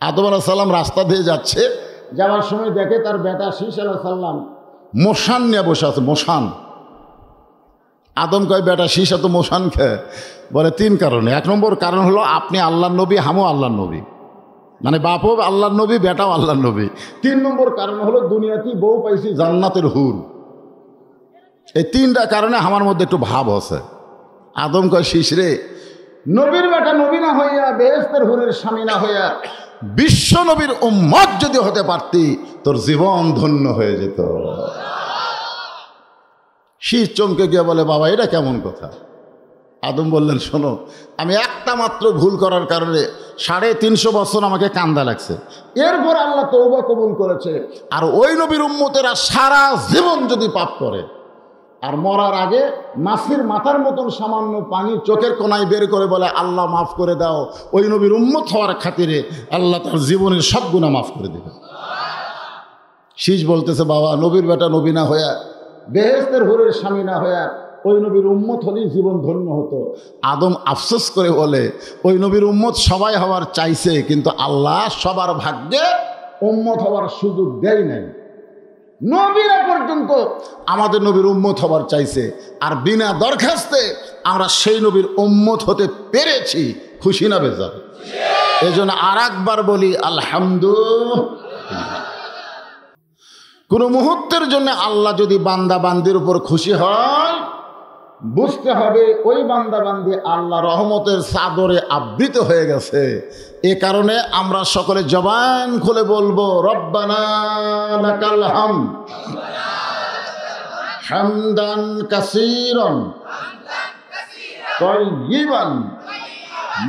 আদম আলাইহিস সালাম রাস্তা দিয়ে যাচ্ছে, যাওয়ার সময় দেখে তার বেটা শীষ আলাইহিস সালাম মশান নিয়ে বসে আছে। মশান। আদম কয়, বেটা শীষ এত মশান খেয়ে? বলে 3 কারণে। 1 নম্বর কারণ হলো আপনি আল্লাহর নবী, হামও আল্লাহর নবী, মানে বাপও আল্লাহর নবী, বেটাও আল্লাহর নবী। 3 নম্বর কারণ হলো দুনিয়াতেই বউ পাইছি জান্নাতের হুর। এই 3টা কারণে আমার মধ্যে একটু ভাব আছে। আদম কয়, শীষ রে, নবীর বেটা নবী না হইয়া, বেহেশতের হুরের স্বামী না হইয়া বিশ্ব নবীর উম্মত যদি হতে পারতি, তোর জীবন ধন্য হয়ে যেত। শীষ চমকে গিয়ে বলে, বাবা এটা কেমন কথা? আদম বললেন, শোনো, আমি একটা মাত্র ভুল করার কারণে 350 বছর আমাকে কান্দা লাগছে। এরপর আল্লাহ তওবা কবুল করেছে। আর ওই নবীর উম্মতেরা সারা জীবন যদি পাপ করে আর মরার আগে মাছির মাথার মতন সামান্য পানি চোখের কোনায় বের করে বলে, আল্লাহ মাফ করে দাও, ওই নবীর উম্মত হওয়ার খাতিরে আল্লাহ তার জীবনের সব গুনাহ মাফ করে দেবে। শীষ বলতেছে, বাবা নবীর বেটা নবী না হইয়া, বেহেশতের হুরের স্বামী না হইয়া ওই নবীর উম্মত হলেই জীবন ধন্য হতো। আদম আফসোস করে বলে, ওই নবীর উম্মত সবাই হওয়ার চাইছে, কিন্তু আল্লাহ সবার ভাগ্যে উম্মত হওয়ার সুযোগ দেয় নাই। নবীরা পর্যন্ত আমাদের নবীর উম্মত হবার চাইছে, আর বিনা দরখাস্তে আমরা সেই নবীর উম্মত হতে পেরেছি। খুশি না বেজার? এই জন্য আর একবার বলি আলহামদুলিল্লাহ। কোনো মুহূর্তের জন্য আল্লাহ যদি বান্দা বান্দির উপর খুশি হয়, বুঝতে হবে ওই বান্দা বান্দি আল্লাহ রহমতের চাদরে আবৃত হয়ে গেছে। এ কারণে আমরা সকলে জবান খুলে বলবো, রব্বানা লাকাল হামদ হামদান কাসীরান তাইয়িবান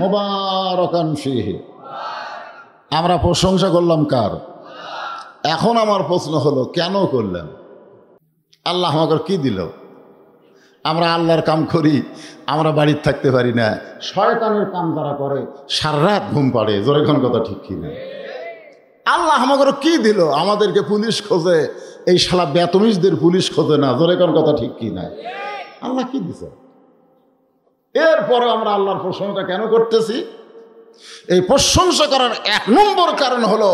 মুবারাকান ফীহি। আমরা প্রশংসা করলাম কার? এখন আমার প্রশ্ন হলো, কেন করলাম? আল্লাহ আমাকে কি দিল? আমরা আল্লাহর কাম করি, আমরা বাড়ির থাকতে পারি না। শয়তানের কাম যারা করে সারা রাত ঘুম পাড়ে। জোরে কোন কথা ঠিক কি না? আল্লাহ আমাকে কি দিল? আমাদেরকে পুলিশ খোঁজে, এই শালা বেতমিজদের পুলিশ খোঁজে না। জোরে কোন কথা ঠিক কি না? আল্লাহ কি দিছে? এরপরে আমরা আল্লাহর প্রশংসা কেন করতেছি? এই প্রশংসা করার 1 নম্বর কারণ হলো,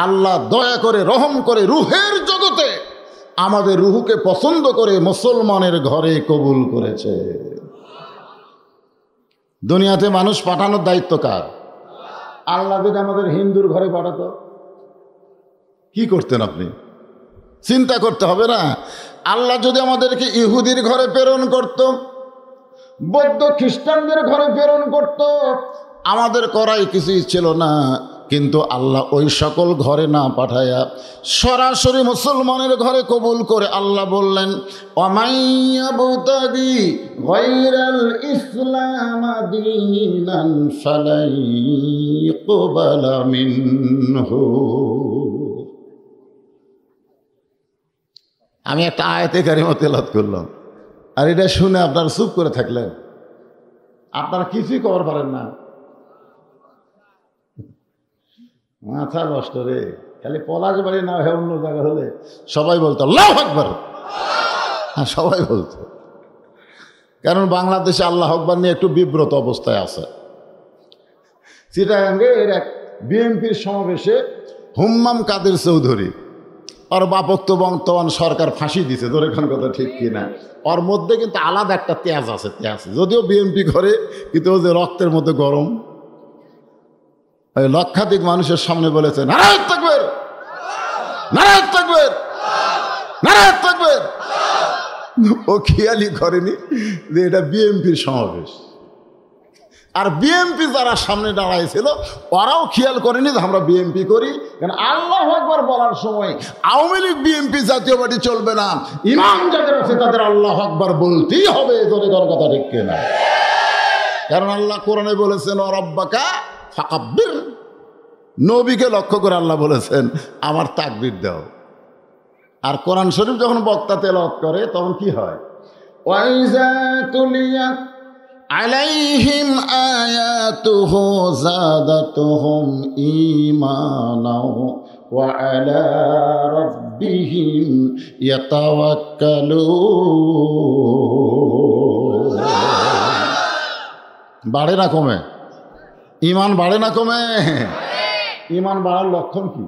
আল্লাহ দয়া করে রহম করে রুহের জগতে আমাদের রুহুকে পছন্দ করে মুসলমানের ঘরে কবুল করেছে। দুনিয়াতে মানুষ পাঠানোর দায়িত্ব কার? আল্লাহ যদি আমাদের হিন্দুর ঘরে পাঠাতো, কি করতেন আপনি? চিন্তা করতে হবে না? আল্লাহ যদি আমাদেরকে ইহুদির ঘরে প্রেরণ করত, বৌদ্ধ খ্রিস্টানদের ঘরে প্রেরণ করত, আমাদের করাই কিছুই ছিল না। কিন্তু আল্লাহ ওই সকল ঘরে না পাঠায়া সরাসরি মুসলমানের ঘরে কবুল করে আল্লাহ বললেন, ওয়ামাইয়াবতাগি গায়রাল ইসলাম দীনান ফালাই ইকবালা মিনহু। আমি একটা আয়াতে কারিমা তেলাওয়াত করলাম, আর এটা শুনে আপনারা চুপ করে থাকলেন। আপনারা কিছুই খবর পারেন না। মাথা নষ্ট রে। খালি পলাশ বাড়ি না হয়ে অন্য জায়গা হলে সবাই বলতো আল্লাহু আকবার। হ্যাঁ, সবাই বলতো। কারণ বাংলাদেশে আল্লাহ আকবার নিয়ে একটু বিব্রত অবস্থায় আছে। চিটাগাঙ্গে এর এক বিএনপির সমাবেশে হুম্মাম কাদের চৌধুরী, ওর বাপক তো বর্তমান সরকার ফাঁসি দিছে। ধরে কোন কথা ঠিক কিনা? ওর মধ্যে কিন্তু আলাদা একটা তেজ আছে, যদিও বিএনপি করে, কিন্তু ও যে রক্তের মধ্যে গরম। লক্ষাধিক মানুষের সামনে বলেছেন, নারায়ণ তাকবীর, নারায়ণ তাকবীর, নারায়ণ তাকবীর। ও খেয়ালই করেনি যে এটা বিএনপির সমাবেশ। আর বিএনপি যারা সামনে দাঁড়াইছিল ওরাও খেয়াল করেনি যে আমরা বিএনপি করি। কারণ আল্লাহু আকবার বলার সময় আওয়ামী লীগ বিএনপি জাতীয় পার্টি চলবে না। ইমাম যাদের আছে তাদের আল্লাহু আকবার বলতেই হবে। জোরে কোন কথা ঠিক কিনা? কারণ আল্লাহ কোরআনে বলেছেন, ও রাব্বাকা ফাকাব্বির। নবীকে লক্ষ্য করে আল্লাহ বলেছেন, আমার তাকবীর দাও। আর কোরআন শরীফ যখন বক্তা তেলাওয়াত করে তখন কি হয়? ওয়াইজা তুলিয়াত আলাইহিম আয়াতুহু যাদাতুহুম ঈমানাও ওয়া আলা রাব্বিহিম ইয়াতাওয়াক্কালুন। বাড়ে না কমে? ঈমান বাড়ে না কমে? ইমান বাড়ার লক্ষণ কি?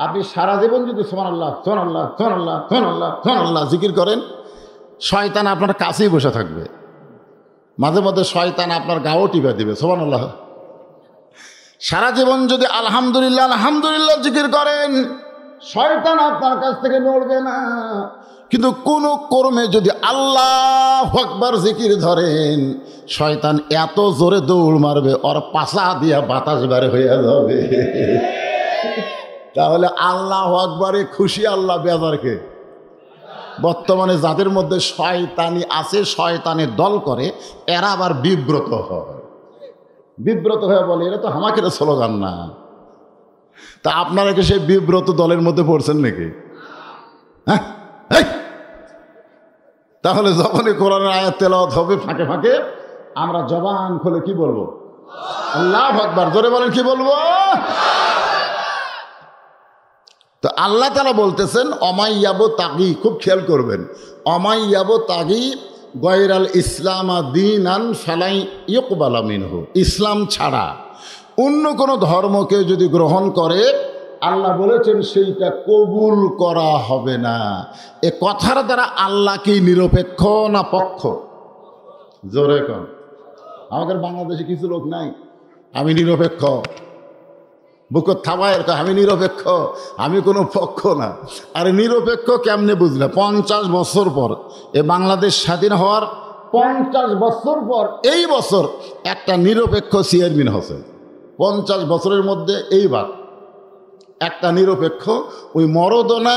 আপনি সারা জীবন যদি সুবহানাল্লাহ সুবহানাল্লাহ সুবহানাল্লাহ সুবহানাল্লাহ সুবহানাল্লাহ জিকির করেন, শয়তান আপনার কাছেই বসে থাকবে। মাঝে মধ্যে শয়তান আপনার গাও টিপে দিবে। সুবহানাল্লাহ। সারা জীবন যদি আলহামদুলিল্লাহ আলহামদুলিল্লাহ জিকির করেন, শয়তান আপনার কাছ থেকে নড়বে না। কিন্তু কোন কর্মে যদি আল্লাহু আকবার জিকির ধরেন, শয়তান এত জোরে দৌড় মারবে, ওর পাছা দিয়া বাতাস বের হয়ে যাবে। তাহলে আল্লাহু আকবারে খুশি আল্লাহ, বেজারকে? বর্তমানে যাদের মধ্যে শয়তানি আছে, শয়তানের দল করে, এরা আবার বিব্রত হয়। বিব্রত হয়ে বলে এরা তো আমাকে স্লোগান না। তা আপনারা কি সেই বিব্রত দলের মধ্যে পড়ছেন নাকি? হ্যাঁ, তাহলে যখনই কোরআনের আয়াত তেলাওয়াত হবে ফাঁকে ফাঁকে আমরা জবান খুলে কি বলবো? আল্লাহু আকবার। জোরে বলেন, কি বলবো? তো আল্লাহ তাআলা বলতেছেন অমাইয়াবু তাগি, খুব খেয়াল করবেন, অমাইয়াবু তাগি গায়রাল ইসলাম দীনান ফালাই ইউকবালা মিনহু। ইসলাম ছাড়া অন্য কোনো ধর্মকে যদি গ্রহণ করে, আল্লাহ বলেছেন সেইটা কবুল করা হবে না। এ কথার দ্বারা আল্লাহ কি নিরপেক্ষ না পক্ষ? জোরে কন। আমাদের বাংলাদেশে কিছু লোক নাই আমি নিরপেক্ষ, বুকত থাবায়ের আমি নিরপেক্ষ, আমি কোনো পক্ষ না। আরে নিরপেক্ষ কেমনে বুঝলে? 50 বছর পর, এ বাংলাদেশ স্বাধীন হওয়ার 50 বছর পর এই বছর একটা নিরপেক্ষ চেয়ারম্যান হচ্ছে। 50 বছরের মধ্যে এইবার একটা নিরপেক্ষ, ওই মরদও না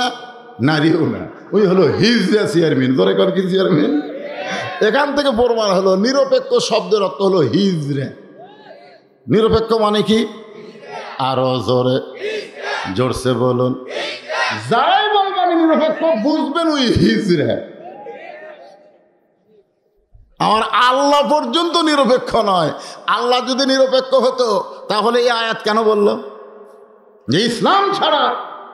নারীও না, ওই হলো হিজড়া চেয়ারম্যান। ধরে কর কি চেয়ারম্যান? এখান থেকে প্রমাণ হলো নিরপেক্ষ শব্দের অর্থ হলো হিজড়া। নিরপেক্ষ মানে কি? আরো জোরে জোরসে বলুন। যাই বলবেন নিরপেক্ষ বুঝবেন ওই হিজড়া। আমার আল্লাহ পর্যন্ত নিরপেক্ষ নয়। আল্লাহ যদি নিরপেক্ষ হতো তাহলে এই আয়াত কেন বলল যে ইসলাম ছাড়া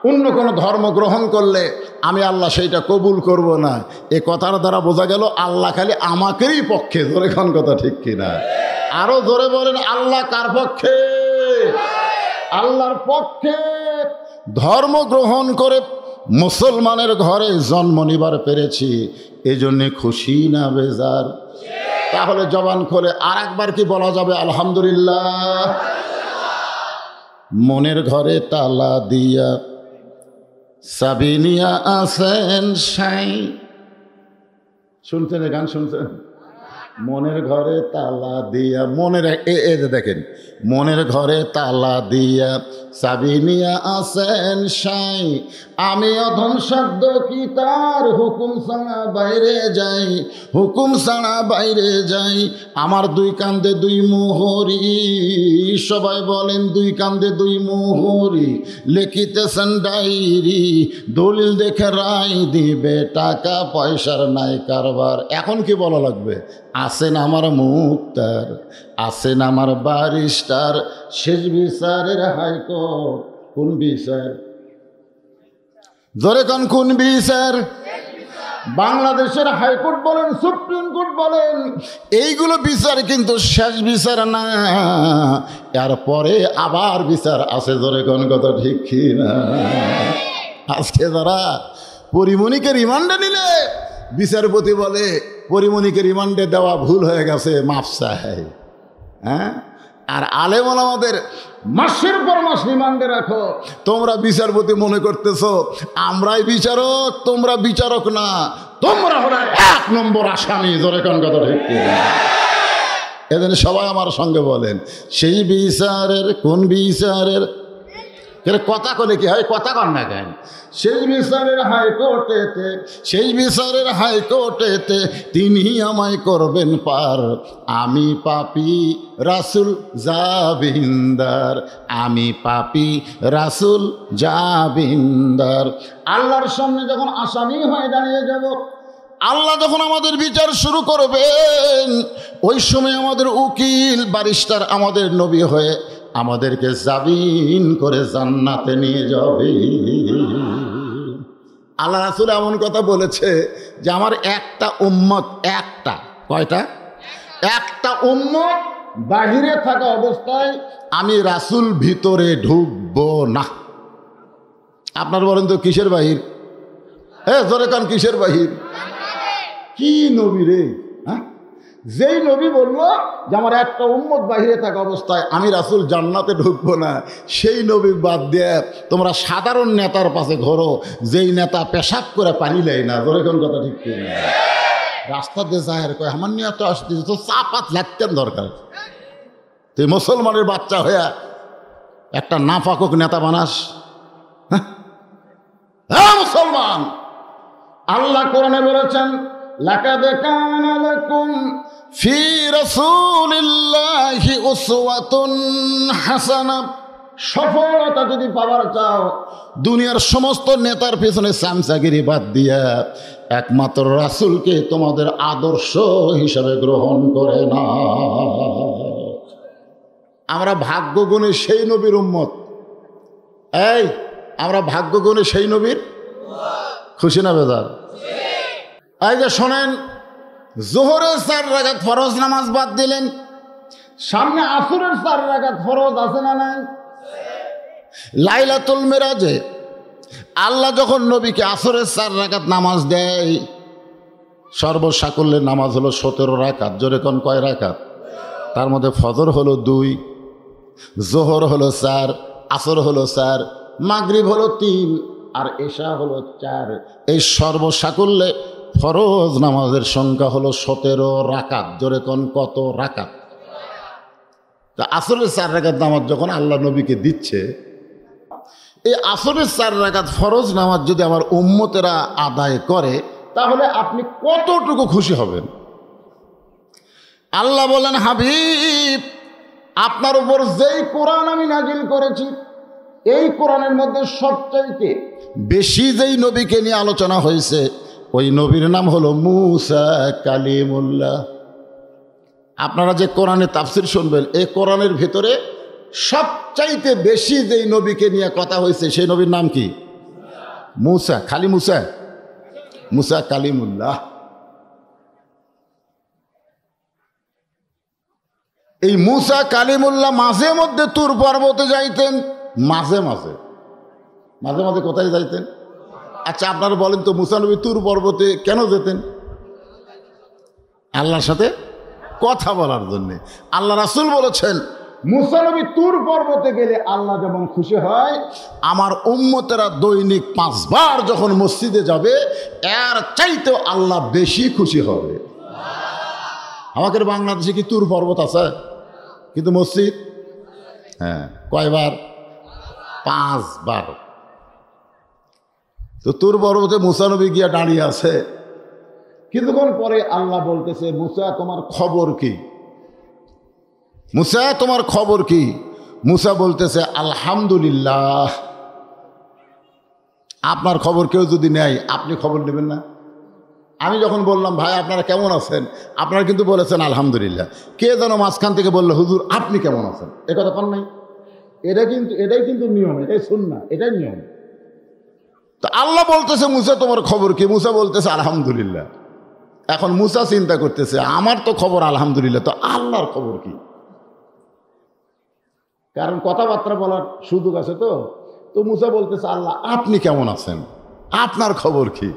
অন্য কোনো ধর্ম গ্রহণ করলে আমি আল্লাহ সেইটা কবুল করব না? এ কথার দ্বারা বোঝা গেল আল্লাহ খালি আমাকেরই পক্ষে। জোরে কোন কথা ঠিক কিনা? আরো জোরে বলেন, আল্লাহ কার পক্ষে? আল্লাহর পক্ষে। ধর্ম গ্রহণ করে মুসলমানের ঘরে জন্ম নিবার পেরেছি, এই জন্যে খুশি না বেজার? তাহলে জবান খোলে আর একবার কি বলা যাবে আলহামদুলিল্লাহ? মনের ঘরে তালা দিয়া সাবিনিয়া আসেন সাই। শুনছেন গান? শুনছেন? মনের ঘরে তালা দিয়া, মনের দেখেন, মনের ঘরে তালা দিয়া সাবিনিয়া আসেন সাই। আমি অধম শব্দ কি তার হুকুম ছাড়া বাইরে যাই, হুকুম ছাড়া বাইরে যাই। আমার দুই কান্দে দুই মোহরি, সবাই বলেন দুই কান্দে দুই মোহরি। লিখিতেছেন ডায়েরি, দলিল দেখে রায় দিবে, টাকা পয়সার নাই কারবার। এখন কি বলা লাগবে? আছেন আমার মুক্তার, আছেন আমার ব্যারিস্টার, শেষ বিচারের হাইকোর্ট। কোন বিচার? জোরে কোন কোন বিচার? বাংলাদেশের হাইকোর্ট বলেন, সুপ্রিম কোর্ট বলেন, এইগুলো বিচার কিন্তু শেষ বিচার না। এরপরে আবার বিচার আছে। জোরে কোন কথা ঠিক কি না? আজকে যারা পরিমণিকে রিমান্ডে নিলে বিচারপতি বলে পরিমণিকে রিমান্ডে দেওয়া ভুল হয়ে গেছে, মাফ চাই। হ্যাঁ, আর আলেম ওলামাদের মাসের পর মাস রিমান্ডে রাখো। তোমরা বিচারপতি মনে করতেছো আমরাই বিচারক, তোমরা বিচারক না, তোমরা হলো 1 নম্বর আসামি। জোরে কোন কথা ঠিক কিনা? এজন্য সবাই আমার সঙ্গে বলেন, সেই বিচারের কোন বিচারের? কথা কলে কি হয়? কথা কন না কেন? সেই বিচারের হাইকোর্টেতে, সেই বিচারের হাইকোর্টেতে তিনি আমায় করবেন পার। আমি পাপী রাসূল জাবিন্দার, আমি পাপী রাসূল জাবিন্দার। আল্লাহর সামনে যখন আসামি হয়ে দাঁড়িয়ে যাব, আল্লাহ যখন আমাদের বিচার শুরু করবেন, ওই সময় আমাদের উকিল ব্যারিস্টার আমাদের নবী হয়ে আমাদেরকে জামিন করে জান্নাতে নিয়ে যাবে। আল্লাহ রাসূল এমন কথা বলেছে যে আমার একটা উম্মত, একটা কয়টা? একটা উম্মত বাহিরে থাকা অবস্থায় আমি রাসূল ভিতরে ঢুকবো না। আপনার বলেন তো কিসের বাহির? জোরে কান, কিসের বাহির? কি নবী রে? হ্যাঁ, যেই নবী বললো যে আমার একটা উম্মত বাহিরে থাকা অবস্থায় আমি রাসূল জান্নাতে ঢুকবো না, সেই নবী বাদ দিয়ে তোমরা সাধারণ নেতার পাশে ঘোরো, যেই নেতা পেশাব করে পানি নেয় না। জোরে কোন কথা ঠিক কি না? রাস্তাতে যায় আর কয় আমার নিয়ে তো আসতে তো চাপাত লাগতেন দরকার। তুই মুসলমানের বাচ্চা হইয়া একটা নাফাকক নেতা বানাস? হ্যাঁ মুসলমান, আল্লাহ কোরআনে বলেছেন লাকাদ কানা লাকুম ফি রাসূলিল্লাহি উসওয়াতুন হাসানাহ। সফলতা যদি পাওয়ার চাও, দুনিয়ার সমস্ত নেতার পেছনে চামচাগিরি বাদ দিয়া একমাত্র রাসূলকে তোমাদের আদর্শ হিসাবে গ্রহণ করে না। আমরা ভাগ্যগুণে সেই নবীর উম্মত। আমরা ভাগ্যগুণে সেই নবীর। খুশি না বেজার? এই যে শোনেন, জোহরের 4 রাকাত ফরজ নামাজ বাদ দিলেন, সামনে আসরের 4 রাকাত ফরজ আছে না নাই? লাইলাতুল মিরাজে আল্লাহ যখন নবীকে আসরের 4 রাকাত নামাজ দেয়, সর্বসাকুল্যের নামাজ হলো 17 রাকাত। জোরে কোন কয় রাকাত? তার মধ্যে ফজর হলো 2, জোহর হলো 4, আসর হলো 4, মাগরিব হলো 3, আর এশা হলো 4। এই সর্বসাকুল্যে ফরজ নামাজের সংখ্যা হলো 17 রাকাত। জোরে কোন কত রাকাত? তা আসরের 4 রাকাত নামাজ যখন আল্লাহ নবীকে দিচ্ছে, এই আসরের 4 রাকাত ফরজ নামাজ যদি আমার উম্মতেরা আদায় করে, তাহলে আপনি কতটুকু খুশি হবেন? আল্লাহ বলেন, হাবিব আপনার উপর যেই কোরআন আমি নাজিল করেছি, এই কোরআনের মধ্যে সবচাইতে বেশি যেই নবীকে নিয়ে আলোচনা হয়েছে, ওই নবীর নাম হলো মুসা কালিমুল্লাহ। আপনারা যে কোরআনে তাফসির শুনবেন, এই কোরআনের ভিতরে সবচাইতে বেশি যেই নবীকে নিয়ে কথা হয়েছে, সেই নবীর নাম কি? মুসা। খালি মুসা? মুসা কালিমুল্লাহ। এই মুসা কালিমুল্লাহ মাঝে মধ্যে তুর পর্বতে যাইতেন, মাঝে মাঝে কোথায় যাইতেন? আচ্ছা আপনারা বলেন তো, মুসা নবী তুর পর্বতে কেন যেতেন? আল্লাহর সাথে কথা বলার জন্যে। আল্লাহ রাসূল বলেছেন, মুসা নবী তুর পর্বতে গেলে আল্লাহ যেমন খুশি হয়, আমার উম্মতেরা দৈনিক 5 বার যখন মসজিদে যাবে, এর চাইতেও আল্লাহ বেশি খুশি হবে। আমাদের বাংলাদেশে কি তুর পর্বত আছে? কিন্তু মসজিদ কয়বার? 5 বার। তো তুর পর্বতে মুসা নবী গিয়া দাঁড়িয়ে আছে। কিছুক্ষণ পরে আল্লাহ বলতেছে, মুসা তোমার খবর কি? মুসা তোমার খবর কি? মুসা বলতেছে, আলহামদুলিল্লাহ। আপনার খবর কেউ যদি নেয়, আপনি খবর নেবেন না? আমি যখন বললাম, ভাই আপনারা কেমন আছেন, আপনারা কিন্তু বলেছেন আলহামদুলিল্লাহ। কে যেন মাঝখান থেকে বললো, হুজুর আপনি কেমন আছেন? এ কথা কোন নাই? এটাই কিন্তু নিয়ম, এটাই সুন্নাহ, এটাই নিয়ম। তো আল্লাহ বলতেছে, মুসা তোমার খবর কি? মুসা বলতেছে আলহামদুলিল্লাহ। এখন মুসা চিন্তা করতেছে, আমার তো খবর আলহামদুলিল্লাহ, তো আল্লাহর খবর কি? কারণ কথাবার্তা বলার সুযোগ আছে। তো মুসা বলতেছে, আল্লাহ আপনি কেমন আছেন, আপনার খবর কি?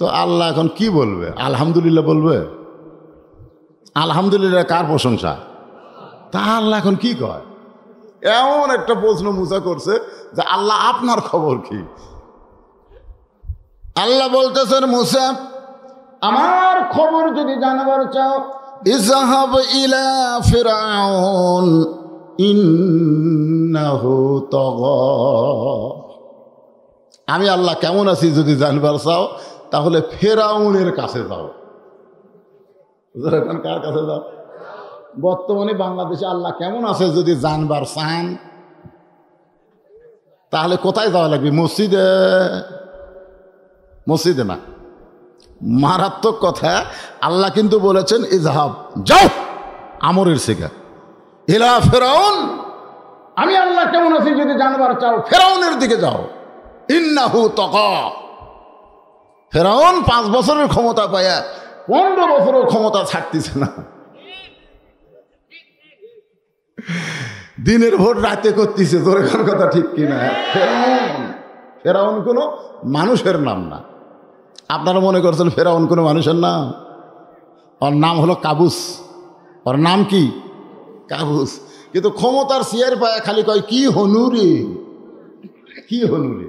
তো আল্লাহ এখন কি বলবে? আলহামদুলিল্লাহ বলবে? আলহামদুলিল্লাহ কার প্রশংসা? তা আল্লাহ এখন কি কয়? এমন একটা প্রশ্ন মুসা করছে যে আল্লাহ আপনার খবর কি? আল্লাহ বলতেছেন, মুসা আমার খবর যদি জানাবার চাও, ইযহাব ইলা ফিরআউন ইন্নাহু তাগা। আমি আল্লাহ কেমন আছি যদি জানবার চাও, তাহলে ফেরাউনের কাছে যাও। এখন কার কাছে যাও? বর্তমানে বাংলাদেশে আল্লাহ কেমন আছে যদি জানবার চান, তাহলে কোথায় যাওয়া লাগবে? মসজিদে? মসজিদে না, মারাত্মক কথা। আল্লাহ কিন্তু বলেছেন, ইযহাব যাও, আমরের শিখা, ইলা ফিরআউন। আমি আল্লাহ কেমন আছি যদি জানবার চাও, ফেরাউনের দিকে যাও। ইন্নাহু তাগা। ফেরাউন 5 বছরের ক্ষমতা পায়া 15 বছরের ক্ষমতা ছাড়তেছে না। দিনের ভোট রাতে করতেছে, তোর এখন কথা ঠিক কিনা? ফেরাউন, ফেরাউন কোনো মানুষের নাম না। আপনারা মনে করছেন ফেরাউন কোনো মানুষের নাম? ওর নাম হলো কাবুস। ওর নাম কি? কাবুস। কিন্তু ক্ষমতার চেয়ার পায় খালি কয় কি হনুরে, কি হনুরে।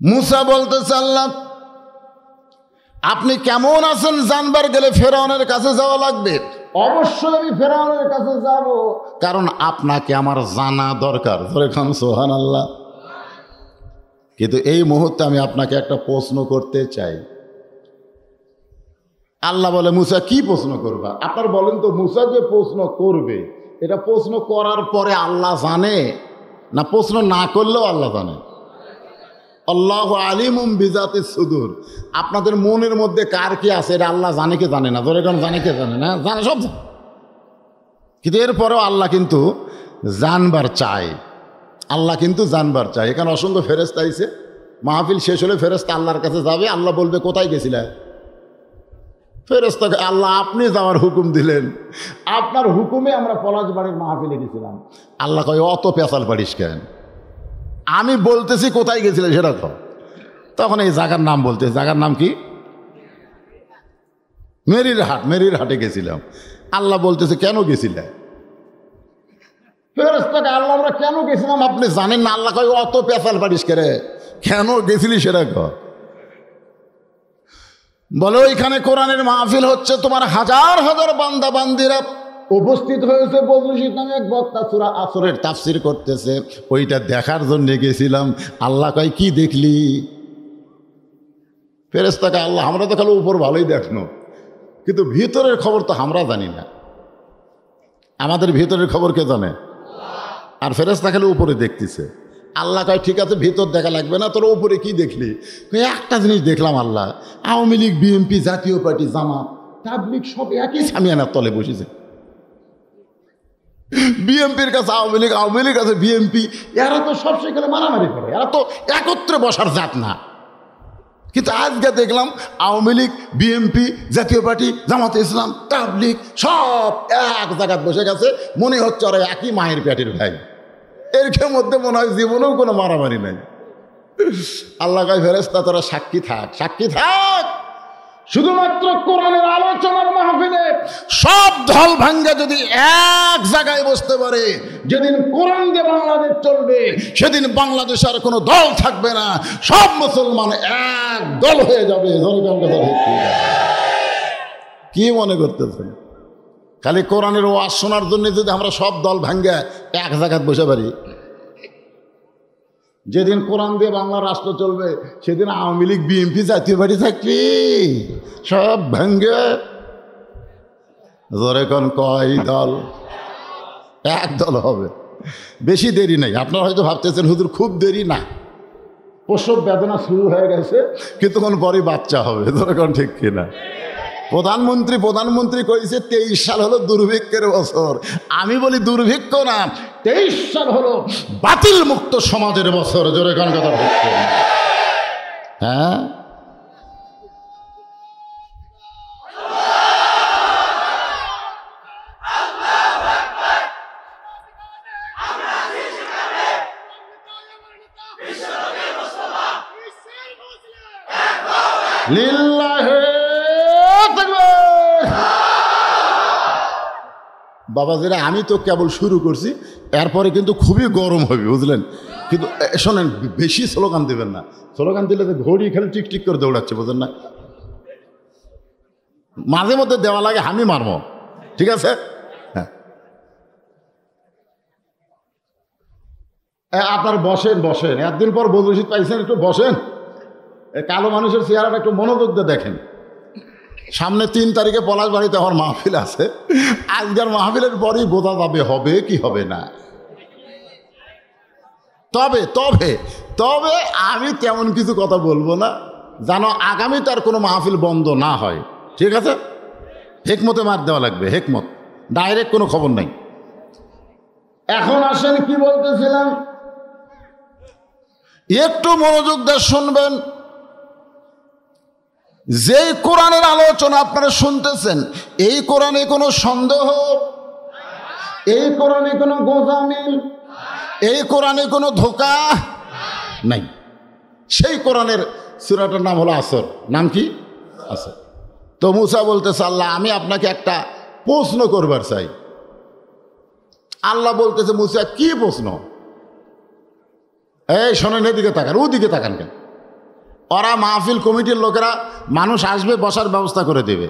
মুসা বলতেছে আল্লাহ আপনি কেমন আছেন জানবার গেলে ফেরাউনের কাছে যাওয়া লাগবে। অবশ্যই আমি ফেরাউনের কাছে যাব, কারণ আপনাকে আমার জানা দরকার। ধরে খান সুবহানাল্লাহ। কিন্তু এই মুহূর্তে আমি আপনাকে একটা প্রশ্ন করতে চাই। আল্লাহ বলে মুসা কি প্রশ্ন করবা? আপনার বলেন তো, মুসা যে প্রশ্ন করবে এটা প্রশ্ন করার পরে আল্লাহ জানে, না প্রশ্ন না করলেও আল্লাহ জানে? আল্লাহু আলিমুম বিজাতিস সুদূর। আপনাদের মনের মধ্যে কার কি আছে এটা আল্লাহ জানে কি জানে না? ধরে কারণ জানে কে জানে না? জানে, সব জানে। কিন্তু এরপরেও আল্লাহ কিন্তু জানবার চায়। আল্লাহ কিন্তু জানবার চায়। এখানে অসংখ্য ফেরেশতা আইছে, মাহফিল শেষ হলে ফেরেশতা আল্লাহর কাছে যাবে। আল্লাহ বলবে কোথায় গেছিলে? ফেরেশতাকে আল্লাহ আপনি যাওয়ার হুকুম দিলেন, আপনার হুকুমে আমরা পলাশবাড়ির মাহফিলে গেছিলাম। আল্লাহ কয় অত পেঁচাল পারিস কেন? আমি বলতেছি কোথায় গেছিলে সেটা তো। তখন এই জায়গার নাম বলতে, জায়গার নাম কি? মেরির হাট। মেরির হাটে গেছিলাম। আল্লাহ বলতেছে কেন গেছিলে? ফেরেশতাকে আল্লাহ আমরা কেন গেছিলাম আপনি জানেন না? আল্লাহ কয় অত পেঁচাল পারিস করে, কেন গেছিলি সেটা কর। বলো ওইখানে কোরআনের মাহফিল হচ্ছে, তোমার হাজার হাজার বান্দা বান্দিরা উপস্থিত হয়েছে। বদরুশিদ নামে এক বক্তা সূরা আসরের তাফসির করতেছে, ওইটা দেখার জন্য গেছিলাম। আল্লাহ কয় কি দেখলি? ফেরেশতাকে আল্লাহ আমরা তো খালি উপর ভালোই দেখনো, কিন্তু ভিতরের খবর তো আমরা জানি না। আমাদের ভিতরের খবর কে জানে? আর ফেরেশতা খালি উপরে দেখতেছে। আল্লাহ কয় ঠিক আছে ভিতর দেখা লাগবে না, তোর উপরে কি দেখলি? একটা জিনিস দেখলাম আল্লাহ, আওয়ামী লীগ, বিএনপি, জাতীয় পার্টি, জামাত, তাবলীগ সব একই সামিয়ানার তলে বসেছে। বিএনপির কাছে আওয়ামী লীগ, আওয়ামী লীগ কাছে বিএনপি, এরা তো সব সেখানে মারামারি করে, এরা তো একত্রে বসার জাত না। কিন্তু আজকে দেখলাম আওয়ামী লীগ, বিএনপি, জাতীয় পার্টি, জামাতে ইসলাম, তাবলীগ সব এক জায়গায় বসে গেছে। মনে হচ্ছে ওরা একই মায়ের পেটের ভাই। এর মধ্যে মনে হয় জীবনেও কোনো মারামারি নাই। আল্লাহ কয় ফেরেশতা তোরা সাক্ষী থাক, সাক্ষী থাক। শুধুমাত্র কোরআনের আলোচনার মাহফিলে সব ঢল ভাঙ্গা যদি এক জায়গায় বসতে পারে, যেদিন কোরআন দিয়ে বাংলাদেশ চলবে সেদিন বাংলাদেশে আর কোনো দল থাকবে না, সব মুসলমান এক দল হয়ে যাবে। কি মনে করতেছেন? খালি কোরআনের ওয়াজ শোনার জন্য যদি আমরা সব দল ভাঙ্গা এক জায়গায় বসে পারি, যেদিন কোরআন দিয়ে বাংলা রাষ্ট্র চলবে সেদিন আওয়ামী লীগ, বিএনপি, জাতীয় পার্টি থাকবি সব ভাঙ্গে। জোরে কোন কয় দল? এক দল হবে। বেশি দেরি নেই। আপনারা হয়তো ভাবতেছেন হুজুর খুব দেরি না, প্রসব বেদনা শুরু হয়ে গেছে, কিছুক্ষণ পরই বাচ্চা হবে। জোরে কোন ঠিক কিনা? প্রধানমন্ত্রী কইছে 23 সাল হলো দুর্ভিক্ষের বছর। আমি বলি দুর্ভিক্ষ না, 23 সাল হলো বাতিল মুক্ত সমাজের বছর। জোরে কোন কথা বলছে? হ্যাঁ, লিল্লাহি বাবাজিরা, আমি তো কেবল শুরু করছি, এরপরে কিন্তু খুবই গরম হবে, বুঝলেন? কিন্তু শোনেন, বেশি স্লোগান দেবেন না। স্লোগান দিলে তো ঘড়ি খালি টিকটিক করে দৌড়াচ্ছে, বুঝলেন না? মাঝে মধ্যে দেওয়া লাগে, আমি মারব, ঠিক আছে? হ্যাঁ, আপনার বসেন বসেন, একদিন পর বদরুশিদ পাইছেন, একটু বসেন। কালো মানুষের চেহারাটা একটু মনোযোগ দিয়ে দেখেন। সামনে 3 তারিখে পলাশবাড়িতে আমার মাহফিল আছে। আজকের মাহফিলের পরেই বোঝা যাবে হবে কি হবে না। তবে তবে তবে আমি তেমন কিছু কথা বলবো না, যেন আগামী তার কোনো মাহফিল বন্ধ না হয়, ঠিক আছে? হেকমতে মার দেওয়া লাগবে, হেকমত, ডাইরেক্ট কোনো খবর নাই। এখন আসেন কি বলতেছিলাম, একটু মনোযোগ দিয়ে শুনবেন। যেই কোরআনের আলোচনা আপনারা শুনতেছেন, এই কোরআনে কোনো সন্দেহ এই কোরআনে কোনো গোজামিল, এই কোরআনে কোনো ধোঁকা নাই। সেই কোরআনের সূরাটার নাম হলো আসর। নাম কি? আসর। তো মুসা বলতেছে, আল্লাহ আমি আপনাকে একটা প্রশ্ন করবার চাই। আল্লাহ বলতেছে, মুসা কি প্রশ্ন? এই শোনেন, এদিকে তাকান, ওদিকে তাকান কেন? ওরা মাহফিল কমিটির লোকেরা মানুষ আসবে, বসার ব্যবস্থা করে দেবে।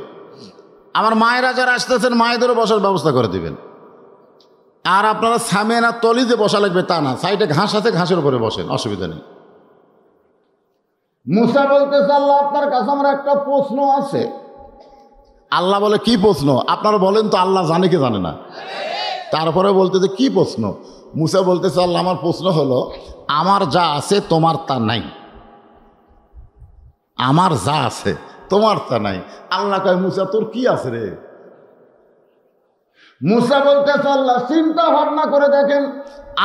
আমার মায়েরা যারা আসতেছেন মায়েদেরও বসার ব্যবস্থা করে দেবেন। আর আপনারা সামেন আর তলিতে বসা লাগবে তা না, সাইডে ঘাস আছে, ঘাসের উপরে বসেন, অসুবিধা নেই। মুসা বলতেছে, আল্লাহ আপনার কাছে আমার একটা প্রশ্ন আছে। আল্লাহ বলে, কি প্রশ্ন? আপনারা বলেন তো, আল্লাহ জানে কি জানে না? তারপরে বলতেছে, কি প্রশ্ন? মুসা বলতেছে, আল্লাহ আমার প্রশ্ন হলো, আমার যা আছে তোমার তা নাই। আমার যা আছে তোমার তা নাই। আল্লাহ কয়, মুসা তোর কি আছে রে? মুসা বলতেছে, আল্লাহ চিন্তা ভাবনা করে দেখেন,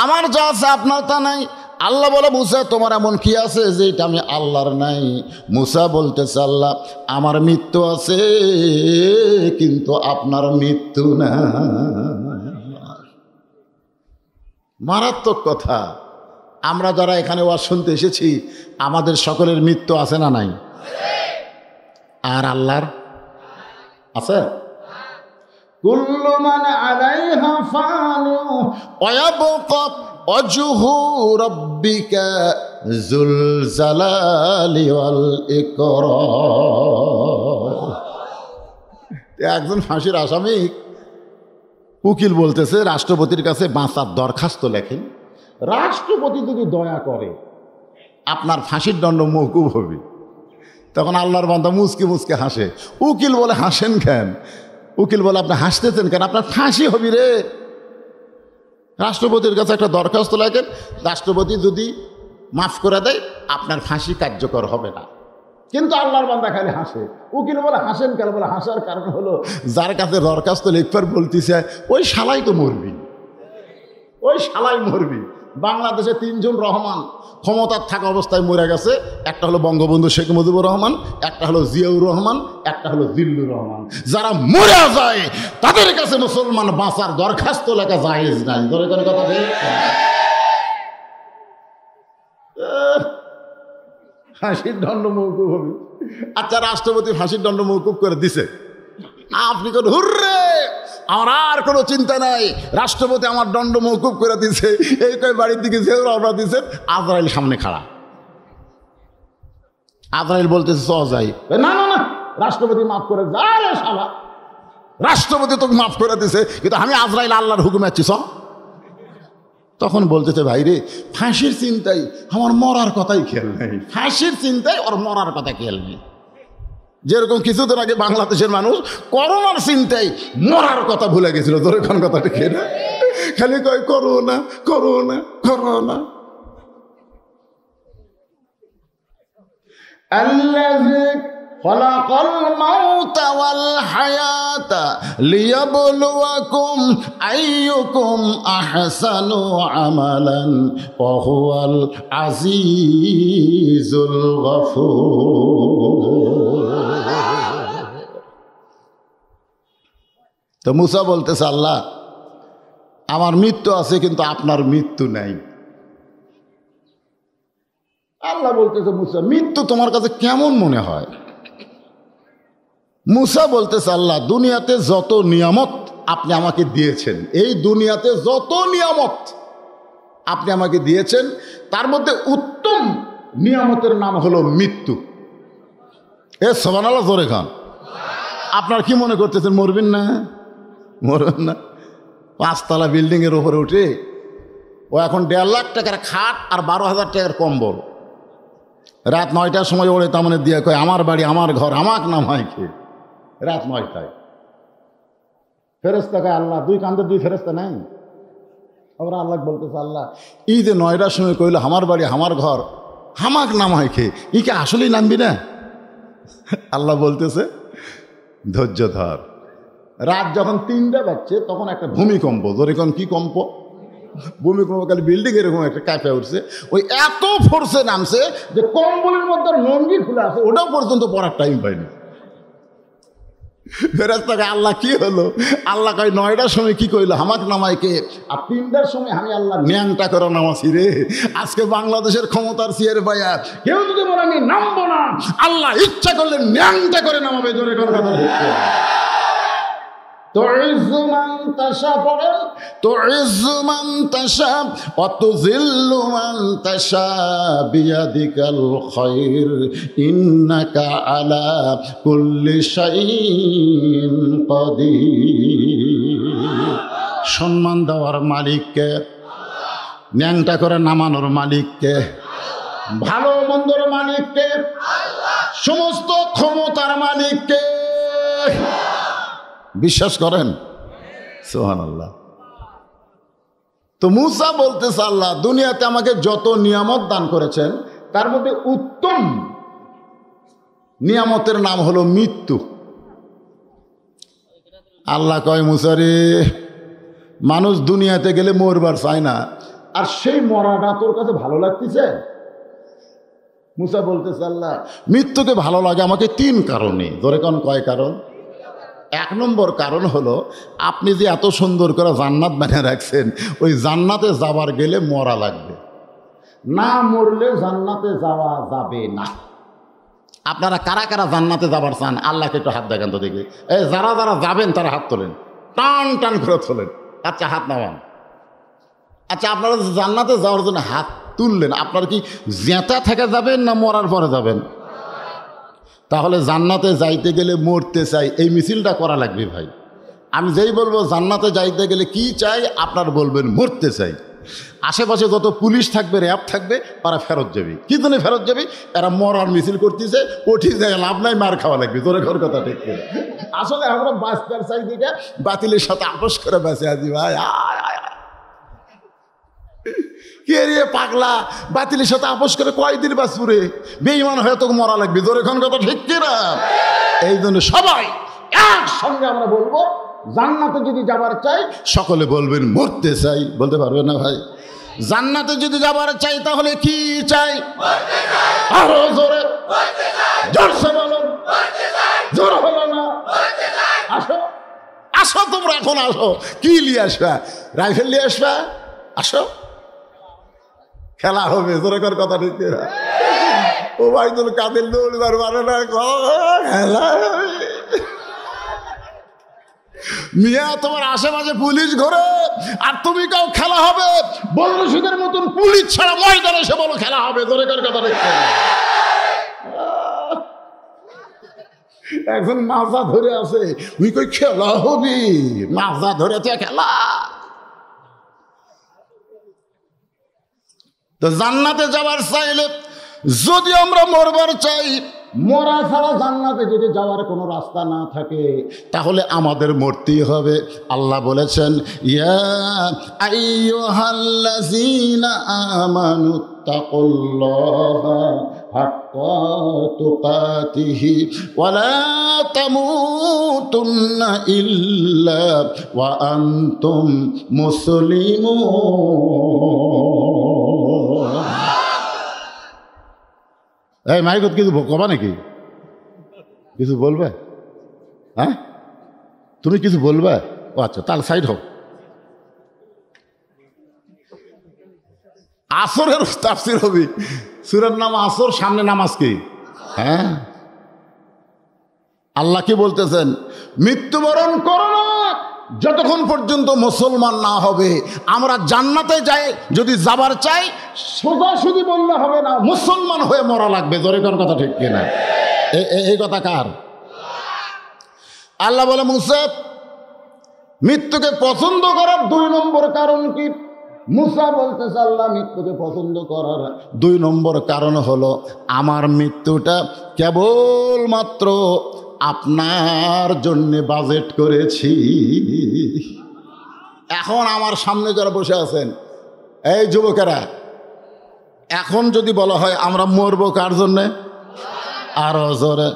আমার যা আছে আপনার তা নাই। আল্লাহ বলে, মুসা তোমার এমন কি আছে যেটা আমি আল্লাহর নাই? মুসা বলতেছে, আল্লাহ আমার মৃত্যু আছে কিন্তু আপনার মৃত্যু না। মারাত্মক কথা। আমরা যারা এখানে ওয়াজ শুনতে এসেছি, আমাদের সকলের মৃত্যু আছে না নাই? আর আল্লাহর আছে? কুল্লু মান আলাইহা ফানিউ ওয়া ইয়াবকা ওয়াজহু রাব্বিকা যুল জালালি ওয়াল ইকরাম। একজন ফাঁসির আসামি উকিল বলতেছে, রাষ্ট্রপতির কাছে বাঁচার দরখাস্ত লেখেন, রাষ্ট্রপতি যদি দয়া করে আপনার ফাঁসির দণ্ড মওকুফ হবে। তখন আল্লাহর বান্দা মুচকে মুচকে হাসে। উকিল বলে, হাসেন কেন? উকিল বলে, আপনি হাসতেছেন কেন? আপনার ফাঁসি হবি রে। রাষ্ট্রপতির কাছে একটা দরখাস্ত লেখেন, রাষ্ট্রপতি যদি মাফ করে দেয় আপনার ফাঁসি কার্যকর হবে না। কিন্তু আল্লাহর বান্দা খালি হাসে। উকিল বলে, হাসেন কেন? বলে, হাসার কারণ হলো যার কাছে দরখাস্ত লিখবার বলতেছে ওই শালাই তো মরবি, ওই শালাই মরবি। বাংলাদেশে 3 জন রহমান ক্ষমতার থাকা অবস্থায় মরে গেছে। একটা হলো বঙ্গবন্ধু শেখ মুজিবুর রহমান, একটা হলো জিয়াউর রহমান, একটা হলো জিল্লুর রহমান। যারা মরে যায় তাদের কাছে মুসলমান বাঁচার দরখাস্ত লেখা জায়েজ নাই। ধরে ধরে কথা বলে ফাঁসির দণ্ড মওকুফ হবে। আচ্ছা, রাষ্ট্রপতি ফাঁসির দণ্ড মওকুফ করে দিছে, আপনি কোন হুররে, আমার আর কোনো চিন্তা নাই, রাষ্ট্রপতি আমার দণ্ড মওকুফ করে দিছে। এই কয় বাড়ির দিকে যে রওনা দিচ্ছেন, আজরাইল সামনে খাড়া। আজরাইল বলতেছে, চ যাই। না না না, রাষ্ট্রপতি মাফ করে যা রে শালা, রাষ্ট্রপতি তোকে মাফ করে দিছে, কিন্তু আমি আজরাইল আল্লাহর হুকুমে আছি, চ। তখন বলতেছে, ভাই রে, ফাঁসির চিন্তায় আমার মরার কথাই খেয়াল নেই, ফাঁসির চিন্তায় ওর মরার কথা খেয়াল নেই। যেরকম কিছুদিন আগে বাংলাদেশের মানুষ করোনার চিন্তায় মরার কথা ভুলে গেছিল। তোর এখন কথাটা খেয়ে না, খালি কয় করোনা করোনা করোনা। আল্লাযী খালাকাল মাউতা ওয়াল হায়াতা লিয়াবলুয়াকুম আইয়ুকুম আহসানু আমালান ওয়া হুয়াল আজিজুল গফুর। তো মুসা বলতেছে, আল্লাহ আমার মৃত্যু আছে কিন্তু আপনার মৃত্যু নাই। আল্লাহ বলতেছে, মুসা মৃত্যু তোমার কাছে কেমন মনে হয়? মুসা বলতেছে, আল্লাহ দুনিয়াতে যত নিয়ামত আপনি আমাকে দিয়েছেন, এই দুনিয়াতে যত নিয়ামত আপনি আমাকে দিয়েছেন তার মধ্যে উত্তম নিয়ামতের নাম হলো মৃত্যু। সুবহানাল্লাহ, জোরে খান। আপনার কি মনে করতেছেন মরবেন না? মরবেন না? 5 তলা বিল্ডিংয়ের উপরে উঠে ও এখন 1.5 লাখ টাকার খাট আর 12,000 টাকার কম্বল, রাত 9টার সময় ওড়ে তার মানে দিয়ে কয় আমার বাড়ি আমার ঘর আমাক নাম হয় খেয়ে। রাত 9টায় ফেরেশতা কয়, আল্লাহ 2 কান্দে 2 ফেরেশতা নাই? আমরা আল্লাহ বলতেছে, আল্লাহ এই যে 9টার সময় কইলো আমার বাড়ি আমার ঘর হামাক নাম হয় খেয়ে, ই কি আসলেই নামবি না? আল্লাহ বলতেছে, ধৈর্য ধর। রাত যখন 3টা বাজছে তখন একটা ভূমিকম্প, যেরকম কি কম্প, ভূমিকম্প কালে বিল্ডিং এরকম একটা কাঁপে উঠছে। ওই এত ফোর্সে নামছে যে কম্বলের মধ্যে লঙ্গি খুলে আছে, ওটাও পর্যন্ত পড়ার টাইম পায়নি। ফেরেশতাকে আল্লাহ কি হলো? আল্লাহ কয় 9টার সময় কি কইলো হামাক নামাইকে, আর 3টার সময় আমি আল্লাহ ন্যাংটা করে নামাছি রে। আজকে বাংলাদেশের ক্ষমতার সিয়ের ভাইয়া কেউ যদি বলে আমি নামবো না, আল্লাহ ইচ্ছা করলে ন্যাংটা করে নামাবে। জোরে করে কথা বলছে। তুইজ্জু মান তাশা পড়েন, তুইজ্জু মান তাশা ওয়া তুযিল্লু মান তাশা বিয়াদিকাল খায়র ইন্নাকা আলা কুল্লি শাইইন কাদির। সম্মান দেওয়ার মালিককে, ন্যাংটা করে নামানোর মালিককে, ভালো মন্দর মালিককে, সমস্ত ক্ষমতার মালিককে। বিশ্বাস করেন? সুবহানাল্লাহ। তো মূসা বলতেছে আল্লাহ দুনিয়াতে আমাকে যত নিয়ামত দান করেছেন তার মধ্যে উত্তম নিয়ামতের নাম হলো মৃত্যু। আল্লাহ কয় মূসা রে, মানুষ দুনিয়াতে গেলে মরবার চায় না, আর সেই মরাটা তোর কাছে ভালো লাগতেছে? মূসা বলতেছে আল্লাহ মৃত্যুকে ভালো লাগে আমাকে 3 কারণে। ধরে কোন কয় কারণ? 1 নম্বর কারণ হলো আপনি যে এত সুন্দর করে জান্নাত বানিয়ে রাখছেন, ওই জান্নাতে যাবার গেলে মরা লাগবে, না মরলে জান্নাতে যাওয়া যাবে না। আপনারা কারা কারা জান্নাতে যাবার চান? আল্লাহকে একটু হাত দেখান তো দেখি। এই যারা যারা যাবেন তারা হাত তোলেন, টান টান করে তোলেন। আচ্ছা হাত নামান। আচ্ছা আপনারা জান্নাতে যাওয়ার জন্য হাত তুললেন, আপনারা কি জেঁতা থেকে যাবেন না মরার পরে যাবেন? তাহলে জান্নাতে যাইতে গেলে মরতে চাই, এই মিছিলটা করা লাগবে ভাই। আমি যেই বলবো জান্নাতে যাইতে গেলে কি চাই, আপনার বলবেন মরতে চাই। আশেপাশে যত পুলিশ থাকবে, র্যাব থাকবে, তারা ফেরত যাবে। কি জন্য ফেরত যাবে? এরা মরার মিছিল করতেছে, ওঠি যায় লাভ নাই, মার খাওয়া লাগবে। তোর ঘর কথা ঠিক করে। আসলে আমরা বাঁচতে চাই দিকে বাতিলের সাথে আপোষ করে বেঁচে আছি ভাই। কে রে পাগলা, বাতিলের সাথে আপোষ করে কয়দিন বাঁচপুরে? বেঈমান হয়ে তোকে মরা লাগবে। তোর এখন কথা ঠিক কিনা? এই জন্য সবাই একসঙ্গে আমরা বলবো জান্নাতে যদি যাবার চাই, সকলে বলবেন মরতে চাই। বলতে পারবে না ভাই? জান্নাতে যদি যাবার চাই তাহলে কি চাই? আরো জোরে, জোরসে বলো। জোর হলো না? আসো আসো, তোমরা এখন আসো। কি নিয়ে আসবা? রাইফেল নিয়ে আসবা? আসো, খেলা হবে। জোরে কর কথা ঠিক কিনা? ও ভাই তোর কাদের দৌড়বার মানে না, খেলা মিয়া। তোমার আশেপাশে পুলিশ ঘোরে আর তুমি কাও খেলা হবে? বললো সুদের মতন পুলিশ ছাড়া ময়দানে এসে বলো খেলা হবে। জোরে কর কথা ঠিক কিনা? এখন মাজা ধরে আছে, তুই কই খেলা হবি? মাজা ধরেছে খেলা। তো জান্নাতে যাবার চাইলে যদি আমরা মরবার চাই, মরা ছাড়া জান্নাতে যদি যাওয়ার কোনো রাস্তা না থাকে তাহলে আমাদের মরতেই হবে। আল্লাহ বলেছেন ইয়া আইয়ুহাল্লাযীনা আমানু তাকুল্লাহা হাক্কা তুকাতিহি ওয়া লা তামুতুন্না ইল্লা ওয়া আনতুম মুসলিমুন। এই মাইকত কিছু কবা নাকি? কিছু বলবে? হ্যাঁ, তুমি কিছু বলবে? ও আচ্ছা, তাহলে সাইড হোক। আসরের তাফসীর হবে, সূরার নাম আসর, সামনে নামাজ কি? হ্যাঁ, আল্লাহ কি বলতেছেন? মৃত্যুবরণ করো না যতক্ষণ পর্যন্ত মুসলমান না হবে। আমরা জান্নাতে যাই যদি যাবার চাই, সোজাসুজি বললে হবে না, মুসলমান হয়ে মরা লাগবে। জোরে কোন কথা ঠিক কিনা? এই কথা কার? আল্লাহ বলে মুসা মৃত্যুকে পছন্দ করার 2 নম্বর কারণ কি? মুসা বলতেছে আল্লাহ মৃত্যুকে পছন্দ করার 2 নম্বর কারণ হলো আমার মৃত্যুটা কেবলমাত্র আপনার জন্য বাজেট করেছি। এখন আমার সামনে যারা বসে আছেন, এই যুবকেরা, এখন যদি বলা হয় আমরা মরবো কার জন্যে? আরো জোরে।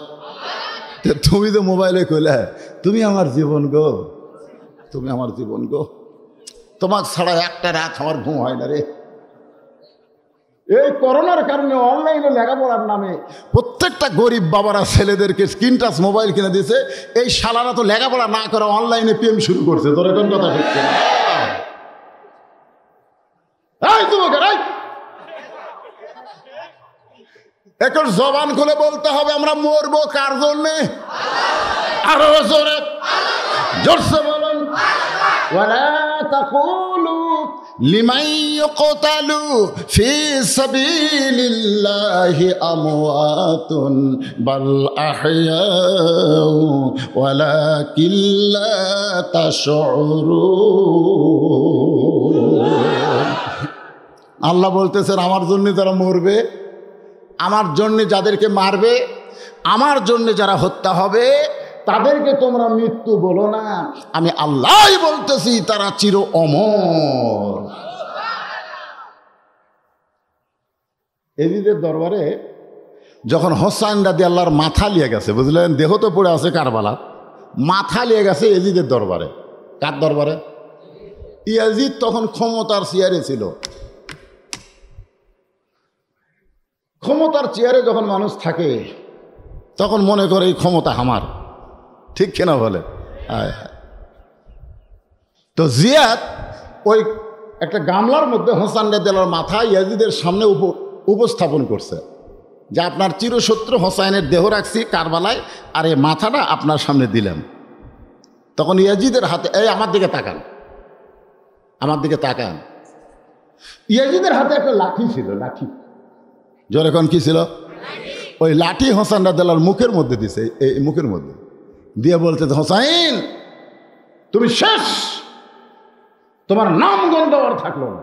তুমি তো মোবাইলে কইলে তুমি আমার জীবন গো, তুমি আমার জীবন গো, তোমার ছাড়া একটা রাত আমার ঘুম হয় না রে। এই করোনার কারণে অনলাইনে লেখাপড়ার নামে প্রত্যেকটা গরিব বাবারা ছেলেদেরকে স্ক্রিন টাচ মোবাইল কিনে দিয়েছে। এই শালারা তো লেখাপড়া না করে অনলাইনে প্রেম শুরু করছে। তোর কোন কথা ঠিক কিনা? এখন জবান খুলে বলতে হবে আমরা মরবো কার জন্যে? আরো জোরে জোরসে বলুন। ওয়ালা তাকুলু লিমান ইউকতালু ফি সাবিলিল্লাহি আমওয়াতুন বাল আহইয়াউ ওয়ালাকিন লা তাশউরুন। আল্লাহ বলতেছেন আমার জন্য যারা মরবে, আমার জন্য যাদেরকে মারবে, আমার জন্য যারা হত্যা হবে তাদেরকে তোমরা মৃত্যু বলো না, আমি আল্লাহ বলতেছি তারা চির অমর। এজিদের দরবারে যখন হোসাইন রাদিয়াল্লাহর মাথা লিয়ে গেছে, বুঝলেন, দেহ তো পড়ে আছে কারবালা, মাথা লিয়ে গেছে এজিদের দরবারে। কার দরবারে? ইয়াজিদ তখন ক্ষমতার চেয়ারে ছিল। ক্ষমতার চেয়ারে যখন মানুষ থাকে তখন মনে করে এই ক্ষমতা আমার, ঠিক কিনা বলে? তো জিয়াদ ওই একটা গামলার মধ্যে হোসাইন রাদিয়াল্লাহর মাথা ইয়াজিদের সামনে উপস্থাপন করছে যে আপনার চিরশত্রু হোসাইনের দেহ রাখছি কারবালায়, আর এই মাথাটা আপনার সামনে দিলাম। তখন ইয়াজিদের হাতে, এই আমার দিকে তাকান, আমার দিকে তাকান। ইয়াজিদের হাতে একটা লাঠি ছিল, লাঠি। জোরে কোন কি ছিল? ওই লাঠি হোসাইন রাদিয়াল্লাহর মুখের মধ্যে দিছে, এই মুখের মধ্যে দিয়ে বলতে, হোসাইন তুমি শেষ, তোমার নাম গন্ধ আর থাকলো না,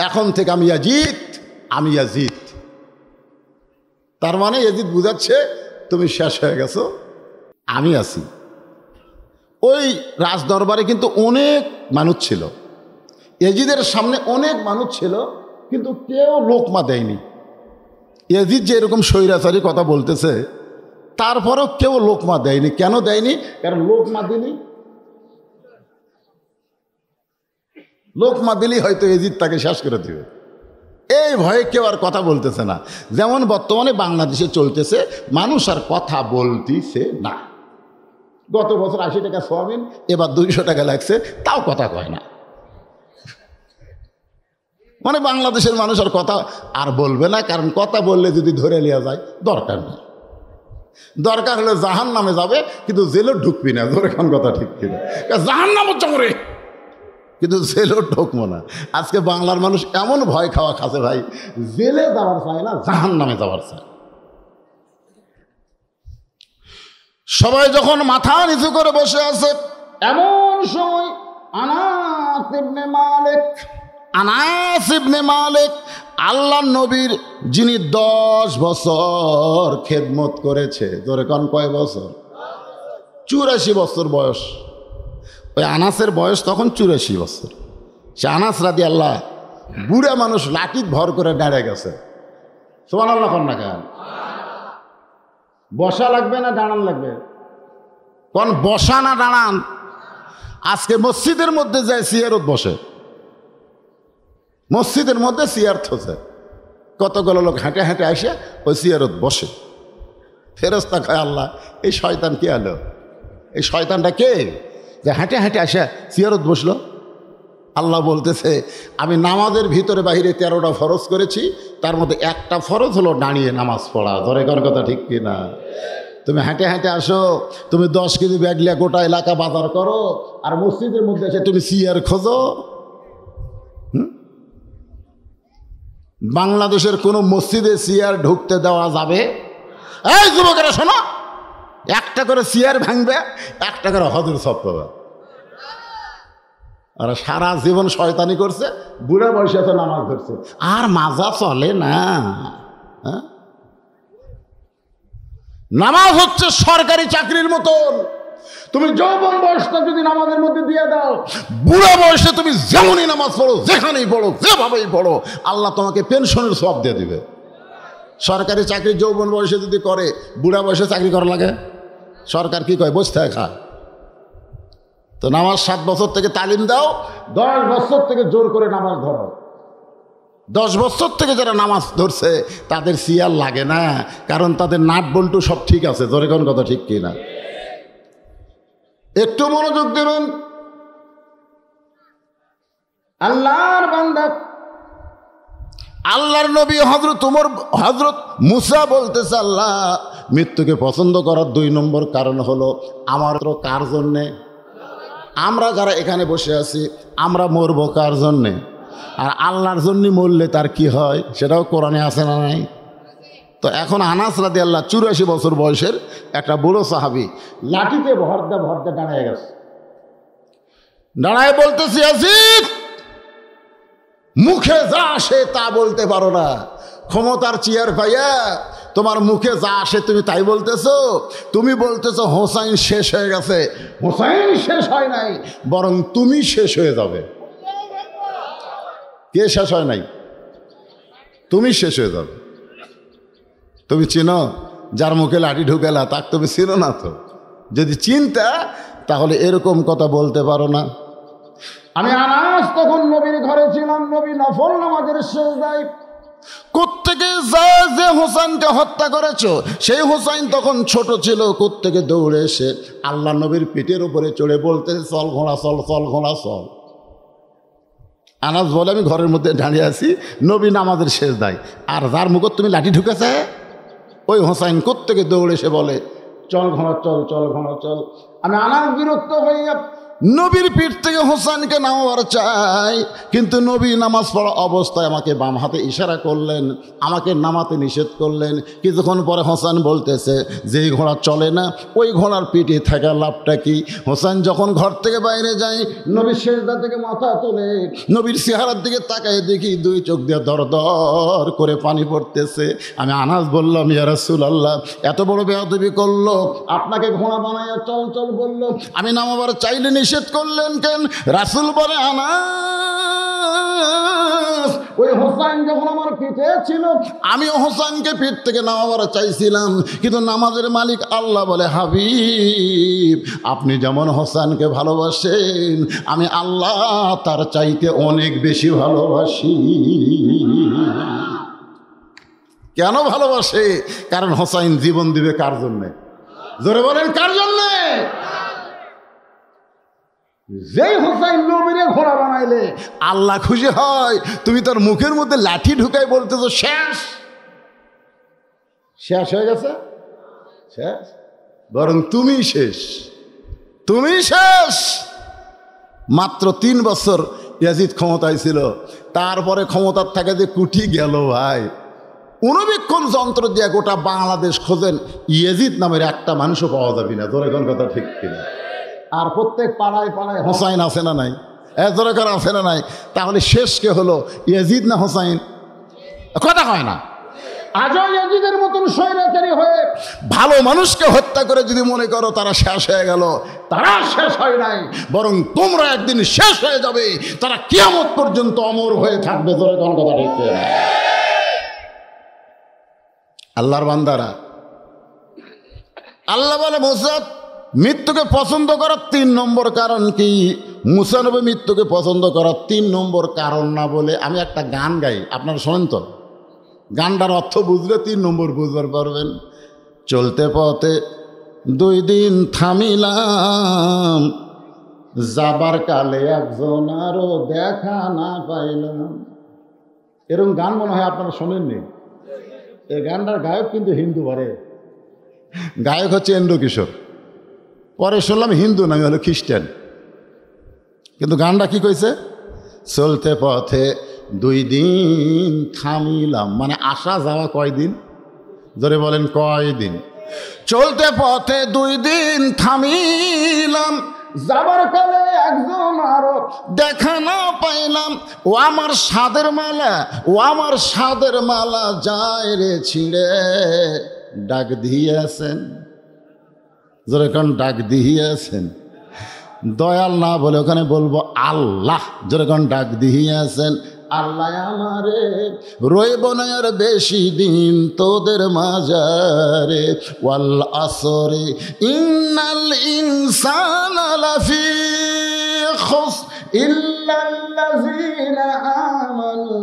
এখন থেকে আমি ইয়াজিদ, আমি ইয়াজিদ। তার মানে ইয়াজিদ বুঝাচ্ছে তুমি শেষ হয়ে গেছো, আমি আছি। ওই রাজ দরবারে কিন্তু অনেক মানুষ ছিল, ইয়াজিদের সামনে অনেক মানুষ ছিল, কিন্তু কেউ লোকমা দেয়নি। ইয়াজিদ যে এরকম স্বৈরাচারী কথা বলতেছে, তারপরেও কেউ লোকমা দেয়নি। কেন দেয়নি? কারণ লোকমা দিলেই হয়তো ইয়াজিদ তাকে শেষ করে দিবে, এই ভয়ে কেউ আর কথা বলতেছে না। যেমন বর্তমানে বাংলাদেশে চলতেছে, মানুষ আর কথা বলতেছে না। গত বছর 80 টাকা সোয়াবিন, এবার 200 টাকা লাগছে, তাও কথা কয় না। মানে বাংলাদেশের মানুষ আর কথা আর বলবে না, কারণ কথা বললে যদি ধরে নেওয়া যায়, দরকার নেই। দরকার হলে জাহান নামে যাবে, কিন্তু জেলও ঢুকবি না। ধরে কোন কথা ঠিক কিনা? জাহান নামও চমরে, কিন্তু জেলও ঢুকবো না। আজকে বাংলার মানুষ এমন ভয় খাওয়া খাচ্ছে ভাই, জেলে যাওয়ার চায় না, জাহান নামে যাওয়ার চায়। সবাই যখন মাথা নিচু করে বসে আছে, এমন সময় আনাস ইবনে মালিক আল্লাহ নবীর, যিনি 10 বছর খেদমত করেছে, ধরে কোন কয় বছর? 84 বছর বয়স। ওই আনাসের বয়স তখন 84 বছর। সে আনাস রাদিয়াল্লাহ বুড়া মানুষ, লাঠি ভর করে দাঁড়িয়ে গেছে। সুবহানাল্লাহ কোন না কেন? বসা লাগবে না দাঁড়ান লাগবে? কোন বসা না দাঁড়ান? আজকে মসজিদের মধ্যে যায় চেয়ারত বসে, মসজিদের মধ্যে চেয়ার থসে, কতগুলো লোক হেঁটে হেঁটে আসে ওই চেয়ারত বসে। ফেরেশতা কয় আল্লাহ এই শয়তান কে আলো? এই শয়তানটা কে যে হেঁটে হেঁটে আসে চেয়ারত বসলো? আল্লাহ বলতেছে আমি নামাজের ভিতরে বাহিরে 13টা ফরজ করেছি, তার মধ্যে একটা ফরজ হলো দাঁড়িয়ে নামাজ পড়া। ধরে কোন কথা ঠিক কিনা? তুমি হেঁটে হেঁটে আসো, তুমি 10 কেজি ব্যাগ লিয়ে গোটা এলাকা বাজার করো, আর মসজিদের মধ্যে এসে তুমি চেয়ার খোঁজো। বাংলাদেশের কোনো মসজিদে চেয়ার ঢুকতে দেওয়া যাবে? এই যুবকেরা শোনো, একটা করে চেয়ার ভাঙবে, একটা করে হজর সব পাবে। আর সারা জীবন শয়তানি করছে, বুড়া বয়সে তো নামাজ ধরছে, আর মাজা চলে না। নামাজ হচ্ছে সরকারি চাকরির মতন। তুমি যৌবন বয়সটা যদি নামাজের মধ্যে দিয়ে দাও, বুড়া বয়সে তুমি যেমনই নামাজ পড়ো, যেখানেই পড়ো, যেভাবেই পড়ো, আল্লাহ তোমাকে পেনশনের সওয়াব দিয়ে দিবে। সরকারি চাকরি যৌবন বয়সে যদি করে, বুড়া বয়সে চাকরি করা লাগে? সরকার কি কয়? বসে থাকে খায়। তো নামাজ 7 বছর থেকে তালিম দাও, 10 বছর থেকে জোর করে নামাজ ধরো। 10 বছর থেকে যারা নামাজ ধরছে তাদের সিয়ার লাগে না, কারণ তাদের নাট বল্টু সব ঠিক আছে। জোরে কোন কথা ঠিক কিনা? একটু মনোযোগ দেবেন। আল্লাহর বান্দা, আল্লাহর নবী হযরত মুসা বলতেছে, আল্লাহ মৃত্যুকে পছন্দ করার 2 নম্বর কারণ হলো আমার তো কার জন্যে? আমরা যারা এখানে বসে আছি আমরা মরবো কার জন্যে? আর আল্লাহর জন্য মরলে তার কি হয় সেটাও কোরআনে আছে না নাই? তো এখন আনাস রাদিয়াল্লাহু 84 বছর বয়সের একটা বুড়ো সাহাবী লাঠিতে ভরদা দাঁড়ায় গেছে। দাঁড়ায় বলতেছে, ইয়াজিদ মুখে যা আসে তা বলতে পারো না, ক্ষমতার চেয়ার পাইয়া তোমার মুখে যা আসে তুমি তাই বলতেছো। তুমি বলতেছো হোসাইন শেষ হয়ে গেছে। হোসাইন শেষ হয় নাই, বরং তুমি শেষ হয়ে যাবে। কে শেষ হয় নাই? তুমি শেষ হয়ে যাবে। তুমি চিনো যার মুখে লাঠি ঢুকেলা? তাক তুমি চিনো না তো। যদি চিনতা তাহলে এরকম কথা বলতে পারো না। আমি আনাস তখন নবীর ঘরে ছিলাম, নবী নফল নামাজের সিজদায়। কোত্থেকে যে হোসেনকে হত্যা করেছো সেই হোসেন তখন ছোট ছিল, কোত্থেকে দৌড়ে এসে আল্লাহ নবীর পিঠের উপরে চড়ে বলতে, চল ঘোড়া চল, চল ঘোড়া চল। আনাস বলে, আমি ঘরের মধ্যে দাঁড়িয়ে আছি, নবী নামাজের সিজদায়, আর যার মুখে তুমি লাঠি ঢুকেছে ওই হোসেন কোত্থেকে দৌড়ে এসে বলে, চল ঘোড়া চল, চল ঘোড়া চল। আমি আনাস বিরক্ত হইয়া নবীর পিঠ থেকে হোসেনকে নামাবার চাই, কিন্তু নবী নামাজ পড়া অবস্থায় আমাকে বাম হাতে ইশারা করলেন, আমাকে নামাতে নিষেধ করলেন। কিছুক্ষণ পরে হোসেন বলতেছে, যেই ঘোড়া চলে না ওই ঘোড়ার পিঠে থাকা লাভটা কি? হোসেন যখন ঘর থেকে বাইরে যায়, নবীর সিজদা থেকে মাথা তোলে, নবীর চেহারার দিকে তাকায় দেখি 2 চোখ দিয়ে দর দর করে পানি পড়তেছে। আমি আনাস বললাম, ইয়া রাসূলুল্লাহ এত বড় বেয়াদবি করলো, আপনাকে ঘোড়া বানাইয়া চল চল বললো, আমি নামাবার চাইলে নিষেধ করলেন কেন? রাসূল বলে, আনাস ওই হোসেন যখন আমার পিঠে ছিল আমিও হোসেনকে পিঠ থেকে নামাবার চাইছিলাম, কিন্তু নামাজের মালিক আল্লাহ বলে, হাবিব আপনি যেমন হোসেনকে ভালোবাসেন আমি আল্লাহ তার চাইতে অনেক বেশি ভালোবাসি। কেন ভালোবাসে? কারণ হোসেন জীবন দিবে কার জন্যে? জোরে বলেন, কার জন্যে? যেই হোসেন নবীরে ঘোড়া বানাইলে আল্লাহ খুশি হয়। তুমি তার মুখের মধ্যে লাঠি ঢুকাই বলতেছো শেষ, শেষ হয়ে গেছে, শেষ, বরং তুমি শেষ, তুমি শেষ। মাত্র 3 বছর ইয়াজিদ ক্ষমতায় ছিল, তারপরে ক্ষমতার থেকে যে কুঠি গেল ভাই। অনুবীক্ষণ যন্ত্র দিয়ে গোটা বাংলাদেশ খোঁজেন, ইয়াজিদ নামের একটা মানুষও পাওয়া যাবে না। তোর এখন কথা ঠিক কিনা? আর প্রত্যেক পাড়ায় পাড়ায় হোসাইন আছে না নাই? এজরকার আছে না নাই? তাহলে শেষ কে হলো, ইয়াজিদ না হোসাইন? কথা হয় না। আজও ইয়াজিদের মতন স্বৈরাচারী হয়ে ভালো মানুষকে হত্যা করে যদি মনে করো তারা শেষ হয়ে গেল, তারা শেষ হয় নাই, বরং তোমরা একদিন শেষ হয়ে যাবে। তারা কিয়ামত পর্যন্ত অমর হয়ে থাকবে। তোর কোন কথা ঠিক না? আল্লাহর বান্দারা, আল্লাহ বলে মুসা মৃত্যুকে পছন্দ করার 3 নম্বর কারণ কি? মুসা নবী মৃত্যুকে পছন্দ করার 3 নম্বর কারণ না বলে আমি একটা গান গাই, আপনারা শোনেন তো। গানটার অর্থ বুঝলে 3 নম্বর বুঝবার পারবেন। চলতে পথে 2 দিন থামিলাম, যাবার কালে একজন আরো দেখা না পাইলাম। এরকম গান মনে হয় আপনারা শোনেননি। এই গানটার গায়ক কিন্তু হিন্দু ভরে, গায়ক হচ্ছে এন্দ্র কিশোর। পরে শুনলাম হিন্দু নামে হলো খ্রিস্টান। কিন্তু গানটা কি কইছে? চলতে পথে 2 দিন থামিলাম, মানে আসা যাওয়া কয়দিন? ধরে বলেন কয়দিন? চলতে পথে 2 দিন থামিলাম, যাবার কালে একজন আরো দেখা না পাইলাম। ও আমার সাদের মালা, ও আমার সাদের মালা যায় রে ছিঁড়ে, ডাক দিয়েছেন। যেরকম ডাক দিয়েছেন, দয়াল না বলে ওখানে বলবো আল্লাহ। যেরকম ডাক দিয়েছেন, আল্লাহ আমারে রইব না আর বেশি দিন তোদের মাঝারে। ওয়াল আসরে ইন্নাল ইনসানা লাফি খুসর ইল্লাল্লাযী আল্লাযীনা আমানু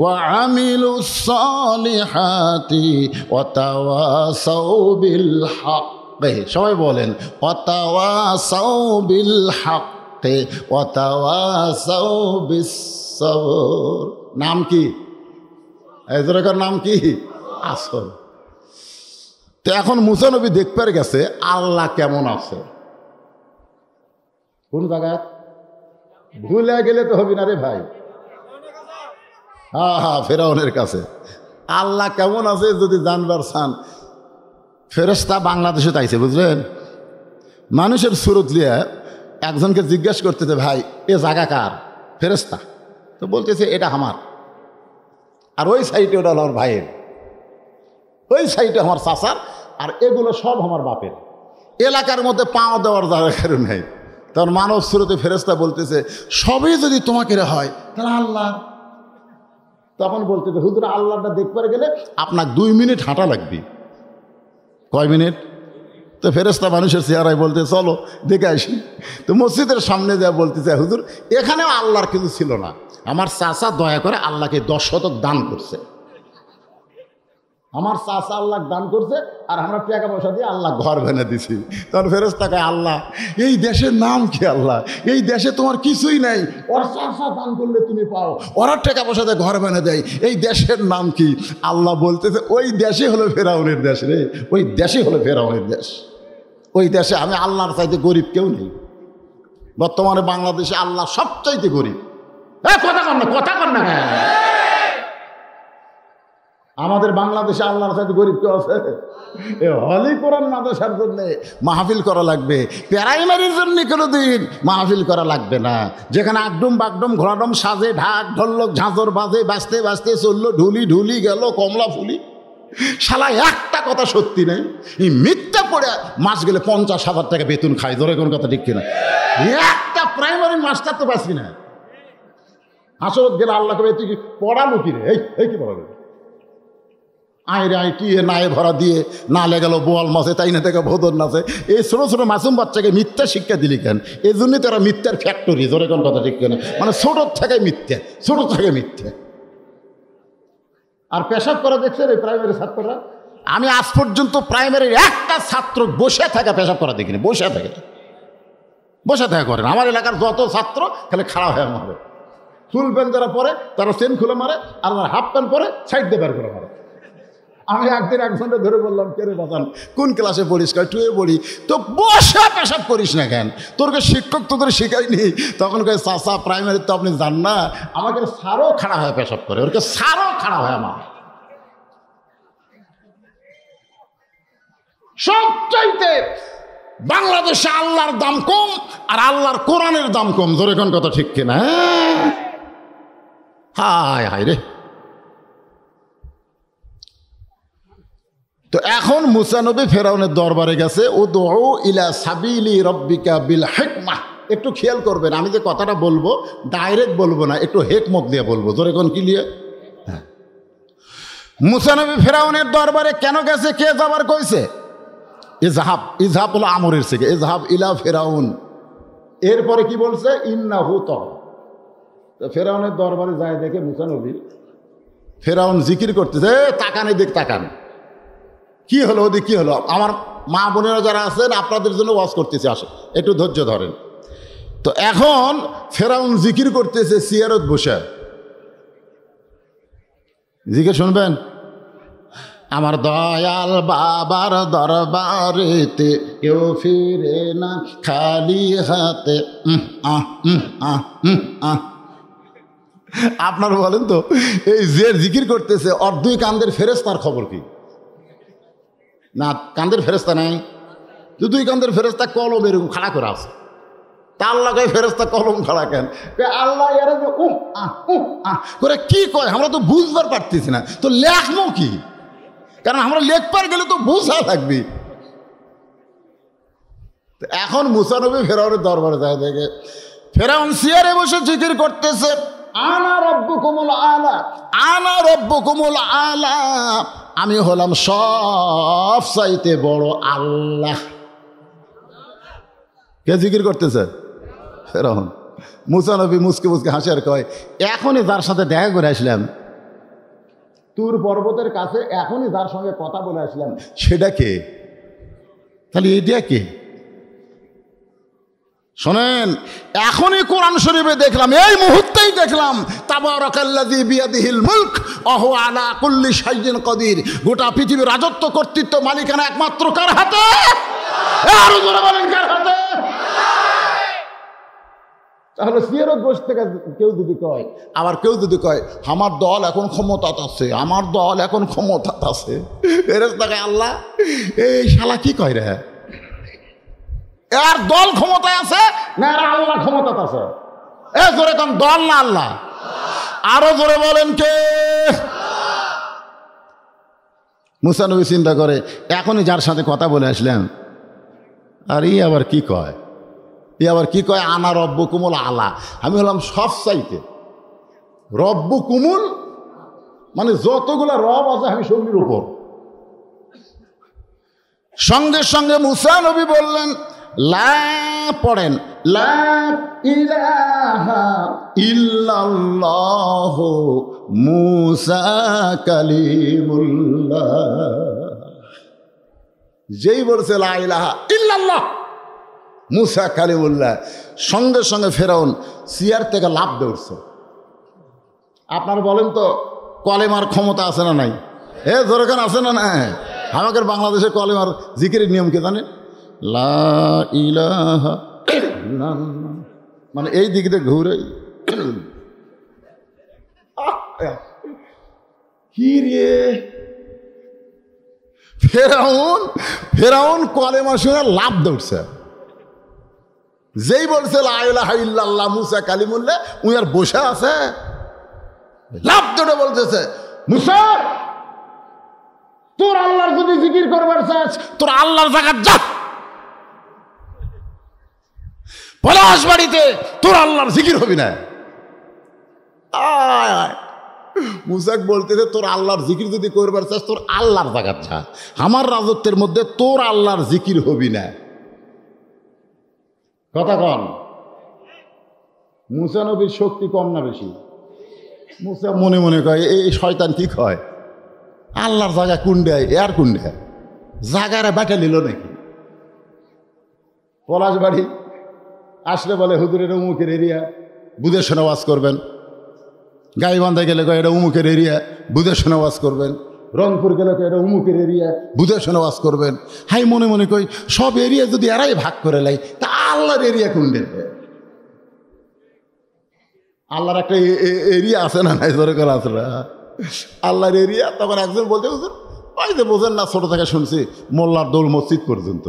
ওয়া আমিলুস সালিহাতি ওয়া তাওয়াসাউ বিল হক। সবাই বলেন ওয়া তাওয়াসাউ বিল হক ওয়া তাওয়াসাউ বিস সবর। নাম কি? এজরাকার নাম কি? আসল। তো এখন মুসা নবী দেখতে গেছে আল্লাহ কেমন আছে। কোন জায়গায়? ভুলে গেলে তো হবি না রে ভাই। হ্যাঁ, ফেরাউনের কাছে আল্লাহ কেমন আছে যদি জানবার চান, ফেরেশতা বাংলাদেশে তাইছে, বুঝলেন? মানুষের সুরত লিয়ে একজনকে জিজ্ঞেস করতেছে, ভাই এ জায়গা কার? ফেরেশতা। তো বলতেছে এটা আমার, আর ওই সাইডে ওটা আমার ভাইয়ের, ওই সাইডে আমার চাচার, আর এগুলো সব আমার বাপের। এলাকার মধ্যে পাও দেওয়ার জায়গা কারণ নেই। তখন মানব সুরতে ফেরেশতা বলতেছে, সবই যদি তোমাকে হয় তাহলে আল্লাহ। তখন বলতেছে, হুজুর আল্লাহটা দেখবার গেলে আপনার 2 মিনিট হাঁটা লাগবে। কয় মিনিট? তো ফেরেশতা মানুষের চেহারায় বলতে, চলো দেখে আসি। তো মসজিদের সামনে যা বলতেছে, হুজুর এখানেও আল্লাহর কিছু ছিল না, আমার চাচা দয়া করে আল্লাহকে 10 শতক দান করছে। আমার চাচা আল্লাহ দান করছে, আর আমরা টাকা পয়সা দিয়ে আল্লাহ ঘর ভেঙে দিছি। তখন ফেরেশতা কয়, আল্লাহ এই দেশের নাম কি? আল্লাহ এই দেশে তোমার কিছুই নাই, ওর চাচা দান করলে তুমি পাও, ওরা টাকা পয়সা দিয়ে ঘর ভেঙে দেয়, এই দেশের নাম কি? আল্লাহ বলতেছে, ওই দেশে হলো ফেরাউনের দেশ রে, ওই দেশে হলো ফেরাউনের দেশ। ওই দেশে আমি আল্লাহর চাইতে গরিব কেউ নেই। বর্তমানে বাংলাদেশে আল্লাহ সবচাইতে গরিব। কথা কর না, কথা কর না। আমাদের বাংলাদেশে আল্লাহর সাথে গরিব কেউ আছে? হলি কোরআন মাদ্রাসার জন্য মাহফিল করা লাগবে, প্রাইমারির জন্য কোনোদিন মাহফিল করা লাগবে না। যেখানে আগডুম বাগডুম ঘোড়াডুম সাজে, ঢাক ঢোলক ঝাঁঝর বাজে, বাজতে বাজতে চললো, ঢুলি ঢুলি গেল কমলা ফুলি। শালা একটা কথা সত্যি নেই, এই মিথ্যা পড়ে মাস গেলে 50,000 টাকা বেতন খায়। ধরে কোন কথা ঠিক কিনা? একটা প্রাইমারি মাস্টার তো পাচ্ছি না। হাসরত গেলে আল্লাহ কবে, তুই কি পড়ালো কি রে? এই কি পড়ালো? আইরে আইটিয়ে নায়ে ভরা দিয়ে না লেগেল বোয়াল মাছে, তাই না থেকে ভোদর নাচে। এই ছোটো ছোটো মাসুম বাচ্চাকে মিথ্যা শিক্ষা দিলি কেন? এই জন্যই তারা মিথ্যার ফ্যাক্টরি। ধরে কোন কথা ঠিক কেন? মানে ছোটোর থেকে মিথ্যা, ছোটোর থেকে মিথ্যা। আর পেশাব করা দেখছেন এই প্রাইমারি ছাত্ররা? আমি আজ পর্যন্ত প্রাইমারির একটা ছাত্র বসে থাকা পেশাব করা দেখিনি। বসে থাকে করেন। আমার এলাকার যত ছাত্র খালি খাড়া হয়ে মারে। ফুল প্যান্ট যারা পরে তারা চেন খুলে মারে, আর হাফ প্যান্ট পরে সাইড দিয়ে বের করে মারে। আমি একদিন একজনকে ধরে বললাম, কে রে বাজান কোন ক্লাসে পড়িস? কয় টুয়ে পড়ি। তো বসে পেশাব করিস না কেন? তোরকে শিক্ষক তোদের শেখায়নি? তখন কয়, চাচা প্রাইমারি তো আপনি জান না, আমাকে সারও খাড়া হয়ে পেশাব করে, ওরকে সারও খাড়া হয় আমার। সবচাইতে বাংলাদেশে আল্লাহর দাম কম, আর আল্লাহর কোরআনের দাম কম। ধরে কোন কথা ঠিক কিনা? হায় হায় রে। তো এখন মুসা নবী ফেরাউনের দরবারে গেছে, উদউ ইলা সাবিলি রব্বিকা বিল হিকমাহ। একটু খেয়াল করবেন, আমি যে কথাটা বলবো ডাইরেক্ট বলবো না, একটু হেকমত দিয়ে বলবো। ধরে কোন কি নিয়ে? মুসা নবী ফেরাউনের দরবারে কেন গেছে? কে যাবার কইছে? ইজহাব। ইজহাব হলো আমরের থেকে, ইজহাব ইলা ফেরাউন। এরপরে কি বলছে? ইন্নাহু তাগা। তো ফেরাউনের দরবারে যায় দেখে মুসা নবী, ফেরাউন জিকির করতেছে, তাকানে দেখ তাকান। কি হলো ওদিক? কি হলো? আমার মা বোনেরা যারা আছেন আপনাদের জন্য ওয়াজ করতেছে, আসে একটু ধৈর্য ধরেন। তো এখন ফেরাউন জিকির করতেছে চেয়ারত বসে। জিকির শুনবেন? আমার দয়াল বাবার দরবারেতে কেউ ফিরে না খালি হাতে। আপনারা বলেন তো, এই যে জিকির করতেছে ওর 2 কান্দের ফেরেশতার খবর কি? না, কান্দের ফেরেশতা নাই। 2 কান্দের ফেরেশতা কলম এরকম খাড়া করে আছে। তার লাগায় ফেরেশতা কলম খাড়া কেন? আল্লাহ এরা যে করে কি কয় আমরা তো বুঝবার পারতেছি না, তো লেখমো কি? কারণ আমরা লেখবার গেলে তো বোঝা লাগবে। এখন মুসা নবী ফেরাউনের দরবারে যায় দেখে ফেরাউন চেয়ারে বসে জিকির করতেছে, আনা রব্বুকুমুল আলা, আনা রব্বুকুমুল আলা, আমি হলাম সব চাইতে বড় আল্লাহ। কে জিকির করতেছে? ফেরাউন। মুসা নবী মুসকে মুসকে হাসি আর কয়, এখনই যার সাথে দেখা করে আসলাম, তুর পর্বতের কাছে এখনই যার সঙ্গে কথা বলে আসলাম, সেটা কে? তাহলে এটা কে? শোনেন, এখনই কোরআন শরীফে দেখলাম, এই মুহূর্তেই দেখলাম, তাবারাকাল্লাযী বিয়াদিহিল মুলক ওয়া হুয়া আলা কুল্লি শাইইন কাদির। গোটা পৃথিবীর রাজত্ব, কর্তৃত্ব, মালিকানা একমাত্র কার হাতে? আরো জোরে বলেন, কার হাতে? তাহলে সিয়ারত গোষ্ঠ থেকে কেউ যদি কয়, আবার কেউ যদি কয় আমার দল এখন ক্ষমতাত আছে, আমার দল এখন ক্ষমতাত আছে, ফেরেশতাকে আল্লাহ এই শালা কি কয় রে? এর দল ক্ষমতায় আছে না এর আল্লাহ ক্ষমতাত আছে? এ জোরে কোন দল না আল্লাহ? আরো জোরে বলেন কে? মুসা নবী চিন্তা করে, এখনই যার সাথে কথা বলে আসলাম, আর ই আবার কি কয়? আবার কি কয়? আনা রব্বুকুমুল আলা, আমি হলাম সব চাইতে রব্বুকুমুল, মানে যতগুলা রব আছে আমি সঙ্গীর উপর। সঙ্গে সঙ্গে মুসা নবী বললেন, লা, পড়েন, লা ইলাহা ইল্লাল্লাহু মুসা কালিমুল্লাহ। যেই বলছে লা ইলাহা ইল্লাল্লাহ মুসা কালিমুল্লাহ, সঙ্গে সঙ্গে ফেরাউন চেয়ার থেকে লাফ দৌড়ছে। আপনারা বলেন তো, কলেমার ক্ষমতা আছে না নাই? এ জোরখান আছে না না? আমাদের বাংলাদেশে কলেমার জিকিরের নিয়ম কি জানেন? লা ইলাহা ইল্লাল্লাহ, মানে এই দিক দিয়ে ঘুরে কি রে, ফেরাউন কলেমা শুনে লাফ দৌড়ছে। যেই বলছে লা ইলাহা ইল্লাল্লাহ মুসা কালিমুল্লাহ, উনি আর বসে আছে, লাফ দৌড়ে বলতেছে, মুসা তোর আল্লাহর যদি জিকির করবার চাস, তোর আল্লাহর জায়গা যা, পলাশ বাড়িতে তোর আল্লাহর জিকির হবি না। মুসাক বলতেছে, তোর আল্লাহর জিকির যদি করবার চাস, তোর আল্লাহর জায়গা যা, আমার রাজত্বের মধ্যে তোর আল্লাহর জিকির হবি না। কথা কন, মুসা নবীর শক্তি কম না বেশি? মুসা মনে মনে কয়, এই শয়তান কি কয়, আল্লাহর জায়গা কুন্ডায়, এর কুন্ডায় জায়গারা বেটা নিল নাকি? পলাশ বাড়ি আসলে বলে, হুজুরের উমুকের এরিয়া, বুঝে শুনে ওয়াজ করবেন। গাইবান্ধা গেলে কয় এটা উমুকের এরিয়া, বুঝে শুনে ওয়াজ করবেন। রংপুর গেলে কয় এটা উমুকের এরিয়া, বুঝে শুনে ওয়াজ করবেন। হাই মনে মনে কই, সব এরিয়া যদি এরাই ভাগ করে লাই, তা আল্লাহর এরিয়া কোনটা? আল্লাহর একটা এরিয়া আছে না নাই? জোরে করে আছে না আল্লাহর এরিয়া। তখন একজন বলতে, হুজুর ওই যে বোঝেন না, ছোটো থেকে শুনছি মোল্লার দৌল মসজিদ পর্যন্ত।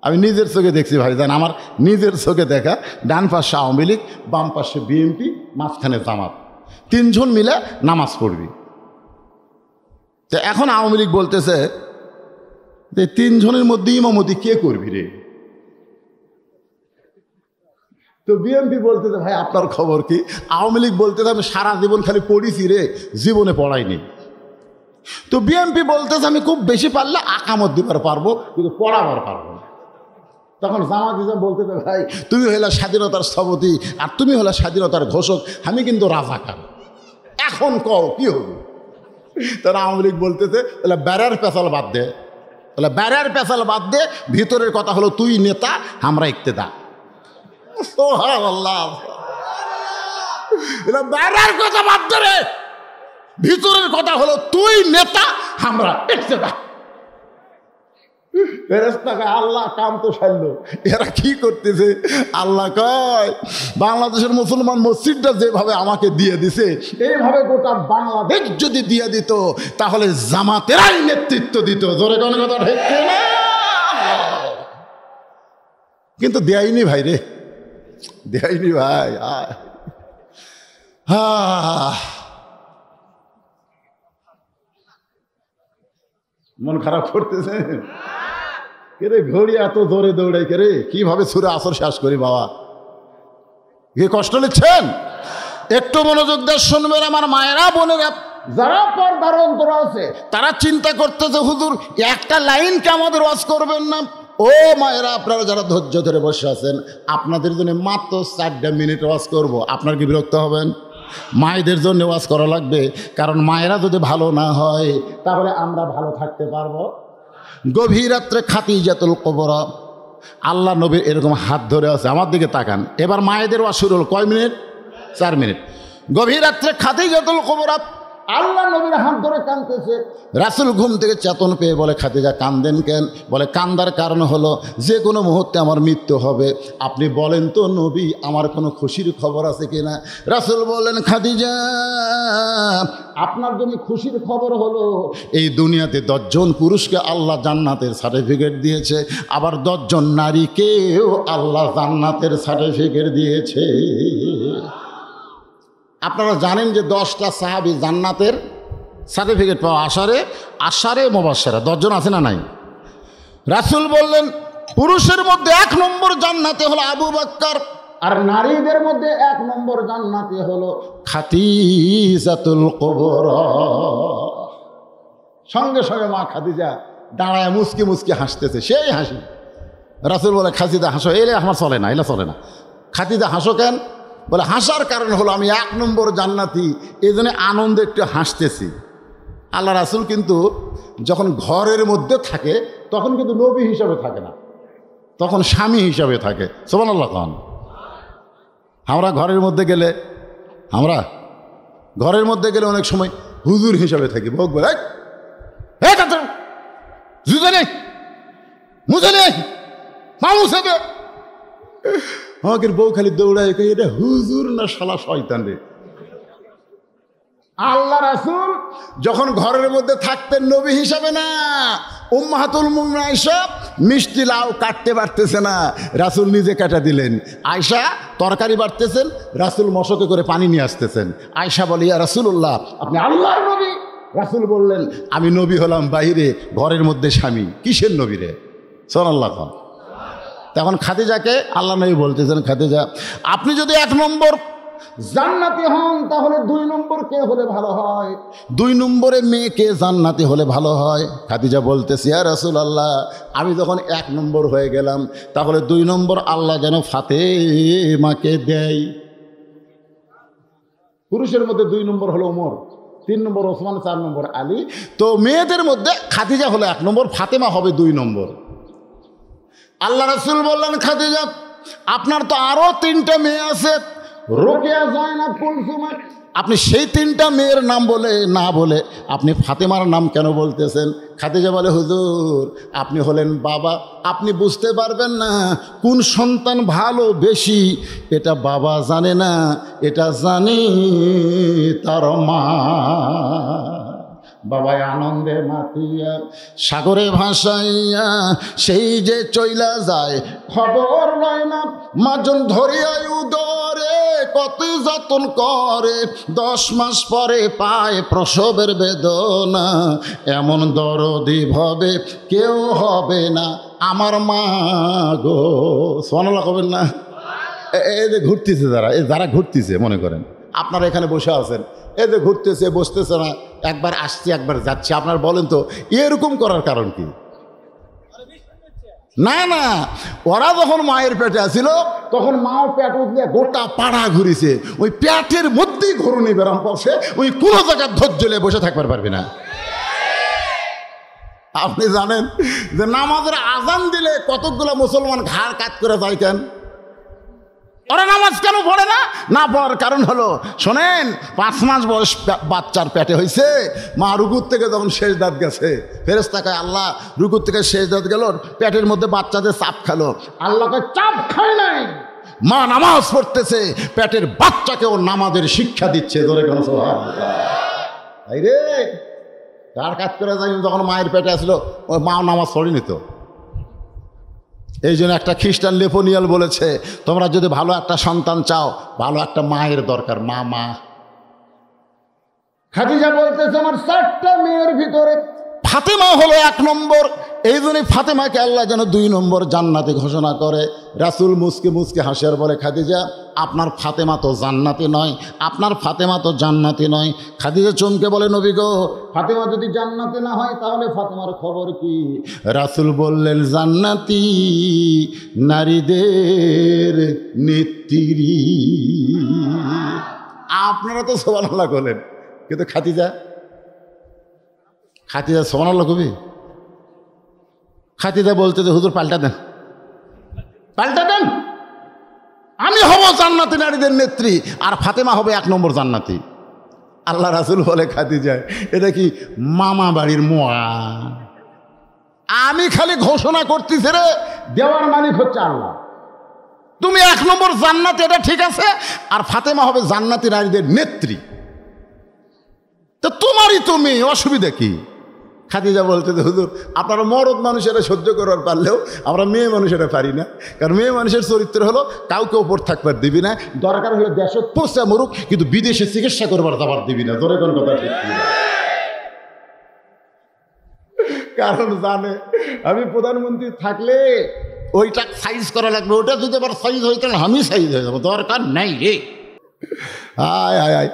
আমি নিজের চোখে দেখছি ভাইজান, আমার নিজের চোখে দেখা, ডান পাশে আওয়ামী লীগ, বাম পাশে বিএনপি, মাঝখানে জামাত, তিনজন মিলে নামাজ পড়বি। তো এখন আওয়ামী লীগ বলতেছে যে তিনজনের মধ্যে ইমামতি কে করবি রে? তো বিএনপি বলতেছে, ভাই আপনার খবর কি? আওয়ামী লীগ বলতেছে, আমি সারা জীবন খালি পড়িছি রে, জীবনে পড়াইনি। তো বিএনপি বলতেছে, আমি খুব বেশি পারলে আকামত দিবার পারবো, কিন্তু পড়াবার পারবো না। তখন জামাত ইসলাম বলতেছে, ভাই তুমি হলে স্বাধীনতার স্থপতি আর তুমি হলে স্বাধীনতার ঘোষক, আমি কিন্তু রাজাকার, এখন কও কি হবে? তারা আওয়ামী লীগ বলতেছে, তাহলে ব্যারার পেশাল বাদ দে, তাহলে ব্যারার পেশাল বাদ দে, ভিতরের কথা হলো তুই নেতা, আমরা ইক্তেদা। ব্যারার কথা বাদ দে রে, ভিতরের কথা হলো তুই নেতা, আমরা ইক্তেদা। ফেরেশতাকে আল্লাহ কাম তো সারল, এরা কি করতেছে? আল্লাহ কয়, বাংলাদেশের মুসলমান মসজিদটা যেভাবে আমাকে দিয়ে দিছে, এইভাবে গোটা বাংলাদেশ যদি দিয়ে দিত, তাহলে জামাতেরাই নেতৃত্ব দিত। জোরে কোন কথা ঠিক না? কিন্তু দেয়নি ভাই রে, দেয়নি ভাই। মন খারাপ করতেছে কেরে? ঘড়ি এত জোরে দৌড়াই কেরে, কিভাবে ছুরে আসর শেষ করি বাবা? কি কষ্ট নিচ্ছেন? একটু মনোযোগ দিয়ে শুনবেন আমার মায়েরা, বোনেরা, যারা পর্দার অন্তর আছে, তারা চিন্তা করতেছে, হুজুর একটা লাইন কে আমাদের ওয়াজ করবেন না? ও মায়েরা, আপনারা যারা ধৈর্য ধরে বসে আছেন, আপনাদের জন্য মাত্র 4 মিনিট ওয়াজ করব। আপনার কি বিরক্ত হবেন? মায়েদের জন্য ওয়াজ করা লাগবে, কারণ মায়েরা যদি ভালো না হয় তাহলে আমরা ভালো থাকতে পারবো? গভীর রাত্রে খাদিজাতুল কুবরা, আল্লাহ নবীর এরকম হাত ধরে আছে, আমার দিকে তাকান। এবার মায়েদের ওয়াজ শুরু হলো, কয় মিনিট? 4 মিনিট। গভীর রাত্রে খাদিজাতুল কুবরা আল্লাহ নবীর হাত ধরে কাঁদতেছে। রাসূল ঘুম থেকে চেতন পেয়ে বলে, খাদিজা কান্দেন কেন? বলে, কান্দার কারণ হলো যে কোনো মুহূর্তে আমার মৃত্যু হবে। আপনি বলেন তো নবী, আমার কোনো খুশির খবর আছে কিনা? রাসূল বললেন, খাদিজা, আপনার জন্য খুশির খবর হলো এই দুনিয়াতে 10 জন পুরুষকে আল্লাহ জান্নাতের সার্টিফিকেট দিয়েছে, আবার 10 জন নারীকেও আল্লাহ জান্নাতের সার্টিফিকেট দিয়েছে। আপনারা জানেন যে 10টা সাহাবী জান্নাতের সার্টিফিকেট পাওয়া আশারে মুবাশশারা 10 জন আছে না নাই? রাসূল বললেন, পুরুষের মধ্যে 1 নম্বর জান্নাতে হলো আবু বকর, আর নারীদের মধ্যে 1 নম্বর জান্নাতে হলো খাদিজাতুল কুবরা। সঙ্গে সঙ্গে মা খাদিজা দাঁড়ায় মুচকি মুচকি হাসতেছে, সেই হাসি। রাসূল বলে, খাদিজা হাসো। এলে আমার চলে না, এলা চলে না। খাদিজা হাসো কেন? বলে, হাসার কারণ হলো আমি 1 নম্বর জান্নাতি, এই জন্য আনন্দে একটু হাসতেছি। আল্লাহ রাসূল কিন্তু যখন ঘরের মধ্যে থাকে তখন কিন্তু নবী হিসাবে থাকে না, তখন স্বামী হিসাবে থাকে। সুবহানাল্লাহ। খান আমরা ঘরের মধ্যে গেলে অনেক সময় হুজুর হিসাবে থাকি। ভোগ বলে, জুজে নেই, মুজে নেই, মানুষ হবে। আমাকে বউ খালি দৌড়ায়, এটা হুজুর না শালা শয়তান রে। আল্লাহ রাসূল যখন ঘরের মধ্যে থাকতেন নবী হিসাবে না, উম্মাহাতুল মুমিনিন আয়েশা মিষ্টি লাউ কাটতে পারতেছে না, রাসূল নিজে কাটা দিলেন। আয়েশা তরকারি বাটতেছেন, রাসূল মশকে করে পানি নিয়ে আসতেছেন। আয়েশা বলে, ইয়া রাসূলুল্লাহ, আপনি আল্লাহর নবী? রাসূল বললেন, আমি নবী হলাম বাইরে, ঘরের মধ্যে স্বামী। কিসের নবী রে? সুবহানাল্লাহ। তখন খাদিজাকে আল্লাহ নবী বলতেছেন, খাদিজা, আপনি যদি 1 নম্বর জান্নাতি হন তাহলে 2 নম্বর কে হলে ভালো হয়? 2 নম্বরে মেয়েকে জান্নাতি হলে ভালো হয়। খাদিজা বলতেছে, ইয়া রাসূলুল্লাহ, আমি যখন 1 নম্বর হয়ে গেলাম তাহলে 2 নম্বর আল্লাহ যেন ফাতেমাকে দেয়। পুরুষের মধ্যে 2 নম্বর হলো ওমর, 3 নম্বর ওসমান, 4 নম্বর আলী। তো মেয়েদের মধ্যে খাদিজা হলো 1 নম্বর, ফাতেমা হবে 2 নম্বর। আল্লাহ রাসূল বললেন, খাদিজা, আপনার তো আরো 3টা মেয়ে আছে, রোকেয়া, জয়নাব, কুলসুমা। আপনি সেই 3টা মেয়ের নাম না বলে আপনি ফাতেমার নাম কেন বলতেছেন? খাদিজা বলে, হুজুর, আপনি হলেন বাবা, আপনি বুঝতে পারবেন না কোন সন্তান ভালো বেশি, এটা বাবা জানে না, এটা জানে তার মা। বাবাই আনন্দে মাতিয়া সাগরে ভাসাইয়া সেই যে চইলা যায়, খবর লয় না মাজন ধরিয়াই উদরে, কত যতন করে 10 মাস পরে পায় প্রসবের বেদনা, এমন দরদি ভাবে কেউ হবে না আমার মা গো। সুবহানাল্লাহ কবেন না? এই যে ঘুরতেছে যারা ঘুরতেছে, মনে করেন আপনারা এখানে বসে আছেন, এই যে ঘুরতেছে, বসতেছে না, একবার আসছি একবার যাচ্ছি, আপনার বলেন তো এরকম করার কারণ কি? না না, ওরা যখন মায়ের পেটে আসছিল তখন মাও পেট উঠলে গোটা পাড়া ঘুরিছে, ওই পেটের মধ্যেই ঘুরুনি বেরাম পড়ছে, ওই কোনো জায়গায় ধৈর্য নিয়ে বসে থাকবার পারবে না। আপনি জানেন যে নামাজের আজান দিলে কতগুলো মুসলমান ঘাড় কাত করে যায় কেন? ওরা নামাজ কেন পড়ে না? না পড়ার কারণ হলো, শোনেন, 5 মাস বয়স বাচ্চার পেটে হয়েছে, মা রুকুর থেকে যখন শেষ দাঁত গেছে, ফেরেশতা কয়, আল্লাহ, রুকুর থেকে শেষ দাঁত গেল, পেটের মধ্যে বাচ্চাদের চাপ খেলো। আল্লাহকে চাপ খায় নাই, মা নামাজ পড়তেছে, পেটের বাচ্চাকেও নামাজের শিক্ষা দিচ্ছে। ধরে কেন ভাই রে, কার কাজ করে যাই, যখন মায়ের পেটে আসলো ওই মা নামাজ পড়েনি তো। এই জন্য একটা খ্রিস্টান লেফোনিয়াল বলেছে, তোমরা যদি ভালো একটা সন্তান চাও, ভালো একটা মায়ের দরকার। মা খাদিজা বলতেছে, আমার 4টা মেয়ের ভিতরে ফাতেমা হলো 1 নম্বর, এই জন্য ফাতেমাকে আল্লাহ যেন 2 নম্বর জান্নাতে ঘোষণা করে। রাসূল মুসকে মুসকে হাসিয়ার বলে, খাদিজা, আপনার ফাতেমা তো জান্নাতি নয়, আপনার ফাতেমা তো জান্নাতি নয়। খাদিজা চমকে বলে, নবী গো, ফাতেমা যদি জান্নাতি না হয় তাহলে ফাতেমার খবর কি? রাসূল বললেন, জান্নাতি নারীদের নেত্রী। আপনারা তো সুবহানাল্লাহ বলেন, কিন্তু খাদিজা সুবহানাল্লাহ কবি। খাদিজা বলতে যে হুজুর পাল্টা দেন, আমি হব জান্নাতি নারীদের নেত্রী, আর ফাতেমা হবে 1 নম্বর জান্নাতি। আল্লাহ রাসূল বলে, খাদিজা এটা কি মামা বাড়ির মোয়া? আমি খালি ঘোষণা করতেছি রে, দেওয়ার মালিক হচ্ছে আল্লাহ। তুমি 1 নম্বর জান্নাতি, এটা ঠিক আছে, আর ফাতেমা হবে জান্নাতি নারীদের নেত্রী। তো তোমারই তুমি, অসুবিধা কি? খাদিজা বলতে, হুজুর আপনারা মরদ মানুষেরা সহ্য করার পারলেও আমরা মেয়ে মানুষেরা পারি না, কারণ মেয়ে মানুষের চরিত্র হলো কাউকে ওপর থাকবার দিবি না, দরকার হলে দেশত পৌঁছা মরুক, কিন্তু বিদেশে চিকিৎসা করবার যাবার দিবি না। ধরে কোন কথা ঠিক না, কারণ জানে আমি প্রধানমন্ত্রী থাকলে ওইটা সাইজ করা লাগবে, ওটা যদি আবার সাইজ হইতে আমি সাইজ হয়ে যাবো, দরকার নাই রে। আয় আয় আয়,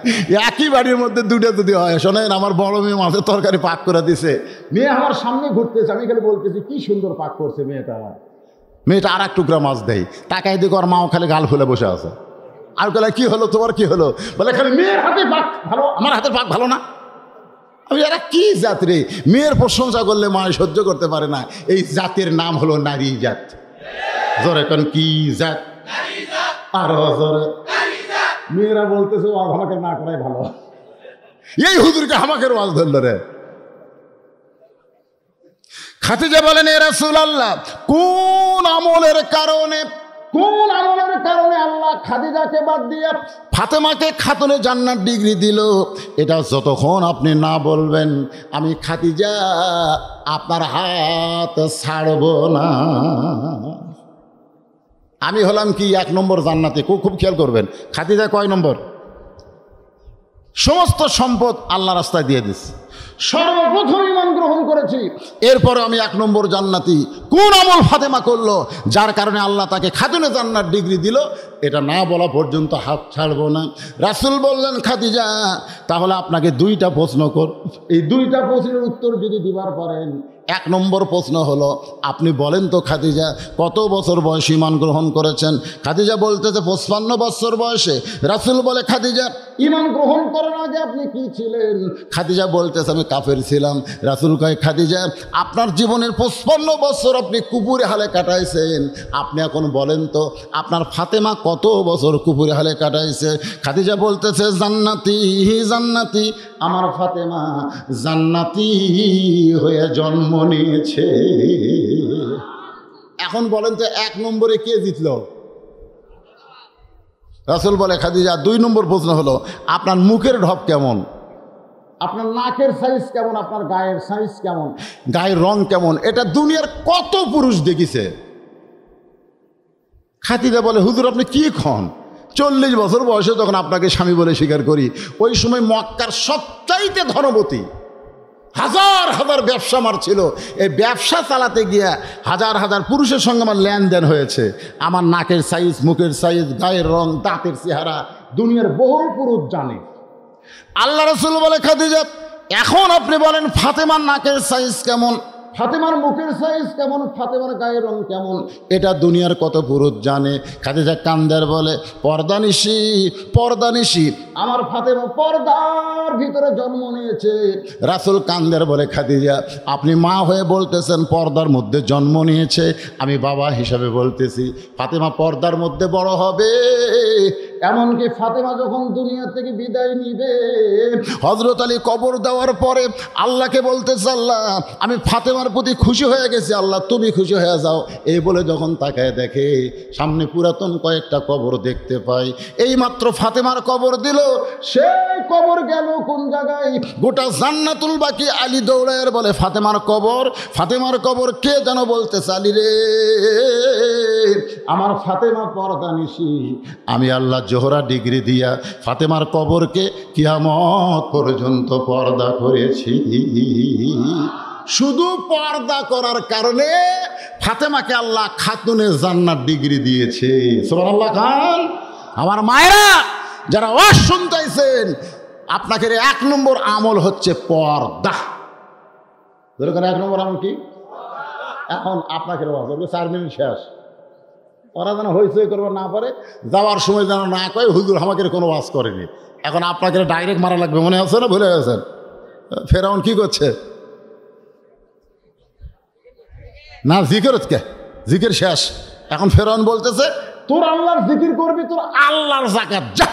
একই বাড়ির মধ্যে দুটো যদি হয়। শোনেন, আমার বড় মেয়ে মাছের তরকারি পাক করে দিছে, মেয়ে আমার সামনে ঘুরতেছে, আমি খালি বলতেছি কি সুন্দর পাক করছে মেয়েটা। মেয়েটা আর 1 টুকরা মাছ দেয়, তাকাই দিকে ওর মাও খালি গাল ফুলে বসে আছে। আর বলে, কি হলো তোমার, কি হলো? বলে, খালি মেয়ের হাতে পাক ভালো, আমার হাতের পাক ভালো না। আমি এরা কি জাত রে? মেয়ের প্রশংসা করলে মা সহ্য করতে পারে না। এই জাতের নাম হলো নারী জাত। জোরে কোন কি জাত? আরো জোরে। মেয়েরা বলতেছে আমাকে না করাই ভালো। এই হুজুরকে আমাকে ওয়াজ ধরল রে। খাদিজা বলেন, এ রাসূলুল্লাহ, কোন আমলের কারণে আল্লাহ খাদিজাকে বাদ দিয়ে ফাতেমাকে খাতুনে জান্নাত ডিগ্রি দিল? এটা যতক্ষণ আপনি না বলবেন, আমি খাদিজা আপনার হাত ছাড়ব না। আমি হলাম কি 1 নম্বর জান্নাতি। খুব খেয়াল করবেন, খাদিজা কয় নম্বর? সমস্ত সম্পদ আল্লাহ রাস্তায় দিয়ে দিস, সর্বপ্রথম ঈমান গ্রহণ করেছি, এরপরে আমি 1 নম্বর জান্নাতি। কোন আমল ফাতেমা করলো যার কারণে আল্লাহ তাকে খাতুনে জান্নাত ডিগ্রি দিল? এটা না বলা পর্যন্ত হাত ছাড়বো না। রাসূল বললেন, খাদিজা তাহলে আপনাকে 2টা প্রশ্ন কর, এই 2টা প্রশ্নের উত্তর যদি দিবার পারেন। 1 নম্বর প্রশ্ন হলো, আপনি বলেন তো খাদিজা, কত বছর বয়সে ঈমান গ্রহণ করেছেন? খাদিজা বলতেছে 55 বছর বয়সে। রাসূল বলে, খাদিজা ঈমান গ্রহণ করার আগে আপনি কি ছিলেন? খাদিজা বলতেছে, আমি কাফের ছিলাম। রাসূল কয়, খাদিজা আপনার জীবনের 55 বছর আপনি কুপুরে হালে কাটাইছেন, আপনি এখন বলেন তো আপনার ফাতেমা কত বছর কুপুরে হালে কাটাইছে? খাদিজা বলতেছে, জান্নাতি জান্নাতি, আমার ফাতেমা জান্নাতি হয়ে জন্ম নিয়েছে। এখন বলেন তো 1 নম্বরে কে জিতল? রাসূল বলে, খাদিজা 2 নম্বর প্রশ্ন হলো, আপনার মুখের ঢপ কেমন, আপনার নাকের সাইজ কেমন, আপনার গায়ের সাইজ কেমন, গায়ের রং কেমন? এটা দুনিয়ার কত পুরুষ দেখিছে? খাদিজা বলে, হুজুর আপনি কি খন? 40 বছর বয়সে যখন আপনাকে স্বামী বলে স্বীকার করি, ওই সময় মক্কার সবচাইতে ধনবতী, হাজার হাজার ব্যবসা আমার ছিল। এই ব্যবসা চালাতে গিয়া হাজার হাজার পুরুষের সঙ্গে আমার লেনদেন হয়েছে। আমার নাকের সাইজ, মুখের সাইজ, গায়ের রং, দাঁতের চেহারা দুনিয়ার বহু পুরুষ জানে। আল্লাহ রাসূল বলে, খাদিজা এখন আপনি বলেন ফাতেমার নাকের সাইজ কেমন, ফাতেমার মুখের সাইজ কেমন, ফাতেমার গায়ের রং কেমন, এটা দুনিয়ার কত পুরুষ জানে? খাদিজা কান্দার বলে, পর্দানিশি পর্দানিশি, আমার ফাতেমা পর্দার ভিতরে জন্ম নিয়েছে। রাসূল কান্দার বলে, খাদিজা আপনি মা হয়ে বলতেছেন পর্দার মধ্যে জন্ম নিয়েছে, আমি বাবা হিসাবে বলতেছি ফাতেমা পর্দার মধ্যে বড় হবে। এমনকি ফাতেমা যখন দুনিয়া থেকে বিদায় নিবে, হযরত আলী কবর দেওয়ার পরে আল্লাহকে বলতেছে, আল্লাহ আমি ফাতেমার প্রতি খুশি হয়ে গেছি, আল্লাহ তুমি খুশি হয়ে যাও। এই বলে যখন তাকায় দেখে সামনে পুরাতন কয়েকটা কবর দেখতে পাই, এই মাত্র ফাতেমার কবর দিল, সেই কবর গেল কোন জায়গায়? গোটা জান্নাতুল বাকি। আলী দৌড়ায় বলে, ফাতেমার কবর, ফাতেমার কবর। কে যেন বলতেছে, আলী রে আমার ফাতেমা পর্দানিশি, আমি আল্লাহ জোহরা ডিগ্রি দিয়া ফাতেমার কবরকে কিয়ামত পর্যন্ত পর্দা করেছি। শুধু পর্দা করার কারণে ফাতেমাকে আল্লাহ খাতুনে জান্নাত ডিগ্রি দিয়েছে। সুবহানাল্লাহ খান। আমার মায়েরা যারা ওয়াজ শুনতেছেন, আপনাকে 1 নম্বর আমল হচ্ছে পর্দা। ধরে এক নম্বর আমল কি? এখন আপনাকে 4 মিনিট শেষ, ওরা যেন হইচই করবে না পারে, যাওয়ার সময় যেন না কয় হুজুর আমাকে কোনো ওয়াজ করেনি। এখন আপনাকে ডাইরেক্ট মারা লাগবে, মনে আছে না? ভুলে গেছেন? ফেরাউন কি করছে না? জিকির হচ্ছে, জিকির শেষ। এখন ফেরাউন বলতেছে তোর আল্লাহর জিকির করবি, তোর আল্লাহর যাকাত যা।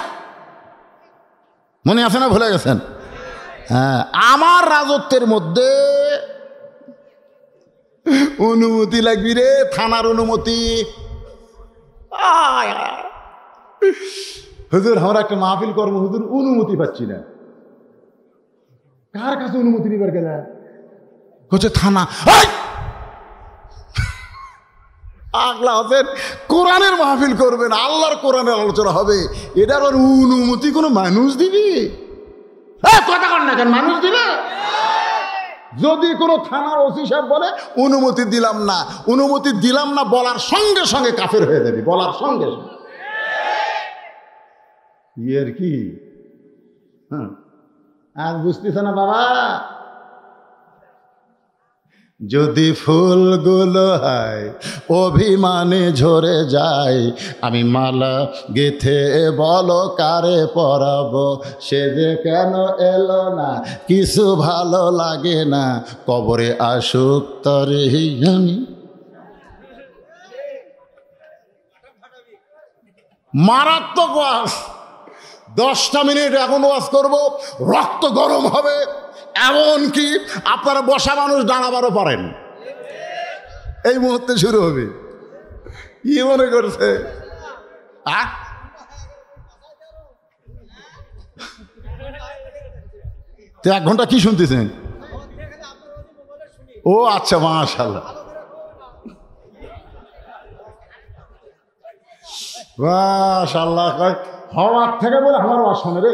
মনে আছে না? ভুলে গেছেন? হ্যাঁ, আমার রাজত্বের মধ্যে অনুমতি লাগবি রে, থানার অনুমতি। হুজুর আমরা একটা মাহফিল করবো, হুজুর অনুমতি পাচ্ছি না। কার কাছে অনুমতি নিবার গেলে? হচ্ছে থানা। আগলা হচ্ছেন কোরআনের মাহফিল করবেন, আল্লাহর কোরআনের আলোচনা হবে, এটার অনুমতি কোনো মানুষ দিবি? কথা কর না কেন, মানুষ দিবে? যদি কোনো থানার ওসি সাহেব বলে অনুমতি দিলাম না, অনুমতি দিলাম না বলার সঙ্গে সঙ্গে কাফের হয়ে যাবি, বলার সঙ্গে সঙ্গে। ইয়ের কি আজ বুঝতেছে না বাবা? যদি ফুলগুলো হয় অভিমানে ঝরে যায়, আমি মালা গেথে বলো কারে পরাবো, সে যে কেন এলো না, কিছু ভালো লাগে না, কবরে আসুক তরে আমি। মারাত্মক ওয়াজ, 10টা মিনিট এখন ওয়াজ করব, রক্ত গরম হবে। এমনকি আপনারা বসা মানুষ দাঁড়াবারও পারেন। এই মুহূর্তে শুরু হবে। কি মনে করছে? তো 1 ঘন্টা কি শুনতেছেন? ও আচ্ছা, মাশাআল্লাহ, মাশাআল্লাহ। হওয়ার থেকে বলে আমার ওয়াজ শোনে রে।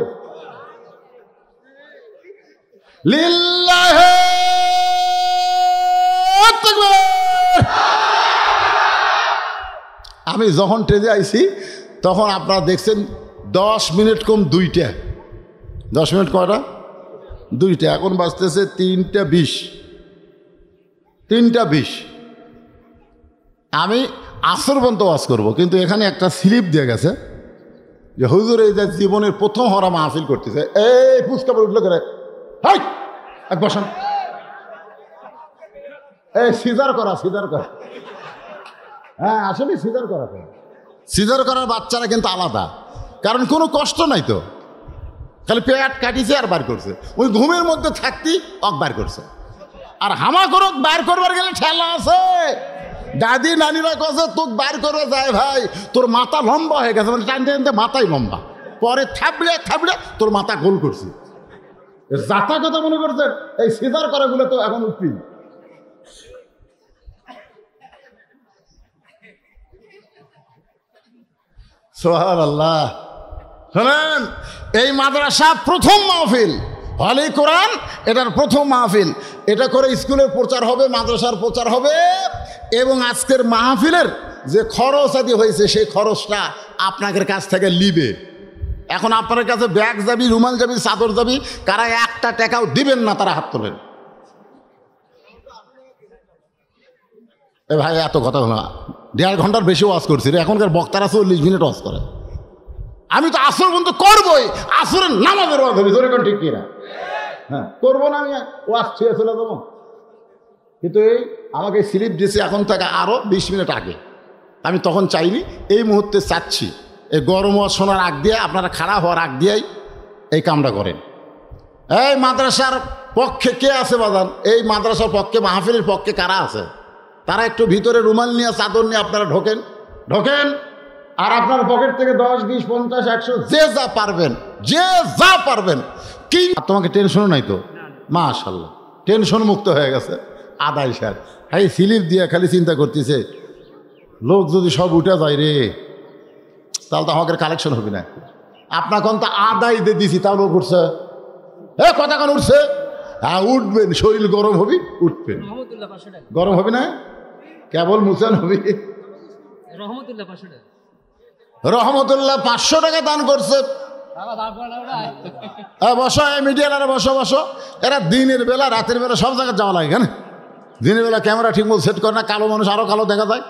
লিল্লাহি তাকবীর। আমি যখন ট্রেনে আইছি তখন আপনারা দেখছেন 10 মিনিট কম 2টা। 10 মিনিট কয়টা? 2টা। এখন বাজতেছে 3টা 20। 3টা 20। আমি আসর পর্যন্ত ওয়াজ করবো, কিন্তু এখানে একটা স্লিপ দিয়ে গেছে যে হুজুর এই যে জীবনের প্রথম হরা মাহফিল করতেছে। এই ফুচকা পরে উঠলো করে এক বসান, এই সিজার করা, সিজার করা। হ্যাঁ আসলে সিজার করা, সিজার করার বাচ্চারা কিন্তু আলাদা, কারণ কোনো কষ্ট নাই তো, খালি পেট কাটিছে আর বার করছে। ওই ঘুমের মধ্যে থাকতি বার করছে। আর হামা করক বার করবার গেলে ঠেলা আছে। দাদি নানিরা কাছে তোকে বার করে যায়, ভাই তোর মাথা লম্বা হয়ে গেছে, মানে টানতে টানতে মাথাই লম্বা, পরে থাবড়ে থাবড়ে তোর মাথা গোল করছি। জাতা কথা মনে করছেন? এই সিজার করাগুলো তো এখন উঠবি। সুবহানাল্লাহ। শোনেন, এই মাদ্রাসা প্রথম মাহফিল, হলে কোরআন এটার প্রথম মাহফিল। এটা করে স্কুলের প্রচার হবে, মাদ্রাসার প্রচার হবে, এবং আজকের মাহফিলের যে খরচ আদি হয়েছে সেই খরচটা আপনাদের কাছ থেকে লিবে। এখন আপনার কাছে ব্যাগ যাবি, রুমাল যাবি, চাদর যাবি, কারা 1 টাকাও দিবেন না, তারা হাত তোলেন। এ ভাই এত কথা হলো, 1.5 ঘন্টার বেশি ওয়াজ করছি রে। এখনকার বক্তারা 40 মিনিট ওয়াজ করে। আমি তো আসর পর্যন্ত করবোই, আসরের নামাজের ওয়াজ হবে, জোরে কোন ঠিক কিনা? হ্যাঁ করবো না, আমি ওয়াজ ছুঁয়ে চলে যাবো। কিন্তু এই আমাকে স্লিপ দিয়েছে এখন থেকে আরও 20 মিনিট আগে। আমি তখন চাইনি, এই মুহূর্তে চাচ্ছি। এই গরম ওয়াজ শোনার আগ দিয়ে, আপনারা খাড়া হওয়ার আগ দিয়েই এই কামটা করেন। এই মাদ্রাসার পক্ষে কে আছে বাজান? এই মাদ্রাসার পক্ষে, মাহফিলের পক্ষে কারা আছে? তারা একটু ভিতরে রুমাল নিয়ে, চাদর নিয়ে আপনারা ঢোকেন, ঢোকেন। আর আপনার পকেট থেকে 10, 20, 50, 100 যে যা পারবেন, যে যা পারবেন। কি তোমাকে টেনশনও নাই তো? মাশাআল্লাহ, টেনশন মুক্ত হয়ে গেছে। আদায় স্যার, এই স্লিপ দিয়ে খালি চিন্তা করতেছে, লোক যদি সব উঠে যায় রে, তাহলে তো আমাদের কালেকশন হবে না। আপনাকে তো আদায় দিয়ে দিছি, তাও লোক উঠছে। হ্যাঁ কথা কেন উঠছে? হ্যাঁ উঠবেন, শরীর গরম হবি, উঠবেন। গরম হবে না, কেবল মুসান হবি। রহমতুল্লাহ 500 টাকা দান করছে। বসো, এই মিডিয়ালারা বসো বসো। এরা দিনের বেলা রাতের বেলা সব জায়গায় যাওয়া লাগে কেন? দিনের বেলা ক্যামেরা ঠিক মতো সেট করে না, কালো মানুষ আরো কালো দেখা যায়।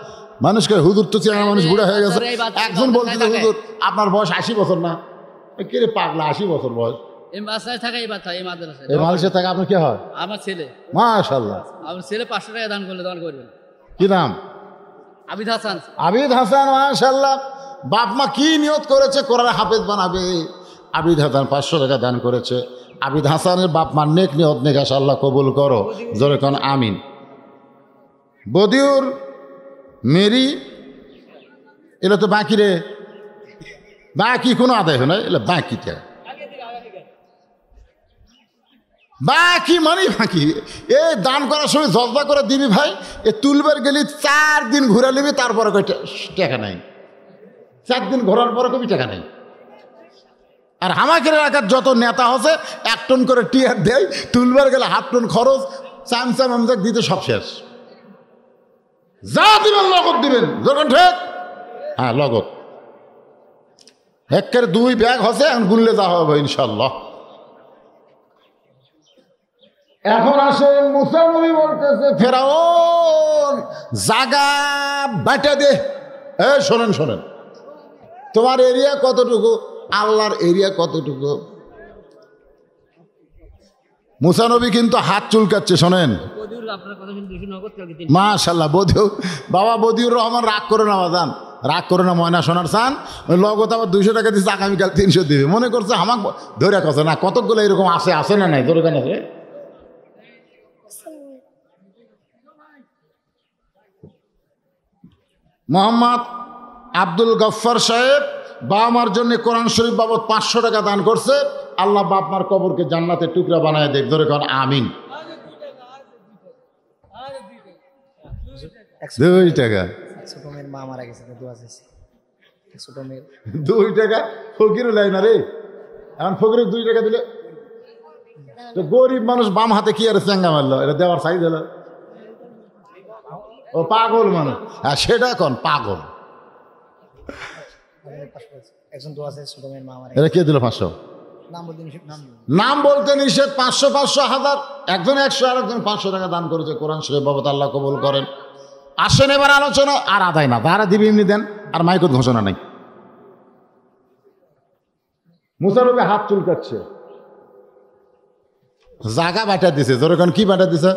মানুষকে হুজুর তো চেনা মানুষ বুড়া হয়ে গেছে। একজন বলছে হুজুর আপনার বয়স 80 বছর না? কে রে পাগলা, 80 বছর বয়স? এই মালয়েশিয়া থাকে। আপনার কি হয়? আমার ছেলে। মাশাআল্লাহ। আমার ছেলে 500 টাকা দান করলে দান করবেন। কি নাম? আবিদ হাসান। আবিদ হাসান, মাশাআল্লাহ। বাপ মা কি নিয়ত করেছে কোরআন হাফেজ বানাবে। আবিদ হাসান 500 টাকা দান করেছে। আবিদ হাসানের বাপ মার নেক নিয়ত নেকাশ আল্লাহ কবুল করো, জোরে কোন আমিন। বদিউর মেরি এগুলো তো বাকি রে, বাকি কোনো আদায় হয় না, এগুলো বাকিটা বাকি মানে বাকি। এ দান করার সময় জজবা করে দিবি ভাই, এ তুলবার গেলি 4 দিন ঘুরে নিবি, তারপরে কই টাকা নাই। 4 দিন ঘোরার পরে কবি টাকা নেই। আর আমাকে এলাকার যত নেতা হচ্ছে 1 টন করে টিয়ার দেয়, তুলবার গেলে 1/2 টন খরচ, চামচা মামচাক দিতে সব শেষ। যা দিবেন লগত দিবেন, যখন ঠিক। হ্যাঁ লগত একের 2 ব্যাগ হচ্ছে, এখন গুনলে যা হবে ইনশাল্লাহ। এখন আসেন মুসা নবী বলতেছে ফেরাউন জাগা বাটা দে। শোনেন শোনেন, তোমার এরিয়া কতটুকু, আল্লাহর এরিয়া কতটুকু। মুসা নবী কিন্তু হাত চুলকাচ্ছে। শোনেন মাশাআল্লাহ। বদিউর বাবা, বদিউর রহমান রাগ করে না বাজান, রাগ করে না। ময়না সোনার চান ওই লগত আবার 200 টাকা দিচ্ছে, আগামীকাল 300 দিবে। মনে করছে আমাকে ধরে কথা না, কতকগুলো এরকম আসে না নাই ধরে কেন আছে। মোহাম্মদ আব্দুল গফফার সাহেব বাবা মার জন্য কোরআন শরীফ বাবদ 500 টাকা দান করছে। আল্লাহ বাপ মার কবরকে জান্নাতের টুকরা বানায় দেখ, ধরে কোন আমিন। 2 টাকা মা মারা গেছে, 2 টাকা ফকির লাই না রে। এখন ফকিরের 2 টাকা দিলে তো গরিব মানুষ বাম হাতে কি আর চেঙ্গা মারলো, এটা দেওয়ার সাইজ হলো। ও পাগল মানুষ, হ্যাঁ সেটা কোন পাগল। এটা কে দিল 500? নাম বলতে নিষেধ। 500 500 1000, একজন 100 আর একজন 500 টাকা দান করেছে কোরআন শরীফ বাবদ, আল্লাহ কবুল করেন। আসেন এবার আলোচনা। আর আদায় না, তারা দিবি এমনি দেন, আর মাইকত ঘোষণা নাই। মুসা নবী হাত চুলকাচ্ছে, জাগা বাটা দিছে। যখন কি বাটা দিছে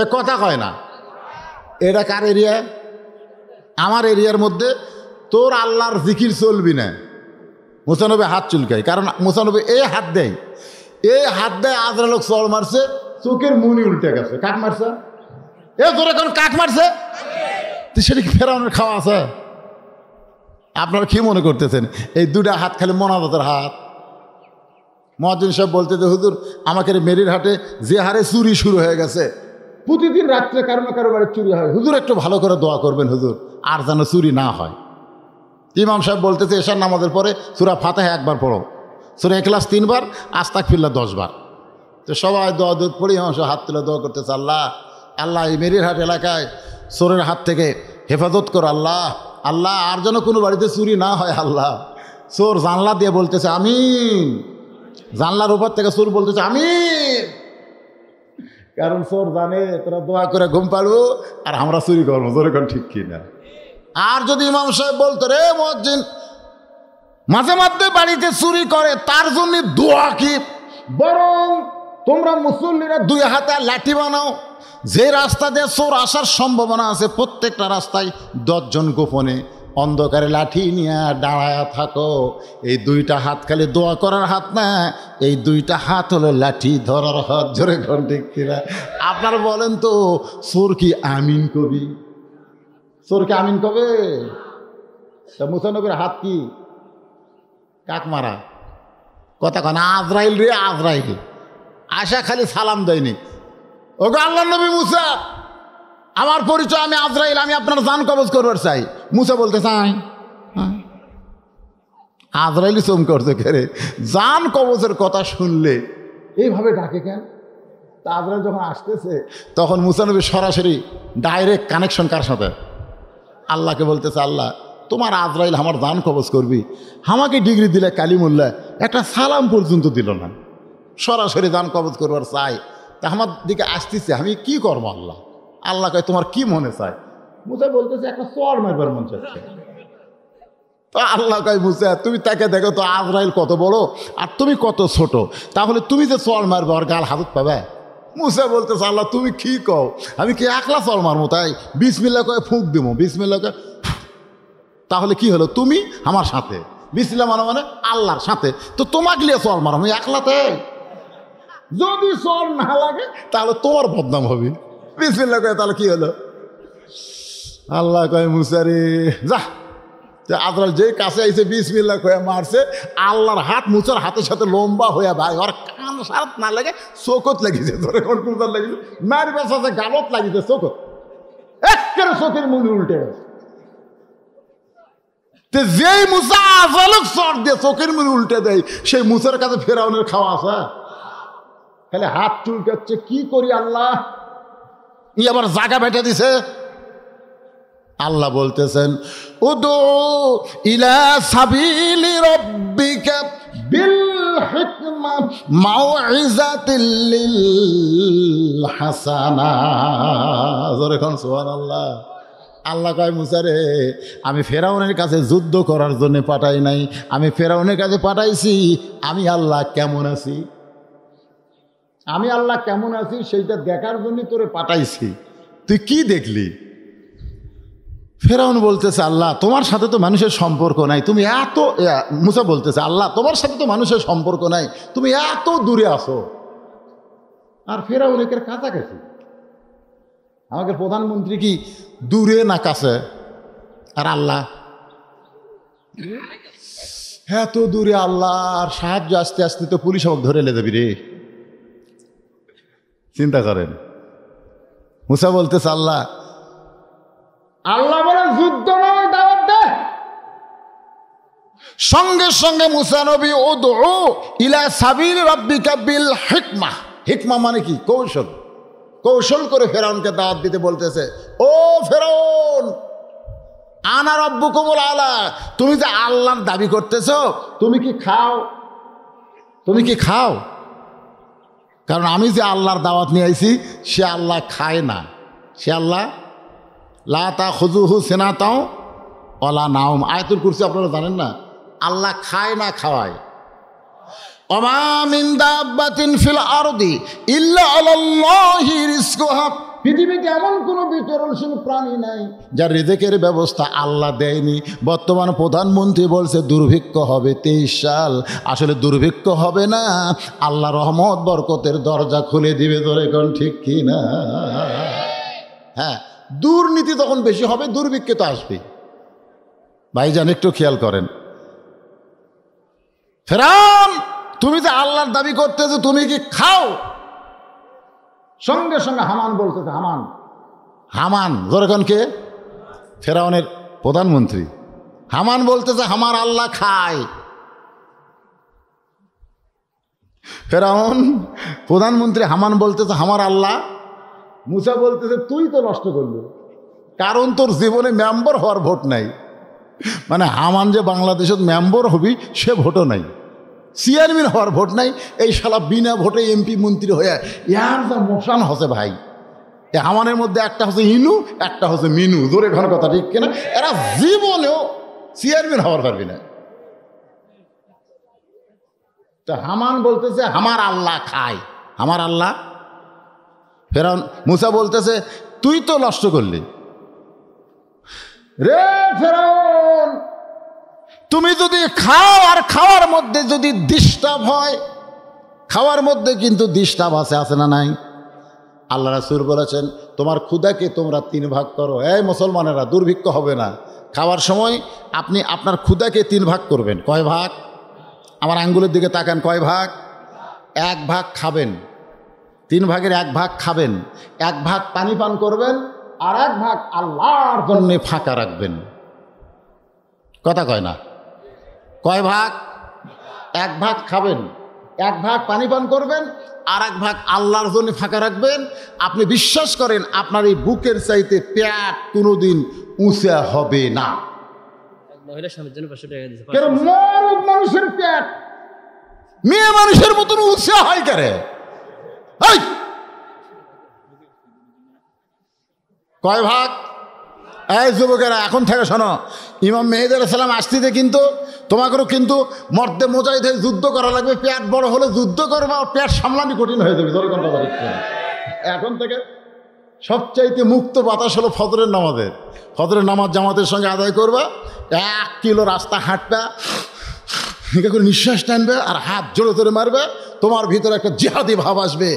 এ কথা কয় না। এটা কার এরিয়া? আমার এরিয়ার মধ্যে তোর আল্লাহর জিকির চলবি না। মুসা নবী হাত চুলকায়, কারণ মুসা নবী এই হাত দেয়, আজরা লোক চল মারছে, চোখের মুনি উল্টে গেছে। কাক মারছে? এ তোর এখন কাক মারছে, সেটা কি ফেরাউনের খাওয়া আছে? আপনারা কি মনে করতেছেন এই 2টা হাত খালি মোনাজাতের হাত? মুয়াজ্জিন সাহেব বলতেছে হুজুর আমাকে মেরির হাটে যে হারে চুরি শুরু হয়ে গেছে, প্রতিদিন রাত্রে কারো না কারো বাড়ি চুরি হয়, হুজুর একটু ভালো করে দোয়া করবেন হুজুর, আর যেন চুরি না হয়। ইমাম সাহেব বলতেছে এশার নামাজের পরে সূরা ফাতিহা 1 বার পড়ো, সূরা ইখলাস 3 বার, আস্তাগফিরুল্লাহ 10 বার। তো সবাই দোয়া দুধ পড়ি ইমাম সাহেব হাত তুলে দোয়া করতেছে, আল্লাহ আল্লাহ এই মেরির হাট এলাকায় চোরের হাত থেকে হেফাজত করো আল্লাহ, আল্লাহ আর যেন কোনো বাড়িতে চুরি না হয় আল্লাহ। চোর জানলা দিয়ে বলতেছে আমিন, জানলার উপর থেকে চোর বলতেছে আমিন, কারণ চোর জানে তোরা দোয়া করে ঘুম পাড়বো আর আমরা চুরি করবো। তোর এখন ঠিক কিনা? আর যদি ইমাম সাহেব বলতো রে মুয়াজ্জিন মাঝে মধ্যে বাড়িতে চুরি করে তার জন্য দোয়া কি, বরং তোমরা মুসল্লিরা 2 হাতে লাঠি বানাও, যে রাস্তা দিয়ে চোর আসার সম্ভাবনা আছে প্রত্যেকটা রাস্তায় 10 জন গোপনে অন্ধকারে লাঠি নিয়ে দাঁড়ায়া থাকো। এই 2টা হাত খালি দোয়া করার হাত না, এই 2টা হাত হলো লাঠি ধরার হাত। জোরে ঘন ঠিক কিনা? আপনারা বলেন তো চোর কি আমিন কবি? চোর কি আমিন কবে? মুসা নবীর হাত কি কাক মারা কথা কয় না, আজরাইল রে আজরাইল আশা খালি সালাম দেয়নি। ওগো আল্লাহর নবী মুসা আমার পরিচয়, আমি আজরাইল, আমি আপনার জান কবজ করবার চাই। মুসা বলতে চাই, আজরাইল চম করছে কেরে, জান কবজের কথা শুনলে এইভাবে ডাকে কেন? তা আজরাইল যখন আসতেছে তখন মুসা নবী সরাসরি ডাইরেক্ট কানেকশন কার সাথে? আল্লাহকে বলতেছে আল্লাহ তোমার আজরাইল আমার দান কবজ করবি, আমাকে ডিগ্রি দিলে কালিমুল্লাহ একটা সালাম পর্যন্ত দিল না, সরাসরি দান কবজ করবার চাই, তা আমার দিকে আসতেছে, আমি কি করবো? আল্লাহ আল্লাহ কয় তোমার কি মনে চায়? মুসা বলতেছে একটা চর মারবার মন চাচ্ছে। তো আল্লাহ কয় মুসা তুমি তাকে দেখো তো আজরাইল কত বড় আর তুমি কত ছোট, তাহলে তুমি যে চর মারবে আর গাল হাজত পাবে? মুসা বলতেছে আল্লাহ তুমি কি কও, আমি কি একলা চর মারবো? তাই বিসমিল্লাহ কয়ে ফুঁক দেবো, বিসমিল্লাহ কয়ে, তাহলে কি হলো? তুমি আমার সাথে, বিসমিল্লাহ মানে আল্লাহর সাথে, তো তোমাকে লিয়ে চর মারো, আমি একলাতে, যদি চর না লাগে তাহলে তোমার বদনাম হবে। বিসমিল্লাহ কয়ে তাহলে কি হলো? আল্লাহ কয় মুসা রে যা, আজরাইল যে কাছে আইছে বিসমিল্লাহ কয়ে মারছে, আল্লাহর হাত মুসার হাতের সাথে লম্বা হইয়া ভাই ওর কান সারাত না লাগে চোখত লাগিছে, ধরে কোন কুজার লাগিছে, মার বেসাছে গালত লাগিছে চোখত, একেবারে চোখের মনে উল্টে গেছে। যেই মুসা আজরাইলক চর দিয়ে চোখের মনে উল্টে দেয়, সেই মুসার কাছে ফেরাউনের খাওয়া আছে, খালি হাত চুলকাচ্ছে, কি করি আল্লাহ, ই আবার জায়গা বেটে দিছে। আল্লাহ বলতেছেন উদু ইলা সাবিলি রাব্বিকা বিল হিকমা মাউইজাতিল লিল হাসানা। জোরে কোন সুবহানাল্লাহ। আল্লাহ কয় মুসা রে আমি ফেরাউনের কাছে যুদ্ধ করার জন্য পাঠাই নাই, আমি ফেরাউনের কাছে পাঠাইছি আমি আল্লাহ কেমন আছি, আমি আল্লাহ কেমন আছি সেইটা দেখার জন্য তোরে পাঠাইছি, তুই কি দেখলি? ফেরাউন বলতেছে আল্লাহ তোমার সাথে তো মানুষের সম্পর্ক নাই, তুমি এত, মুসা বলতেছে আল্লাহ তোমার সাথে তো মানুষের সম্পর্ক নাই, তুমি এত দূরে আসো, আর ফেরাউন একের কাছাকাছি। আমাদের প্রধানমন্ত্রী কি দূরে না কাছে? আর আল্লাহ এত দূরে, আল্লাহর সাহায্য আসতে আসতে তো পুলিশ আমাকে ধরে লে যাবি রে। চিন্তা করেন, মুসা বলতেছে আল্লাহ, আল্লাহ বলেন যুদ্ধ নয়, দাওয়াত দে। সঙ্গে সঙ্গে মুসা নবী উদউ ইলা সাবিল রাব্বিকা বিল হিকমা, হিকমা মানে কি? কৌশল, কৌশল করে ফেরাউনকে দাওয়াত দিতে বলতেছে, ও ফেরাউন আনা রব্বুকুমুল আলা, তুমি যে আল্লাহর দাবি করতেছো, তুমি কি খাও? তুমি কি খাও? কারণ আমি যে আল্লাহর দাওয়াত নিয়ে আইছি সে আল্লাহ খায় না, সে আল্লাহ লা তাখুযুহু সিনাতাও ওয়ালা নাওম, আয়াতুল কুরসি আপনারা জানেন না? আল্লাহ খায় না খাওয়ায়। ওমা মিন দাব্বাতিন ফিল আরদি ইল্লা আলাল্লাহি রিজকুহা, পৃথিবীতে এমন কোনো বিচরণশীল প্রাণী নাই যার রিজেকের ব্যবস্থা আল্লাহ দেয়নি। বর্তমান প্রধানমন্ত্রী বলছে দুর্ভিক্ষ হবে 23 সাল, আসলে দুর্ভিক্ষ হবে না, আল্লাহ রহমত বরকতের দরজা খুলে দিবে। ধরে কোন ঠিক কি না? হ্যাঁ, দুর্নীতি তখন বেশি হবে, দুর্ভিক্ষ তো আসবে। ভাইজান একটু খেয়াল করেন, ফেরাউন তুমি যে আল্লাহর দাবি করতেছো তুমি কি খাও? সঙ্গে সঙ্গে হামান বলতেছে, হামান, হামান যখন কে? ফেরাউনের প্রধানমন্ত্রী। হামান বলতেছে আমার আল্লাহ খায়। ফেরাউন প্রধানমন্ত্রী হামান বলতেছে আমার আল্লাহ। মুসা বলতেছে তুই তো নষ্ট করলি, কারণ তোর জীবনে মেম্বার হওয়ার ভোট নাই। মানে হামান যে বাংলাদেশের মেম্বার হবি সে ভোটও নাই, চেয়ারম্যান হওয়ার ভোট নাই, এই শালা বিনা ভোটে এমপি মন্ত্রী হয়ে ইয়ার যা মোশান হসে ভাই। এ হামানের মধ্যে একটা হচ্ছে ইনু, একটা হচ্ছে মিনু। জোরে ঘন কথা ঠিক কিনা? এরা জীবনেও চেয়ারম্যান হওয়ার পারবি না। তো হামান বলতেছে আমার আল্লাহ খায়, আমার আল্লাহ। ফেরাউন মুসা বলতেছে তুই তো নষ্ট করলি রে ফেরাউন, তুমি যদি খাও আর খাওয়ার মধ্যে যদি ডিস্টার্ব হয়, খাওয়ার মধ্যে কিন্তু ডিস্টার্ব আছে না নাই? আল্লাহ রাসূল বলেছেন তোমার ক্ষুধাকে তোমরা 3 ভাগ করো। এই মুসলমানেরা, দুর্ভিক্ষ হবে না। খাওয়ার সময় আপনি আপনার ক্ষুধাকে 3 ভাগ করবেন। কয় ভাগ? আমার আঙ্গুলের দিকে তাকান, কয় ভাগ? 1 ভাগ খাবেন, 3 ভাগের 1 ভাগ খাবেন, 1 ভাগ পানি পান করবেন, আর 1 ভাগ আল্লাহর জন্য ফাঁকা রাখবেন। কথা কয় না? কয় ভাগ? 1 ভাগ খাবেন, 1 ভাগ পানি পান করবেন, আর 1 ভাগ আল্লাহর জন্য ফাঁকা রাখবেন। আপনি বিশ্বাস করেন আপনার এই বুকের চাইতে পেট কোনোদিন উঁচা হবে না। মহিলা স্বামীর জন্য 500 টাকা দিয়েছে। কেন মরদ মানুষের পেট মেয়ে মানুষের মতন উৎসাহ হয় করে? কয় ভাগ? এই যুবকেরা এখন থেকে শোনো, ইমাম মেহেদী আলাইহিস সালাম আসতে কিন্তু তোমাকেও কিন্তু মর্দে মোজাহিদ হয়ে যুদ্ধ করা লাগবে। পেট বড় হলে যুদ্ধ করবা, পেট সামলানি কঠিন হয়ে যাবে। এখন থেকে সবচাইতে মুক্ত বাতাস হলো ফজরের নামাজের। ফজরের নামাজ জামাতের সঙ্গে আদায় করবা, 1 কিলো রাস্তা হাঁটবা, করে নিঃশ্বাস টানবে আর হাত জোরে জোরে মারবে। তোমার ভিতরে একটা জিহাদি ভাব আসবে,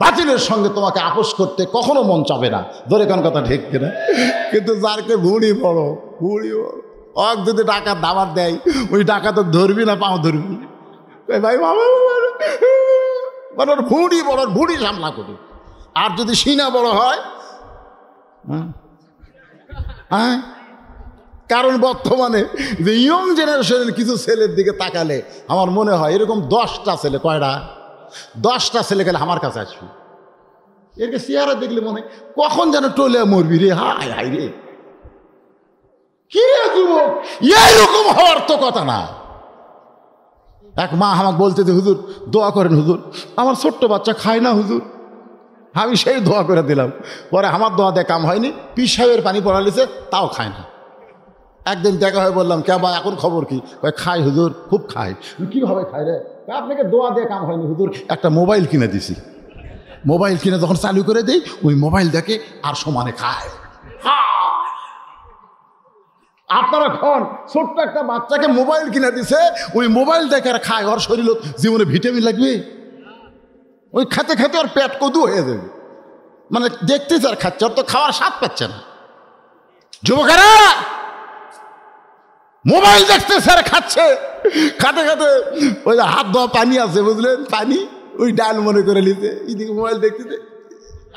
বাতিলের সঙ্গে তোমাকে আপোষ করতে কখনো মন চাবে না। ধরে কোন কথা ঠিক কিনা? কিন্তু যারকে ভুড়ি বড় অক যদি ডাকাত দাবার দেয়, ওই ডাকাত ধরবি না পাও ধরবি, ভাই বাবা মানে ওর ভুড়ি বড়, ভুড়ি সামলা করি। আর যদি সিনা বড় হয়, হ্যাঁ, কারণ বর্তমানে যে ইয়ং জেনারেশনের কিছু ছেলের দিকে তাকালে আমার মনে হয় এরকম 10টা ছেলে, কয়টা 10টা ছেলে গেলে আমার কাছে আসবি, এরকে চেহারা দেখলে মনে কখন যেন টলে মরবি রে। হায় হায় রে, কি রে যুবক, এইরকম হওয়ার তো কথা না। এক মা আমাকে বলতে যে হুজুর দোয়া করেন হুজুর, আমার ছোট্ট বাচ্চা খায় না হুজুর। আমি সেই দোয়া করে দিলাম, পরে আমার দোয়া দিয়ে কাম হয়নি, পীর সাহেবের পানি পড়ালিছে, তাও খায় না। একদিন দেখা হয়ে বললাম, কে বা এখন খবর কি? খাই হুজুর, খুব খাই। কীভাবে খায় রে? আপনাকে দোয়া দিয়ে কাম হয়নি হুজুর, একটা মোবাইল কিনে দিছি। মোবাইল কিনে যখন চালু করে দেই, ওই মোবাইল দেখে আর সমানে খায়। আপনারা খন ছোট্ট একটা বাচ্চাকে মোবাইল কিনে দিছে, ওই মোবাইল দেখে আর খায়। ওর শরীর জীবনে ভিটামিন লাগবে? ওই খেতে খেতে ওর পেট কদু হয়ে যাবে। মানে দেখতেছে আর খাচ্ছে, ওর তো খাওয়ার স্বাদ পাচ্ছে না। যুবকেরা মোবাইল দেখতেছে আর খাচ্ছে, খাতে খাতে ওই হাত ধোয়া পানি আছে বুঝলেন, পানি ওই ডাল মনে করে নিতে, এদিকে মোবাইল দেখতেছে,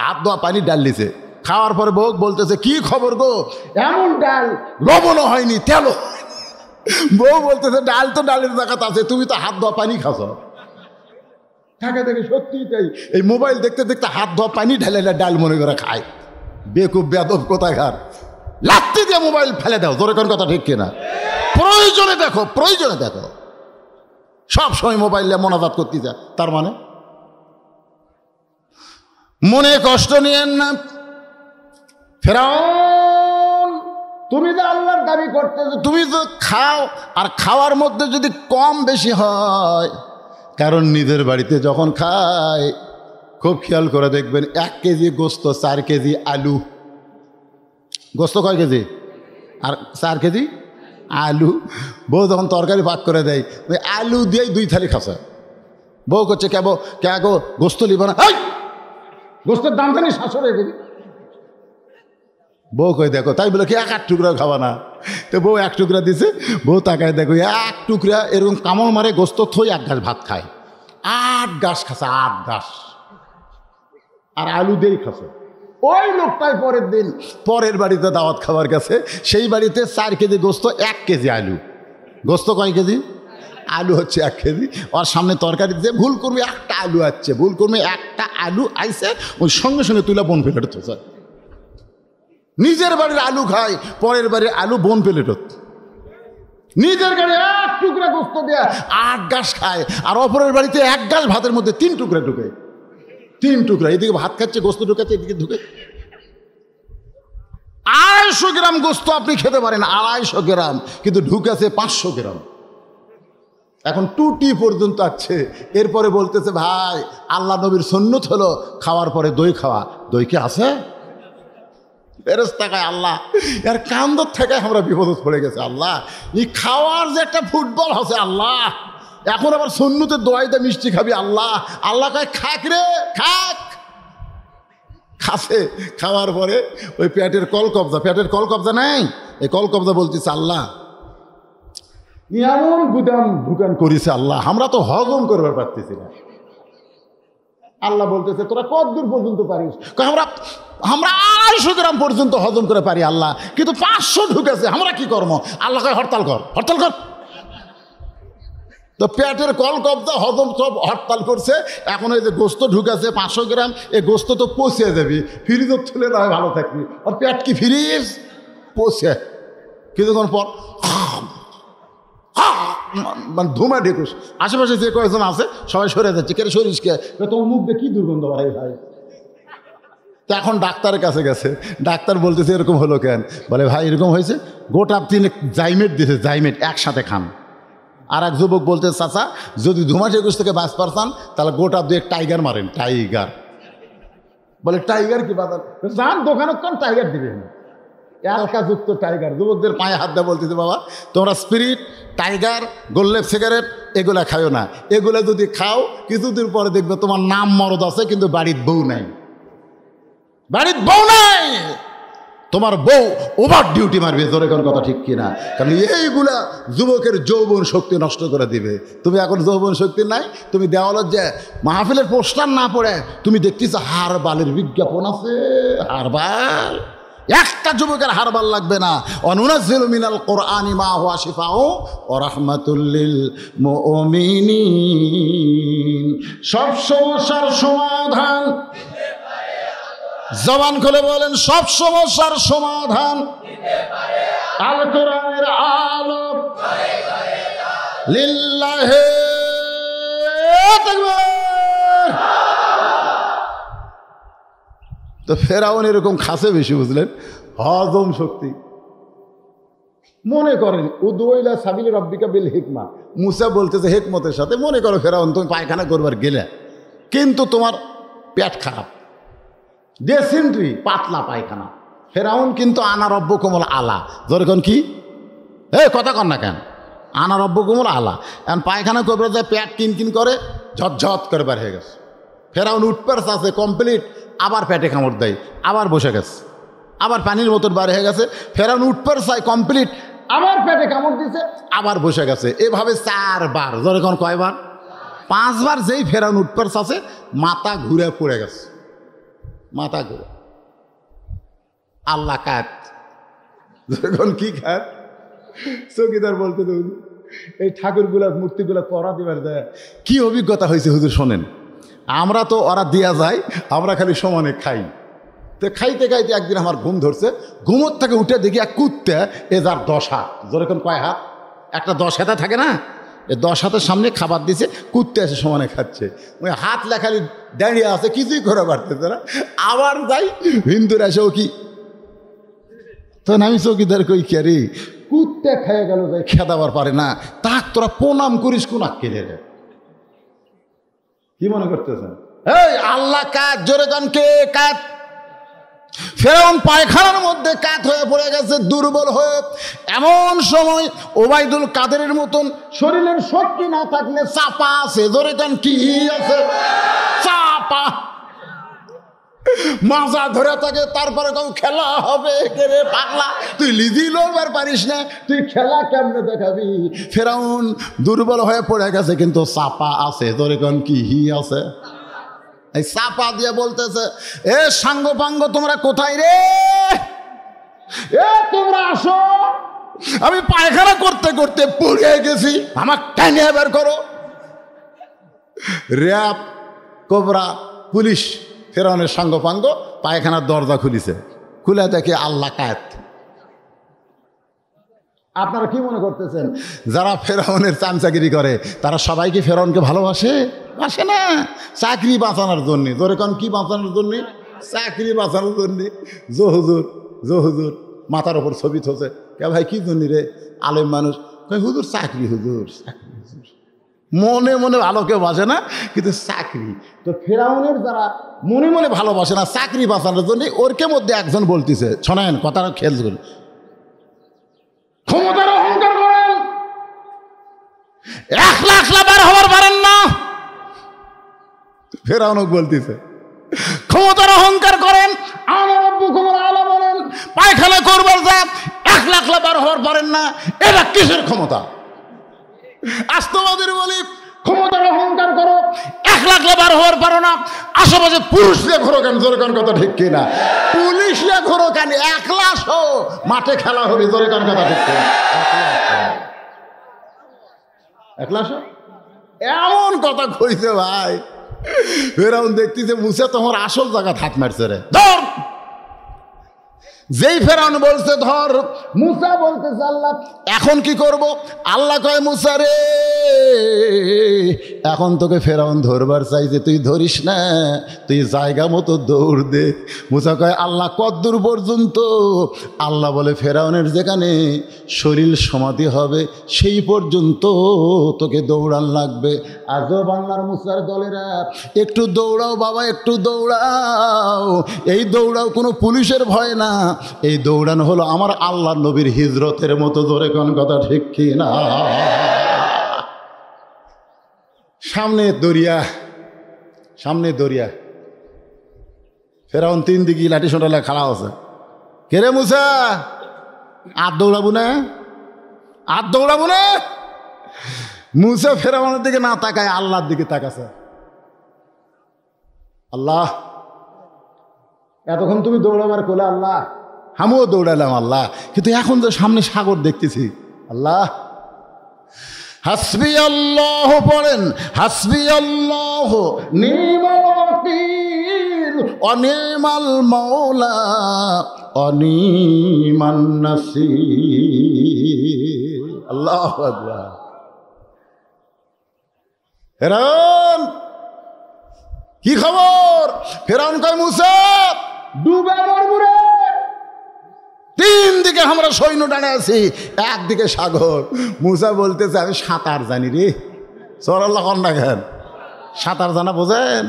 হাত ধোয়া পানি ডাল নিছে। খাওয়ার পরে বউ বলতেছে, কি খবর গো, এমন ডাল লবণও হয়নি, তেলও। বউ বলতেছে, ডাল তো ডালের জায়গাতে আছে, তুমি তো হাত ধোয়া পানি খাচ্ছ। থাকে দেখে সত্যিই তাই, এই মোবাইল দেখতে দেখতে হাত ধোয়া পানি ঢেলে ডাল মনে করে খায়। বেকুব বেদব কোথাকার, লাত্তি দিয়ে মোবাইল ফেলে দাও। জোরে কোন কথা ঠিক কিনা? প্রয়োজনে দেখো, প্রয়োজনে দেখো, সব সময় মোবাইলে মোনাজাত করতে যা। তার মানে মনে কষ্ট নিয়েন না। ফেরাউন, তুমি যে আল্লাহর দাবি করতেছো, তুমি তো খাও, আর খাওয়ার মধ্যে যদি কম বেশি হয়, কারণ নিজের বাড়িতে যখন খায়, খুব খেয়াল করে দেখবেন 1 কেজি গোস্ত 4 কেজি আলু। গোস্ত কয় কেজি? আর 4 কেজি আলু। বউ যখন তরকারি ভাগ করে দেয়, ওই আলু দিয়েই 2 থালি খাসা। বউ করছে, কে গো গোস্ত লিব না? গোস্তের দাম জানি 700 টাকা কেজি। বউ কই দেখো, তাই বলে কি 1 টুকরা খাবা না? তো বউ 1 টুকরা দিছে, বউ তাকায় দেখো 1 টুকরা এরকম কামড় মারে গোস্ত থই 1 ঘাস ভাত খায়। 8 ঘাস খাসা, 8 ঘাস, আর আলু দিয়েই খাসে। ওই লোকটাই পরের দিন পরের বাড়িতে দাওয়াত খাবার গেছে, সেই বাড়িতে 4 কেজি গোস্ত 1 কেজি আলু। গোস্ত কয় কেজি? আলু হচ্ছে 1 কেজি। ওর সামনে তরকারি দিয়ে ভুল করবে 1টা আলু আসছে, ভুল করবে 1টা আলু আইছে, ওই সঙ্গে সঙ্গে তুলে বোন প্লেট হচ্ছে। নিজের বাড়ির আলু খায়, পরের বাড়ির আলু বোন প্লেট। নিজের গাড়ি 1 টুকরা গোস্ত দেয়া 8 ঘাস খায়, আর অপরের বাড়িতে 1 ঘাস ভাতের মধ্যে 3 টুকরা ঢুকে। 3 টুকরা, এদিকে ভাত খাচ্ছে, গোস্ত ঢুকাচ্ছে, এদিকে ঢুকে। 250 গ্রাম গোস্ত আপনি খেতে পারেন, 250 গ্রাম, কিন্তু ঢুকেছে 500 গ্রাম। এখন টুটি পর্যন্ত আছে। এরপরে বলতেছে, ভাই আল্লাহ নবীর সুন্নত হলো খাওয়ার পরে দই খাওয়া। দই কি আছে? ফেরেশতা কয়, আল্লাহ এর কান্দর থেকে আমরা বিপদে পড়ে গেছে। আল্লাহ এই খাওয়ার যে একটা ফুটবল আছে, আল্লাহ এখন আবার সুন্নতের দোয়াইতে মিষ্টি খাবি। আল্লাহ আল্লাহ কয়, খাক রে খাক। খাসে, খাওয়ার পরে ওই পেটের কল কবজা নাই, এই কল কবজা বলতেছে, আল্লাহ এমন গুদাম দোকান করেছে আল্লাহ, আমরা তো হজম করবার পারতেছি না। আল্লাহ বলতেছে, তোরা কত দূর পর্যন্ত পারিস? আমরা 250 গ্রাম পর্যন্ত হজম করে পারি আল্লাহ, কিন্তু 500 ঢুকেছে, আমরা কি করবো? আল্লাহ কয়, হরতাল কর, হরতাল কর। তো পেটের কল কবজা হজম সব হরতাল করছে। এখন এই যে গোস্ত ঢুকেছে 500 গ্রাম, এই গোস্ত তো পচে যাবি, ফ্রিজের তুলে না ভালো থাকবি। আর পেট কি ফ্রিজ? পচে কিছুক্ষণ পর মানে ধুমা ঢেকুস, আশেপাশে যে কয়েকজন আছে সবাই সরে যাচ্ছে, কে সরিস কে, তোমার মুখ দিয়ে কী দুর্গন্ধ বাড়াই ভাই। তো এখন ডাক্তারের কাছে গেছে, ডাক্তার বলতেছে এরকম হলো কেন, বলে ভাই এরকম হয়েছে গোটা 3 জাইমেট দিয়েছে, জাইমেট একসাথে খান। আর এক যুবক বলতে চাচা যদি ধুমা ঢেকুস থেকে বাঁচ পারতাম তাহলে গোটা 2 টাইগার মারেন, টাইগার। বলে টাইগার কি বাজার, যান দোকানে কোন টাইগার দিবেন, এলাকাযুক্ত টাইগার। যুবকদের পায়ে হাত দেওয়া বলতেছে বাবা তোমরা স্পিরিট, টাইগার, গোল্লেপ সিগারেট এগুলা খাও না, এগুলা যদি খাও কিছুদিন পরে দেখবে তোমার নাম মরদ আছে কিন্তু বাড়ির বউ নাই, বাড়ির বউ নাই, তোমার বউ ওভার ডিউটি মারবে। জোরে কোন কথা ঠিক কিনা? কারণ এইগুলা যুবকের যৌবন শক্তি নষ্ট করে দিবে। তুমি এখন যৌবন শক্তি নাই, তুমি দেওয়ালের যে মাহফিলের পোস্টার না পড়ে তুমি দেখতেছ হারবালের বিজ্ঞাপন আছে, হারবাল। একটা যুবকের হারবাল লাগবে না। অনুনাজ্জিলু মিনাল কোরআনি মা হুয়া শিফাউ ওয়া রাহমাতুল লিল মুমিনিন। সব সমস্যার সমাধান, জবান খুলে বলেন, সব সমস্যার সমাধান আল কোরআনের আলো। লিল্লাহি তাকবীর। তো ফেরাউন এরকম খাসে বেশি, বুঝলেন, হজম শক্তি। মনে করেন উদুইলা সাবিলি রাব্বিকা বিল হিকমা, মুসা বলতেছে হিকমতের সাথে, মনে করো ফেরাউন তুমি পায়খানা করবার গেলে কিন্তু তোমার পেট খারাপ, ডেসেন্ট্রি, পাতলা পায়খানা। ফেরাউন কিন্তু আনা রব্বকুমুল আলা, যেরকম কি কথা কন না কেন, আনা রব্বকুমুল আলা। এখন পায়খানা করবার যায় পেট কিনকিন করে ঝটঝট করে বার হয়ে গেছে। ফেরাউন উঠপার আছে কমপ্লিট, আবার পেটে কামড় দেয়, আবার বসে গেছে, আবার পানির মতন বার হয়ে গেছে। ফেরাউন উঠপার চাই কমপ্লিট, আবার পেটে কামড় দিছে, আবার বসে গেছে। এভাবে 4 বার, যেরকম কয়বার, 5 বার। যেই ফেরাউন উঠপার আছে মাথা ঘুরে পড়ে গেছে, মাথা ঘুরে। আল্লাহ কাত, যখন কি খাত, চৌকিদার বলতে এই ঠাকুরগুলা মূর্তিগুলা পড়া দিবার যায় কি অভিজ্ঞতা হয়েছে হুজুর শোনেন। আমরা তো ওরা দিয়া যায়, আমরা খালি সমানে খাই। তো খাইতে খাইতে একদিন আমার ঘুম ধরছে, ঘুমোর থেকে উঠে দেখি এক কুত্তে, এ যার 10 হাত, যেরকম কয় হাত, একটা 10 হাতে থাকে না, এই 10 হাতের সামনে খাবার দিছে, কুত্তে এসে সমানে খাচ্ছে। ওই হাত লেখালি দাঁড়িয়ে আছে, কিছুই করে পারতেছে না। আবার যাই, হিন্দুরা এসেও কি, তখন আমি চৌকিদার কই কে রে, কুত্তে খেয়ে গেল, যাই খেদাবার পারে না, তাক তোরা প্রণাম করিস কোন আক্কেলে রে, কি মনে করতেছেন? এই আল্লাহ কাত, জোরে গান কে কাত। ফেরাউন পায়খানার মধ্যে কাত হয়ে পড়ে গেছে, দুর্বল হয়ে। এমন সময় ওবাইদুল কাদেরের মতন শরীরের শক্তি না থাকলে চাপা আছে, জোরে গান কি আছে, চাপা মাজা ধরে থাকে। তারপরে কেউ খেলা হবে, কে রে পাগলা, তুই লিজি লড়বার পারিস না, তুই খেলা কেমনে দেখাবি? ফেরাউন দুর্বল হয়ে পড়ে গেছে কিন্তু চাপা আছে, তোর এখন কি আছে? এই চাপা দিয়ে বলতেছে, এ সাঙ্গ পাঙ্গ তোমরা কোথায় রে, এ তোমরা আসো, আমি পায়খানা করতে করতে পড়ে গেছি, আমার টেনে বের করো। র্যাব, কোবরা, পুলিশ ফেরাউনের সাঙ্গপাঙ্গ পায়খানার দরজা খুলিছে, খুলে দেখে আল্লাহ কাত। আপনারা কি মনে করতেছেন যারা ফেরাউনের চামচাগিরি করে তারা সবাই কি ফেরাউনকে ভালোবাসে? বাসে না। চাকরি বাঁচানোর জন্যে, ধরে কোন কি বাঁচানোর জন্যে? চাকরি বাঁচানোর জন্যে। জো হুজুর মাথার ওপর ছবি থোছে, কে ভাই কি জন্য রে? আলেম মানুষ, হুজুর চাকরি, হুজুর চাকরি, হুজুর। মনে মনে ভালো কেউ বাসে না, কিন্তু চাকরি। তো ফেরাউনের যারা মনে মনে ভালোবাসে না চাকরি বাঁচানোর জন্য, ওরকে মধ্যে একজন বলতেছে, শোনেন কথাটা খেয়াল করুন, ক্ষমতার অহংকার করেন, 1 লাখ বার হবার পারেন না। ফেরাউন বলতেছে ক্ষমতার অহংকার করেন, আলা বলেন, পায়খানা করবার যা 1 লাখ বার হবার পারেন না, এটা কিসের ক্ষমতা? আস্তবাদের বলি ক্ষমতার অহংকার করো, 1 লাখ বার হওয়ার পারো না, আশেপাশে পুরুষ লিয়ে ঘোরো কেন? জোরে কান কথা ঠিক কিনা? পুলিশ লিয়ে ঘোরো কেন? 1 লাখ মাঠে খেলা হবে, জোরে কান কথা ঠিক কিনা? 1 লাখ এমন কথা কইছে ভাই। ফেরাউন দেখতেছে মুসা তোমার আসল জায়গা হাত মারছে রে, ধর। যেই ফেরাউন বলছে ধর, মুসা বলতেছে আল্লাহ এখন কি করব? আল্লাহ কয় মুসা রে, এখন তোকে ফেরাউন ধরবার চাইছে, তুই ধরিস না, তুই জায়গা মতো দৌড় দে। মুসা কয় আল্লাহ কতদূর পর্যন্ত? আল্লাহ বলে ফেরাউনের যেখানে শরীর সমাধি হবে সেই পর্যন্ত তোকে দৌড়ান লাগবে। আজও বাংলার মুসার দলেরা একটু দৌড়াও বাবা, একটু দৌড়াও। এই দৌড়াও কোনো পুলিশের ভয় না, এই দৌড়ানো হলো আমার আল্লাহ নবীর হিজরতের মতো। ধরে কোন কথা ঠিক কি না? সামনে দরিয়া, সামনে দরিয়া, ফেরাউন তিন দিকে লাঠি সোঁটালে খাড়া আছে। কে রে মুসা, আর দৌড়াবো না, আর দৌড়াবো না? মুসা ফেরাউনের দিকে না তাকায় আল্লাহর দিকে তাকাছে। আল্লাহ এতক্ষণ তুমি দৌড়াবার কোলে আল্লাহ, আমিও দৌড়ালাম আল্লাহ, কিন্তু এখন তো সামনে সাগর দেখতেছি আল্লাহ। হাসবি আল্লাহ পড়েন, হাসবি আল্লাহ নিমাল ওয়াকিল অনিমাল মাওলা অনিমান নাসির। আল্লাহু আকবার। ফেরাউন কি খবর? ফেরাউন কয় মুসা ডুবে মরবো রে, তিন দিকে আমরা সৈন্য দাঁড়িয়ে আছি, একদিকে সাগর। মুসা বলতেছে আমি সাঁতার জানি রে। সরাল্লাহ কন্যা খান, সাঁতার জানা বোঝেন?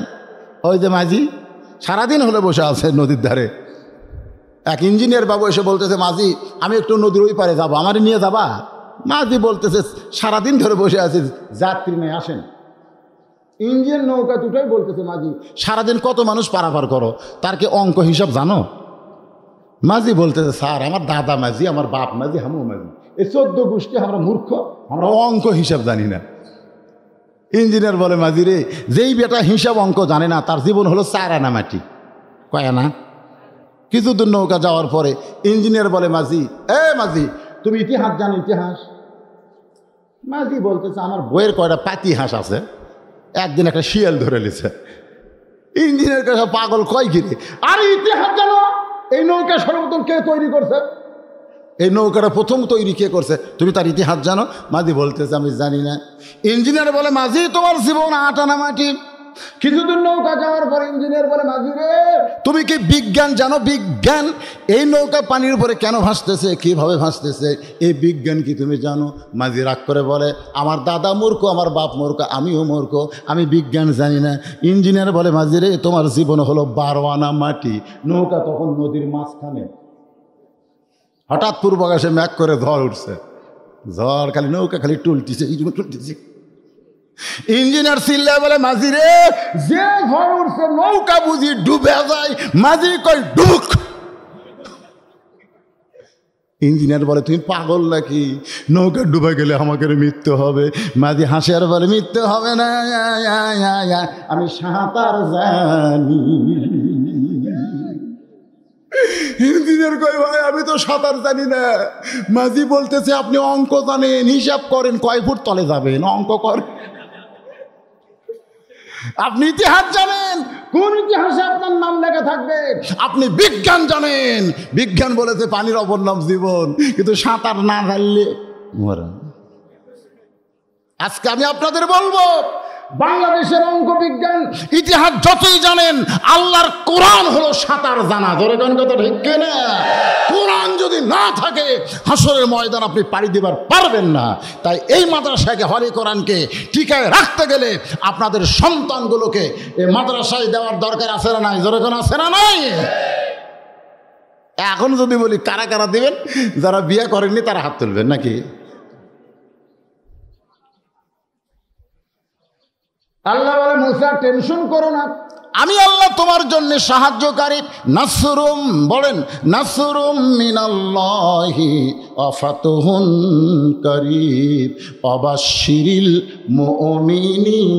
ওই যে মাঝি সারাদিন হলে বসে আছে নদীর ধারে, এক ইঞ্জিনিয়ার বাবু এসে বলতেছে মাঝি আমি একটু নদীর ওই পারে যাবো, আমারে নিয়ে যাবা? মাঝি বলতেছে সারাদিন ধরে বসে আছি, যাত্রী নেই আসেন। ইঞ্জিন নৌকা দুটোই বলতেছে মাঝি সারাদিন কত মানুষ পারাপার করো, তার কি অঙ্ক হিসাব জানো? মাঝি বলতেছে স্যার আমার দাদা মাঝি, আমার বাপ মাঝি, হামু মাঝি, এই 14 গোষ্ঠী আমরা মূর্খ, আমরা অঙ্ক হিসাব জানি না। ইঞ্জিনিয়ার বলে মাঝি রে, যেই বেটা হিসাব অঙ্ক জানে না তার জীবন হলো 4 আনা মাটি। কয় আনা? কিছুদূর নৌকা যাওয়ার পরে ইঞ্জিনিয়ার বলে মাঝি এ মাঝি তুমি ইতিহাস জানো? ইতিহাস? মাঝি বলতেছে আমার বইয়ের কয়টা পাতি হাঁস আছে, একদিন একটা শিয়াল ধরে নিছে। ইঞ্জিনিয়ার কাছে পাগল কয় কিরে, আরে ইতিহাস জানো? এই নৌকা সর্বপ্রথম কে তৈরি করছে? এই নৌকাটা প্রথম তৈরি কে করছে? তুমি তার ইতিহাস জানো? মাঝি বলতেছে আমি জানি না। ইঞ্জিনিয়ার বলে মাঝি তোমার জীবন 8 আনা মাটি। কিছুদিন নৌকা যাওয়ার পর ইঞ্জিনিয়ার বলে মাঝি রে তুমি কি বিজ্ঞান জানো? বিজ্ঞান, এই নৌকা পানির উপরে কেন ভাসতেছে, কিভাবে ভাসতেছে, এই বিজ্ঞান কি তুমি জানো? মাঝি রাগ করে বলে আমার দাদা মূর্খ, আমার বাপ মূর্খ, আমিও মূর্খ, আমি বিজ্ঞান জানি না। ইঞ্জিনিয়ার বলে মাঝি রে তোমার জীবন হলো 12 আনা মাটি। নৌকা তখন নদীর মাঝখানে, হঠাৎ পূর্ব আকাশে ম্যাক করে ঝড় উঠছে, ঝড় খালি নৌকা খালি টুলটিছে, এই জন্য টুলটিছে। ইঞ্জিনিয়ার চিল্লায় বলে মাঝি রে যে ঝড় উঠছে নৌকা বুঝি ডুবে যায়? মাঝি কই ডুক। ইঞ্জিনিয়ার বলে তুমি পাগল নাকি, নৌকা ডুবে গেলে আমাকে মৃত্যু হবে। মাঝি হাসে আর বলে মৃত্যু হবে না, আমি সাঁতার জানি। ইঞ্জিনিয়ার কই ভাই আমি তো সাঁতার জানি না। মাঝি বলতেছে আপনি অঙ্ক জানেন, হিসাব করেন, কয় ফুট তলে যাবেন, অঙ্ক করেন। আপনি ইতিহাস জানেন, কোন ইতিহাসে আপনার নাম লেখা থাকবে? আপনি বিজ্ঞান জানেন, বিজ্ঞান বলেছে পানির অপর নাম জীবন, কিন্তু সাঁতার না জানলে মরা। আজকে আমি আপনাদের বলবো বাংলাদেশের অঙ্ক বিজ্ঞান ইতিহাস যতই জানেন, আল্লাহর কোরআন হলো সাঁতার জানা। ধরে কোন কথা ঠিক কিনা? কোরআন যদি না থাকে হাসরের ময়দান আপনি পাড়ি দিবার পারবেন না। তাই এই মাদ্রাসাকে, হরে কোরআনকে টিকায় রাখতে গেলে আপনাদের সন্তানগুলোকে এই মাদ্রাসায় দেওয়ার দরকার আছে না নাই? ধরে কোন আছে না নাই? এখন যদি বলি কারা কারা দিবেন, যারা বিয়ে করেননি তারা হাত তুলবেন নাকি? আল্লাহ বলে মুসা টেনশন করো না, আমি আল্লাহ তোমার জন্য সাহায্যকারী। নাসরুম বলেন নাসরুম মিনাল্লাহি ওয়া ফাতহুন কারীব ওয়াবাশশিরিল মুমিনিন।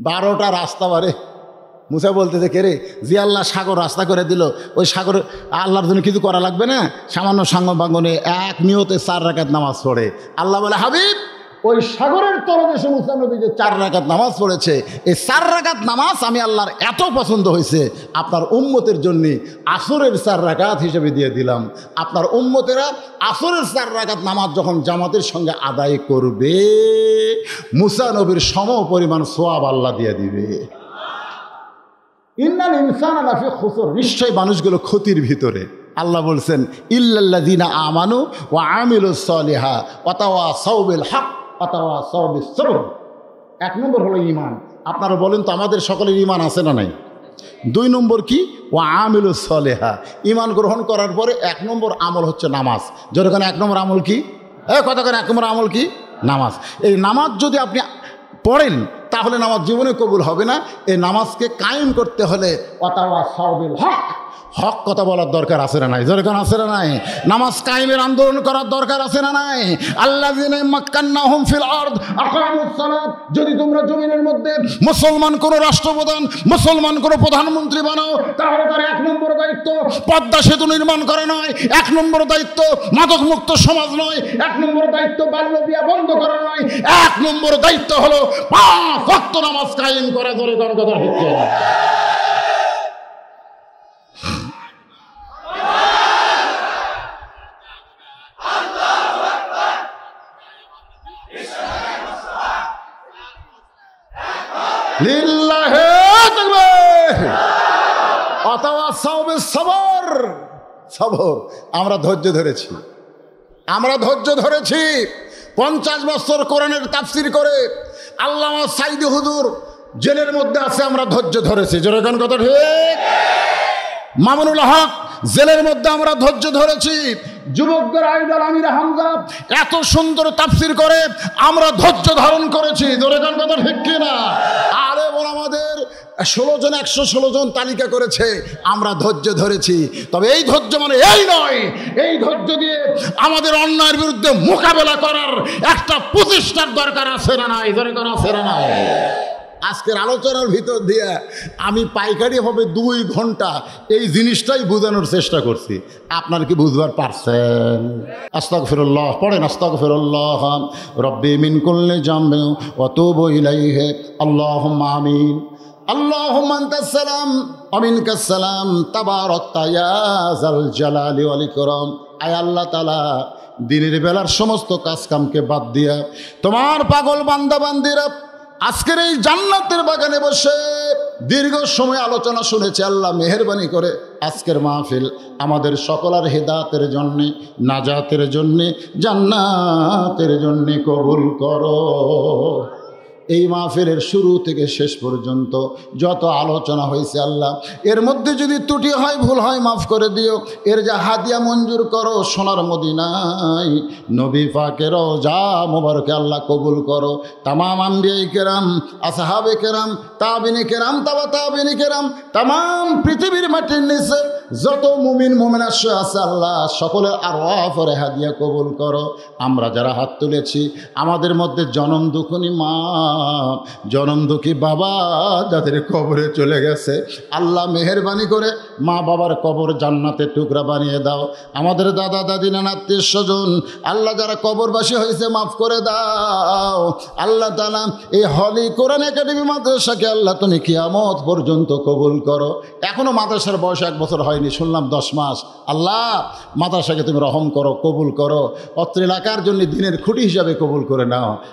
12টা রাস্তা বারে মুসা বলতেছে কে রে, যে আল্লাহ সাগর রাস্তা করে দিল, ওই সাগর আল্লাহর জন্য কিছু করা লাগবে না? সামান্য সাঙ্গ বাঙ্গনে এক নিয়তে 4 রাকাত নামাজ পড়ে। আল্লাহ বলে হাবিব ওই সাগরের তলদেশে মুসা নবী যে 4 রাকাত নামাজ পড়েছে, এই 4 রাকাত নামাজ আমি আল্লাহর এত পছন্দ হয়েছে, আপনার উম্মতের জন্য আসরের 4 রাকাত হিসেবে দিয়ে দিলাম। আপনার উম্মতেরা আসরের 4 রাকাত নামাজ যখন জামাতের সঙ্গে আদায় করবে, মুসা নবীর সম পরিমাণ সোয়াব আল্লাহ দিয়ে দিবে। ইন্নাল ইনসানা লাফি খুসর, নিশ্চয় মানুষগুলো ক্ষতির ভিতরে। আল্লাহ বলছেন ইল্লাল্লাযিনা আমানু ওয়া আমিলুস সলিহা ওয়া তাওয়াসাউ বিল হক ওয়া তাওয়াসাউ বিস সবর। 1 নম্বর হলো ঈমান। আপনারা বলেন তো আমাদের সকলের ঈমান আছে না নাই? 2 নম্বর কি? ওয়া আমিলুস সলিহা, ঈমান গ্রহণ করার পরে 1 নম্বর আমল হচ্ছে নামাজ। যেরকম 1 নম্বর আমল কি? কতক্ষণ 1 নম্বর আমল কি? নামাজ। এই নামাজ যদি আপনি পড়েন তাহলে নামাজ জীবনে কবুল হবে না। এই নামাজকে কায়েম করতে হলে ওয়া তাওয়াসাউ বিল হক, হক কথা বলার দরকার আছে না নাই? যেরকম আছে না নাই? নামাজ কায়েমের আন্দোলন করার দরকার আছে না নাই? আল্লাযিনা মাক্কান্নাহুম ফিল আরদ আকামুস সালাত, যদি তোমরা জমিনের মধ্যে মুসলমান কোন রাষ্ট্রপ্রধান, মুসলমান কোন প্রধানমন্ত্রী বানাও, তাহলে তার 1 নম্বর দায়িত্ব পদ্মা সেতু নির্মাণ করা নয়, 1 নম্বর দায়িত্ব মাদক মুক্ত সমাজ নয়, 1 নম্বর দায়িত্ব বাল্য বিবাহ বন্ধ করা নয়, 1 নম্বর দায়িত্ব হলো 5 ওয়াক্ত নামাজ কায়েম করা। ধরে কোন কথা হচ্ছে না? লিল্লাহি তাকবীর। ওয়াতাওয়াসাউ বিস সবর, সবর। আমরা ধৈর্য ধরেছি, আমরা ধৈর্য ধরেছি। 50 বছর কোরআনের তাফসীর করে আল্লামা সাইদি হুজুর জেলের মধ্যে আছে, আমরা ধৈর্য ধরেছি। যেরকম কথা ঠিক। মামুনুল হক জেলের মধ্যে আমরা ধৈর্য ধরেছি। যুবকদের আইডল আমির হামজা এত সুন্দর তাফসীর করে, আমরা ধৈর্য ধারণ করেছি। যেরকম কথা ঠিক কিনা? আরে বল, আমাদের 16 জন 116 জন তালিকা করেছে, আমরা ধৈর্য ধরেছি। তবে এই ধৈর্য মানে এই নয়, এই ধৈর্য দিয়ে আমাদের অন্যায়ের বিরুদ্ধে মোকাবেলা করার একটা প্রচেষ্টার দরকার আছে না নাই? যেরকম আছে না নাই? আজকের আলোচনার ভিতর দিয়ে আমি পাইকারিভাবে 2 ঘন্টা এই জিনিসটাই বোঝানোর চেষ্টা করছি। আপনার কি বুঝবার পারছেন? আস্তাগফিরুল্লাহ পড়েন। আস্তাগফিরুল্লাহ রব্বি মিন কুল্লি জামবি ওয়া তুবু ইলাইহি আল্লাহুম্মা আমিন। আল্লাহুম্মা আনতাস সালাম ওয়া মিনকাস সালাম তাবারাকতা ইয়া যাল জালালি ওয়াল ইকরাম। আয় আল্লাহ তাআলা, দিনের বেলার সমস্ত কাজকামকে বাদ দিয়া তোমার পাগল বান্দা বান্দিরা আজকের এই জান্নাতের বাগানে বসে দীর্ঘ সময় আলোচনা শুনেছে। আল্লাহ মেহেরবানি করে আজকের মাহফিল আমাদের সকলের হেদায়েতের জন্যে, নাজাতের জন্যে, জান্নাতের জন্যে কবুল করো। এই মাহফিলের শুরু থেকে শেষ পর্যন্ত যত আলোচনা হয়েছে আল্লাহ, এর মধ্যে যদি ত্রুটি হয়, ভুল হয়, মাফ করে দিও। এর যা হাদিয়া মঞ্জুর করো সোনার মদিনায় নবী পাকের রওজা মোবারকে আল্লাহ কবুল করো। তামাম আম্বিয়ায়ে কেরাম, আসহাবে কেরাম, তাবিনে কেরাম, তাবা তাবিনে কেরাম, তামাম পৃথিবীর মাটির নিচে যত মুমিন মুমিনা আছে আল্লাহ সকলের আরওয়াফের হাদিয়া কবুল করো। আমরা যারা হাত তুলেছি, আমাদের মধ্যে জনম দুঃখিনী মা, জনম দুঃখী বাবা যাদের কবরে চলে গেছে, আল্লাহ মেহেরবানি করে মা বাবার কবর জান্নাতের টুকরা বানিয়ে দাও। আমাদের দাদা দাদি নানা আত্মীয় স্বজন আল্লাহ যারা কবরবাসী হয়েছে, মাফ করে দাও। আল্লাহ তাআলা এই হলি কোরআন একাডেমি মাদ্রাসাকে আল্লাহ তুমি কিয়ামত পর্যন্ত কবুল করো। এখনো মাদ্রাসার বয়স 1 বছর হয়নি, শুনলাম 10 মাস। আল্লাহ মাদ্রাসাকে তুমি রহম করো, কবুল করো, অত্র এলাকার জন্য দিনের খুঁটি হিসাবে কবুল করে নাও।